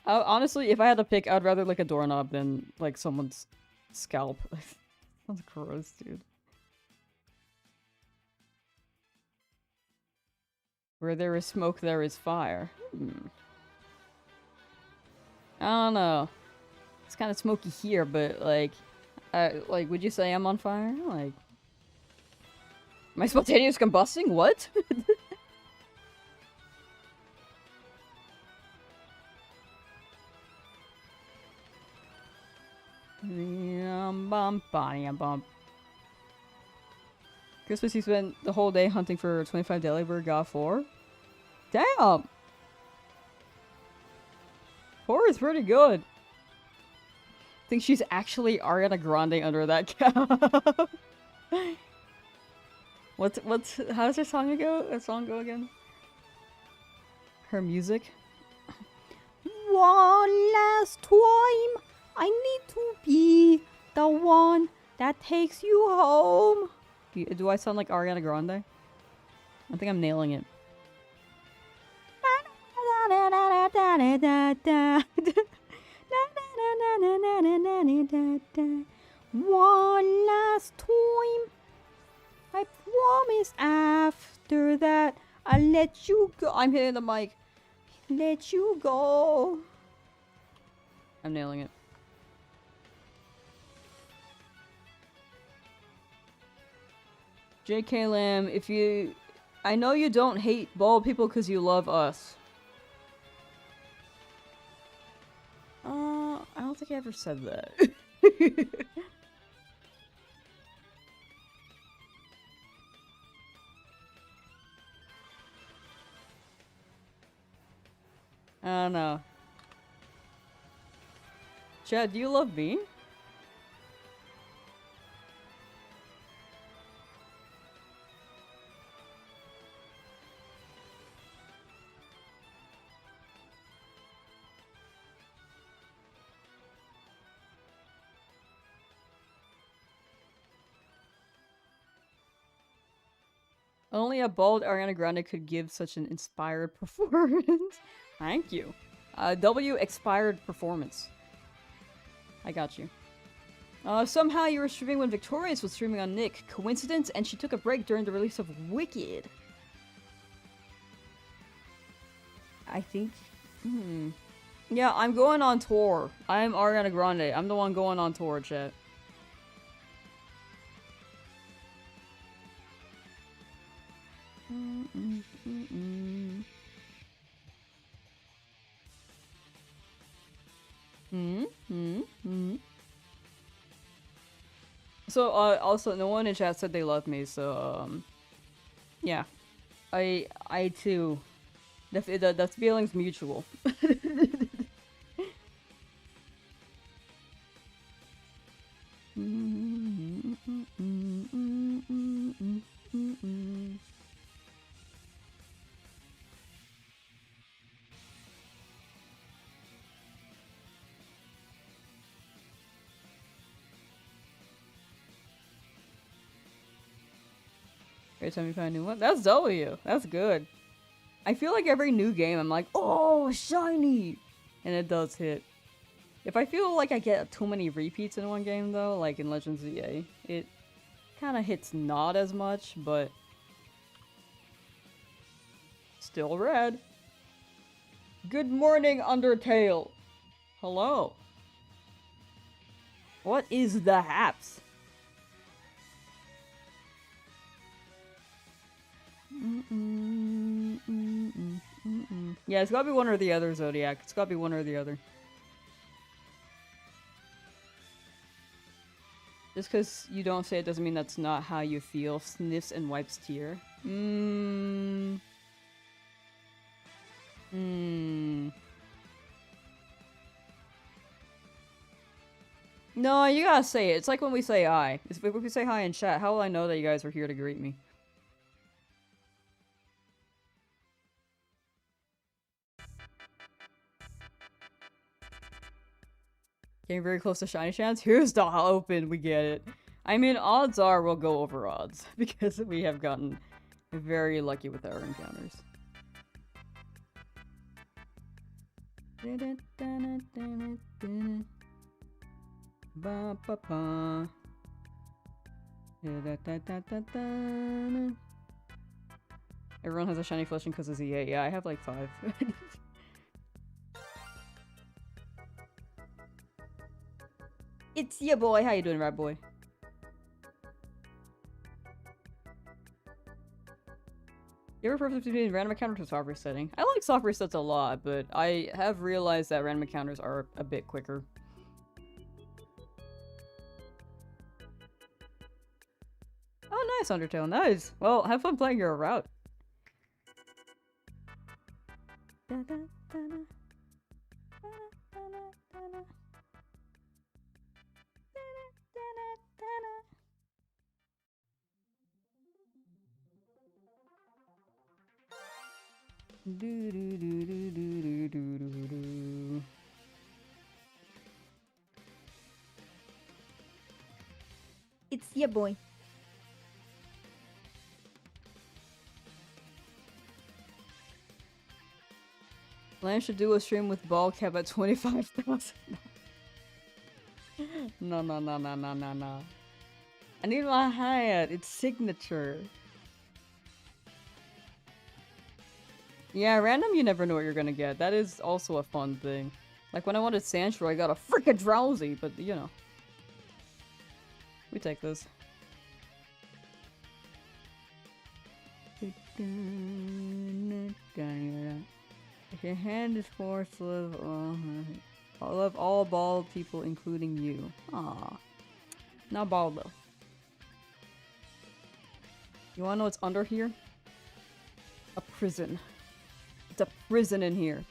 Honestly, if I had to pick, I'd rather lick a doorknob than like someone's scalp. That's gross, dude. Where there is smoke, there is fire. I don't know. It's kind of smoky here, but like, would you say I'm on fire? Like, am I spontaneous combusting? What? Christmas, he spent the whole day hunting for 25 Delibird, got 4? Damn! 4 is pretty good. I think she's actually Ariana Grande under that cap. How does her song go again? Her music? One last time, I need to be the one that takes you home. Do I sound like Ariana Grande? I think I'm nailing it. One last time, I promise after that I'll let you go. I'm hitting the mic. Let you go. I'm nailing it. JK Lamb, I know you don't hate bald people because you love us. don't think I ever said that. I don't know. Chad, do you love me? Only a bald Ariana Grande could give such an inspired performance. Thank you. W expired performance. I got you. Somehow you were streaming when Victorious was streaming on Nick. Coincidence? And she took a break during the release of Wicked. I think... Yeah, I'm going on tour. I'm Ariana Grande. I'm the one going on tour, chat. So, also, no one in chat said they love me, so, yeah. I too. The feeling's mutual. Every time you find a new one. That's W. That's good. I feel like every new game I'm like, oh, shiny! And it does hit. If I feel like I get too many repeats in one game though, like in Legends ZA, it kind of hits not as much, but still red. Good morning, Undertale! Hello. What is the haps? Yeah, it's gotta be one or the other, Zodiac. It's gotta be one or the other. Just because you don't say it doesn't mean that's not how you feel. Sniffs and wipes tear. No, you gotta say it. It's like when we say hi. If we say hi in chat, how will I know that you guys are here to greet me? Getting very close to shiny chance. Here's the open. We get it. I mean, odds are we'll go over odds because we have gotten very lucky with our encounters. Everyone has a shiny flushing because of ZA. Yeah, I have like 5. It's your boy. How you doing, Rat Boy? You ever prefer between random encounters or soft resetting? I like soft resets a lot, but I have realized that random encounters are a bit quicker. Oh, nice, Undertale. Nice. Well, have fun playing your route. It's your boy. Lamb should do a stream with ball cap at 25,000. No. I need my hat. It's signature. Yeah, random you never know what you're gonna get. That is also a fun thing. Like when I wanted Sandshrew, I got a freaking Drowzee, but you know. We take this. If your hand is forced, live. I love all bald people, including you. Aw. Not bald, though. You wanna know what's under here? A prison. It's a prison in here.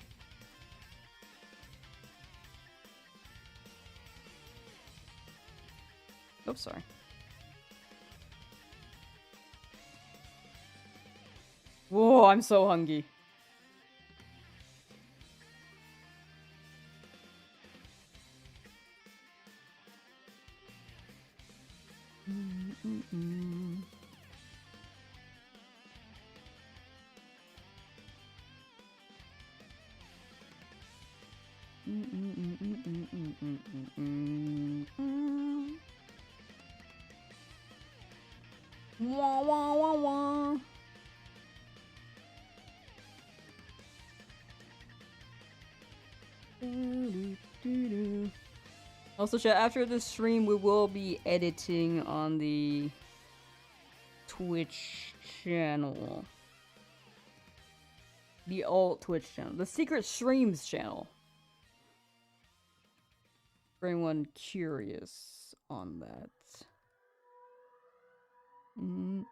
Oops, sorry. Whoa, I'm so hungry. Wah, wah, wah, wah. Also, chat, after this stream, we will be editing on the Twitch channel. The alt Twitch channel. The secret streams channel. For anyone curious on that. I'm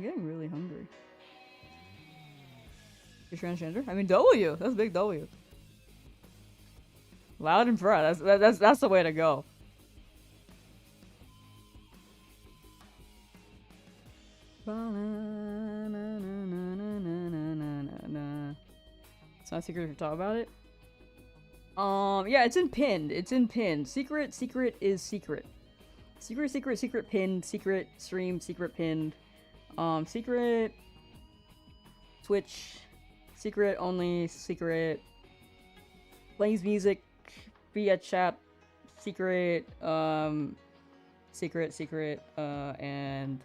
getting really hungry. You're transgender? I mean, W! That's a big W. Loud and proud. That's the way to go. It's not a secret if you talk about it. Yeah, it's in pinned. It's in pinned. Secret is secret. Secret pinned, secret stream, secret pinned. Secret Twitch, secret only, secret plays music via chat, secret, secret, and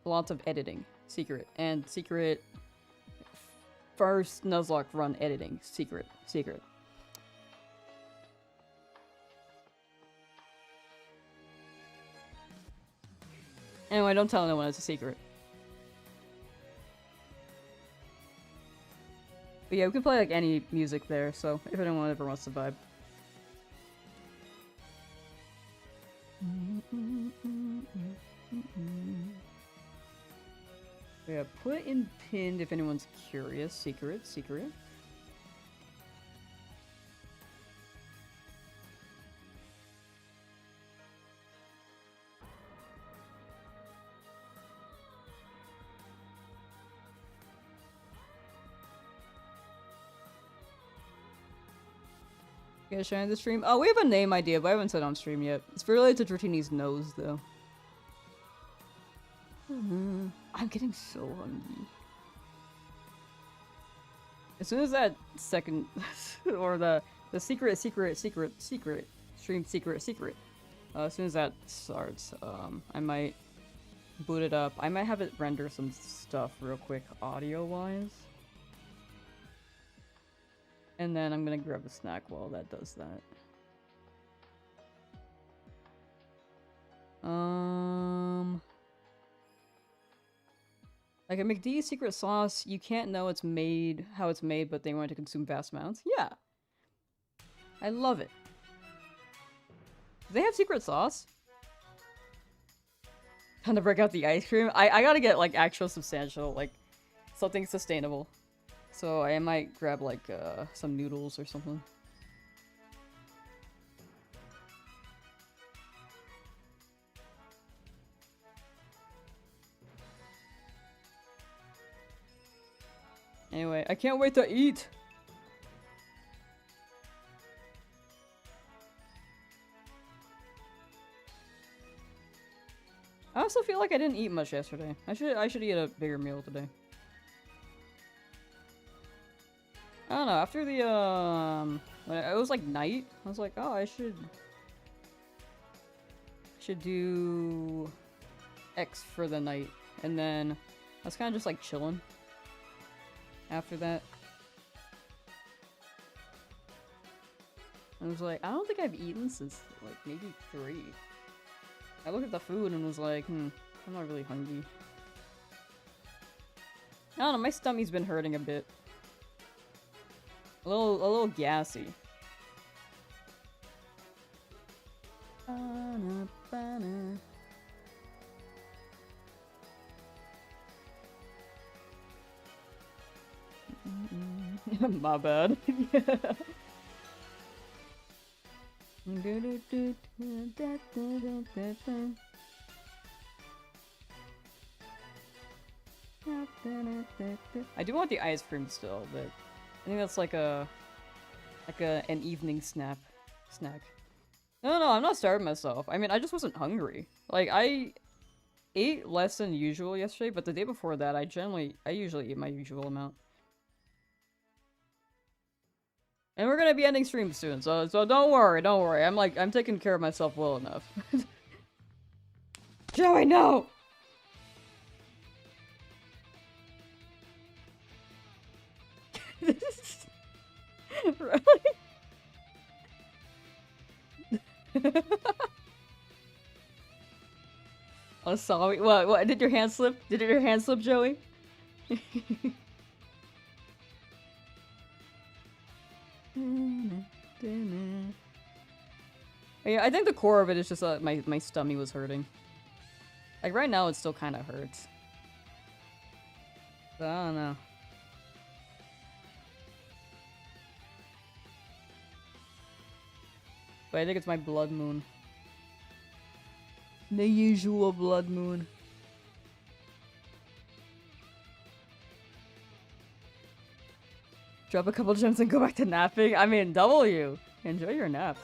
lots of editing, secret, and secret first Nuzlocke run editing, secret. Anyway, don't tell anyone it's a secret. But yeah, we can play like any music there, so if anyone ever wants to vibe. Yeah, put in pinned if anyone's curious. Secret. You guys sharing the stream? Oh, we have a name idea, but I haven't said on stream yet. It's related to Dratini's nose, though. I'm getting so hungry. As soon as that second, or the secret stream secret. As soon as that starts, I might boot it up. I might have it render some stuff real quick, audio-wise. And then I'm gonna grab a snack while that does that. Like a McD secret sauce, you can't know it's made, how it's made, but they want to consume vast amounts. Yeah. I love it. Do they have secret sauce? Time to break out the ice cream. I gotta get like actual substantial, like something sustainable. So I might grab like some noodles or something. Anyway, I can't wait to eat! I also feel like I didn't eat much yesterday. I should eat a bigger meal today. I don't know, after the, when it was like night, I was like, oh, I should do X for the night. And then I was kind of just like chilling after that. I was like, I don't think I've eaten since like maybe 3. I looked at the food and was like, I'm not really hungry. I don't know, my stummy's been hurting a bit. A little gassy. My bad. I do want the ice cream still, but I think that's like an evening snack. No, I'm not starving myself. I mean, I just wasn't hungry. Like, I ate less than usual yesterday, but the day before that, I usually eat my usual amount. And we're gonna be ending stream soon, so don't worry. I'm taking care of myself well enough. Joey, no! Really? Oh, sorry. What? Did your hand slip? Did your hand slip, Joey? Yeah, I think the core of it is just my stomach was hurting. Like right now, it still kind of hurts. But I don't know. But I think it's my blood moon. The usual blood moon. Drop a couple gems and go back to napping? I mean, W. Enjoy your nap.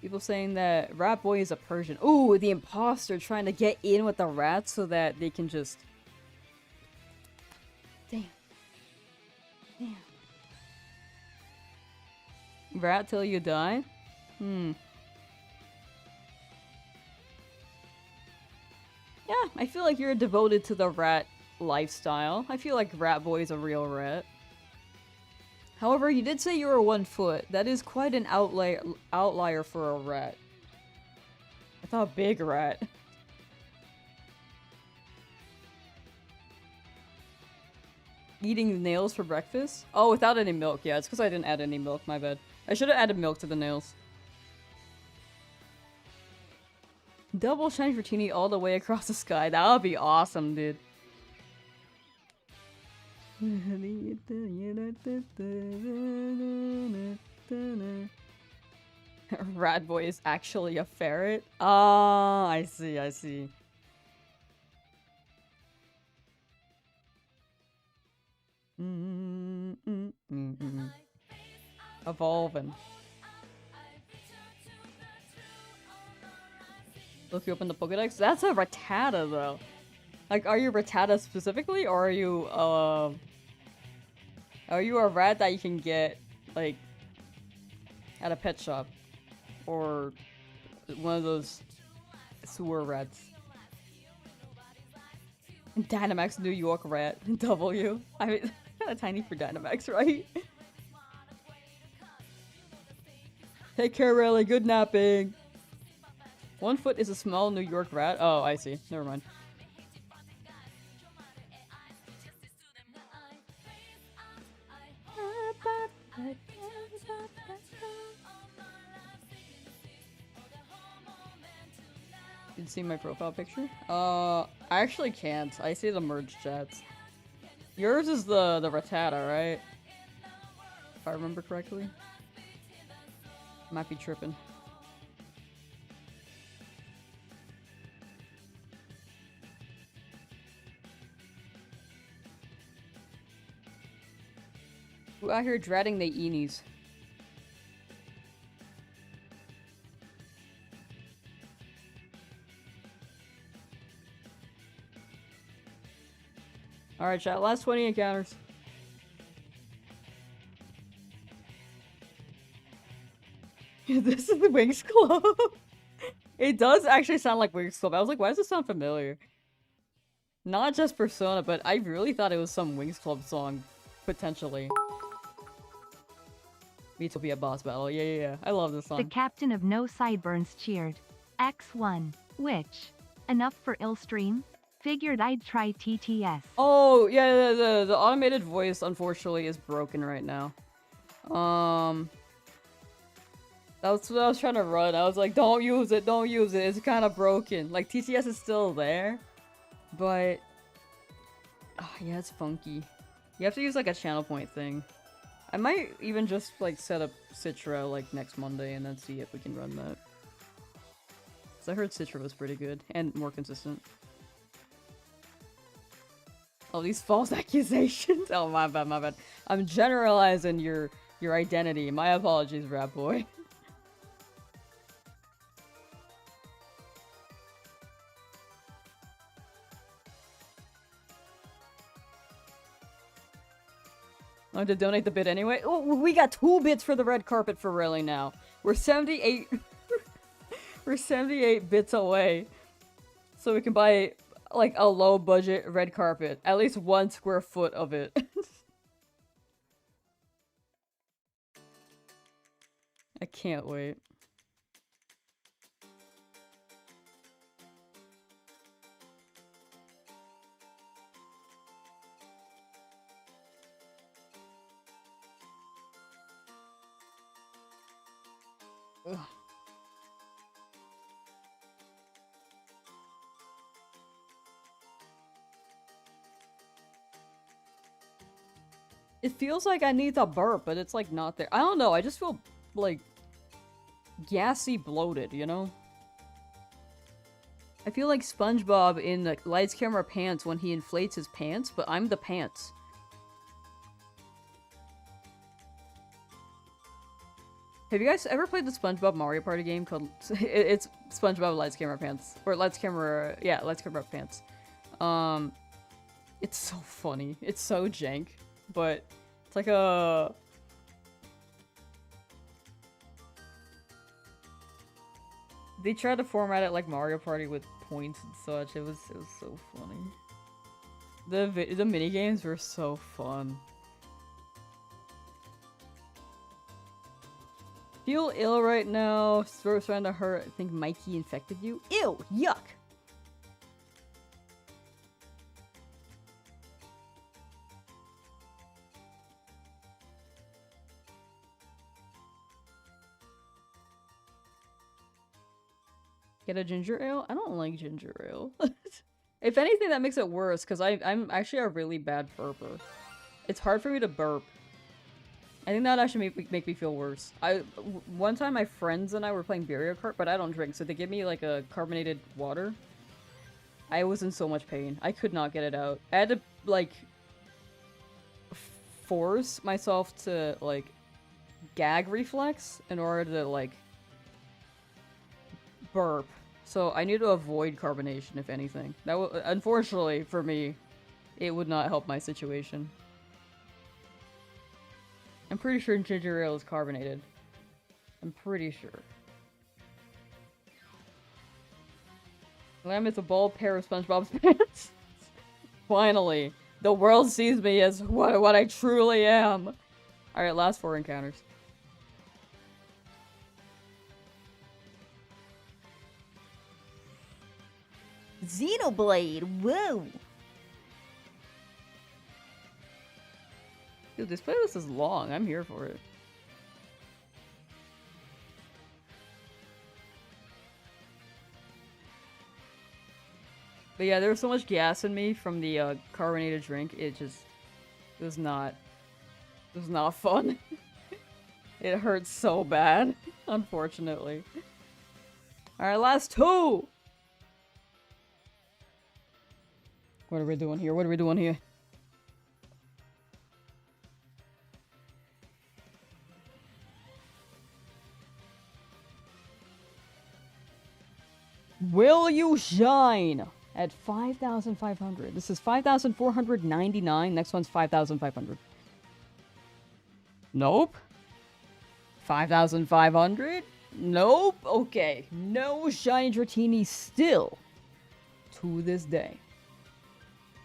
People saying that Rat Boy is a Persian. Ooh, the imposter trying to get in with the rats so that they can just... Damn. Rat till you die? Yeah, I feel like you're devoted to the rat lifestyle. I feel like Rat Boy is a real rat. However, you did say you were 1 foot. That is quite an outlier for a rat. I thought big rat. Eating nails for breakfast? Oh, without any milk. Yeah, it's because I didn't add any milk, my bad. I should have added milk to the nails. Double shiny Dratini all the way across the sky. That would be awesome, dude. Rat Boy is actually a ferret? Ah, I see. Evolving. Look, you open the Pokedex? That's a Rattata, though. Like, are you Rattata specifically, or are you a rat that you can get, like, at a pet shop? Or one of those sewer rats? Dynamax New York rat. W. I mean, kinda tiny for Dynamax, right? Take care, Riley. Good napping. 1 foot is a small New York rat? Oh, I see. Never mind. Did you see my profile picture? I actually can't. I see the merged chats. Yours is the Rattata, right? If I remember correctly. Might be tripping. Who out here dreading the Eenies? Alright, chat. Last 20 encounters. This is the Wings Club. It does actually sound like Wings Club. I was like, why does it sound familiar? Not just Persona, but I really thought it was some Wings Club song. Potentially. Miitopia boss battle. Yeah, yeah, yeah. I love this The song. captain of No Sideburns cheered. X1. Which? Enough for Illstream? Figured I'd try TTS. Oh, yeah, the automated voice, unfortunately, is broken right now. That's what I was trying to run. I was like, don't use it, don't use it. It's kind of broken. Like, TTS is still there, but... Oh, yeah, it's funky. You have to use, like, a channel point thing. I might even just, like, set up Citra, like, next Monday and then see if we can run that. Because I heard Citra was pretty good and more consistent. Oh, these false accusations. Oh, my bad, my bad. I'm generalizing your identity. My apologies, Rat Boy. I have to donate the bit anyway. Oh, we got 2 bits for the red carpet for really now. We're 78. We're 78 bits away. So we can buy, like, a low budget red carpet. At least 1 square foot of it. I can't wait. Ugh. It feels like I need to burp, but it's like not there. I don't know, I just feel like gassy bloated, you know? I feel like SpongeBob in the Lights Camera Pants when he inflates his pants, but I'm the pants. Have you guys ever played the SpongeBob Mario Party game called... It's SpongeBob Lights Camera Pants. Or Lights Camera... Yeah, Lights Camera Pants. It's so funny. It's so jank. But it's like a... They tried to format it like Mario Party with points and such. It was so funny. The mini games were so fun. Feel ill right now. Throat's trying to hurt. I think Mikey infected you. Ew! Yuck! Get a ginger ale? I don't like ginger ale. If anything, that makes it worse, because I'm actually a really bad burper. It's hard for me to burp. I think that actually make me feel worse. One time my friends and I were playing Mario Kart, but I don't drink, so they gave me like a carbonated water. I was in so much pain. I could not get it out. I had to like force myself to like gag reflex in order to like burp. So I need to avoid carbonation if anything. That unfortunately for me, it would not help my situation. I'm pretty sure ginger ale is carbonated. I'm pretty sure. Lamb is a bald pair of SpongeBob's pants. Finally, the world sees me as what I truly am. Alright, last 4 encounters. Xenoblade, whoa! Dude, this playlist is long. I'm here for it. But yeah, there was so much gas in me from the carbonated drink. It was not fun. It hurts so bad, unfortunately. Alright, last 2! What are we doing here? What are we doing here? Will you shine at 5,500? This is 5,499. Next one's 5,500. Nope. 5,500? Nope. Okay. No shiny Dratini still to this day.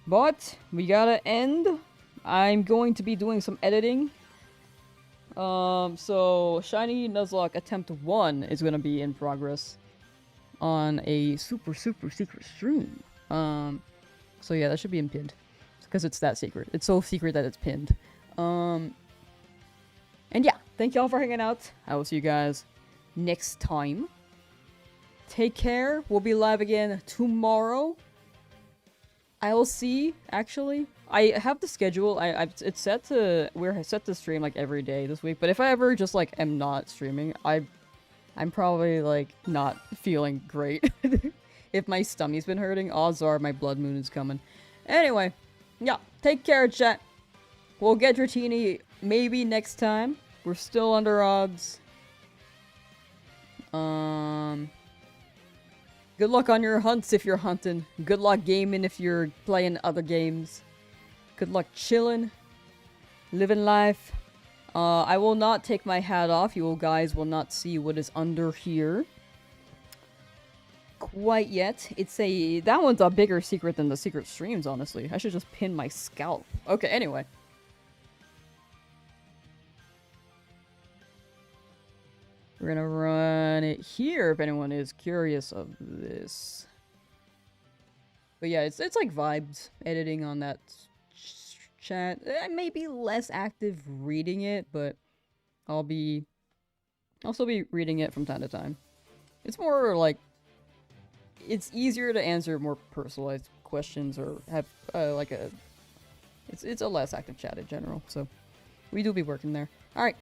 But we gotta end. I'm going to be doing some editing. So Shiny Nuzlocke Attempt 1 is gonna be in progress on a super secret stream. So yeah, that should be pinned. Because it's that secret. It's so secret that it's pinned. And yeah, thank y'all for hanging out. I will see you guys next time. Take care. We'll be live again tomorrow. I'll see, actually. I have the schedule. It's set to, we're set to stream like every day this week. But if I ever just like am not streaming, I'm probably like not feeling great. If my stummy's been hurting, odds are my blood moon is coming. Anyway, yeah, take care, chat. We'll get Dratini maybe next time. We're still under odds. Good luck on your hunts if you're hunting. Good luck gaming if you're playing other games. Good luck chilling. Living life. I will not take my hat off. You guys will not see what is under here quite yet. That one's a bigger secret than the secret streams, honestly. I should just pin my scalp. Okay, anyway. We're gonna run it here if anyone is curious of this. But yeah, it's like vibes editing on that chat. I may be less active reading it, but I'll still be reading it from time to time. It's more like, it's easier to answer more personalized questions or have like it's a less active chat in general. So we do be working there. All right.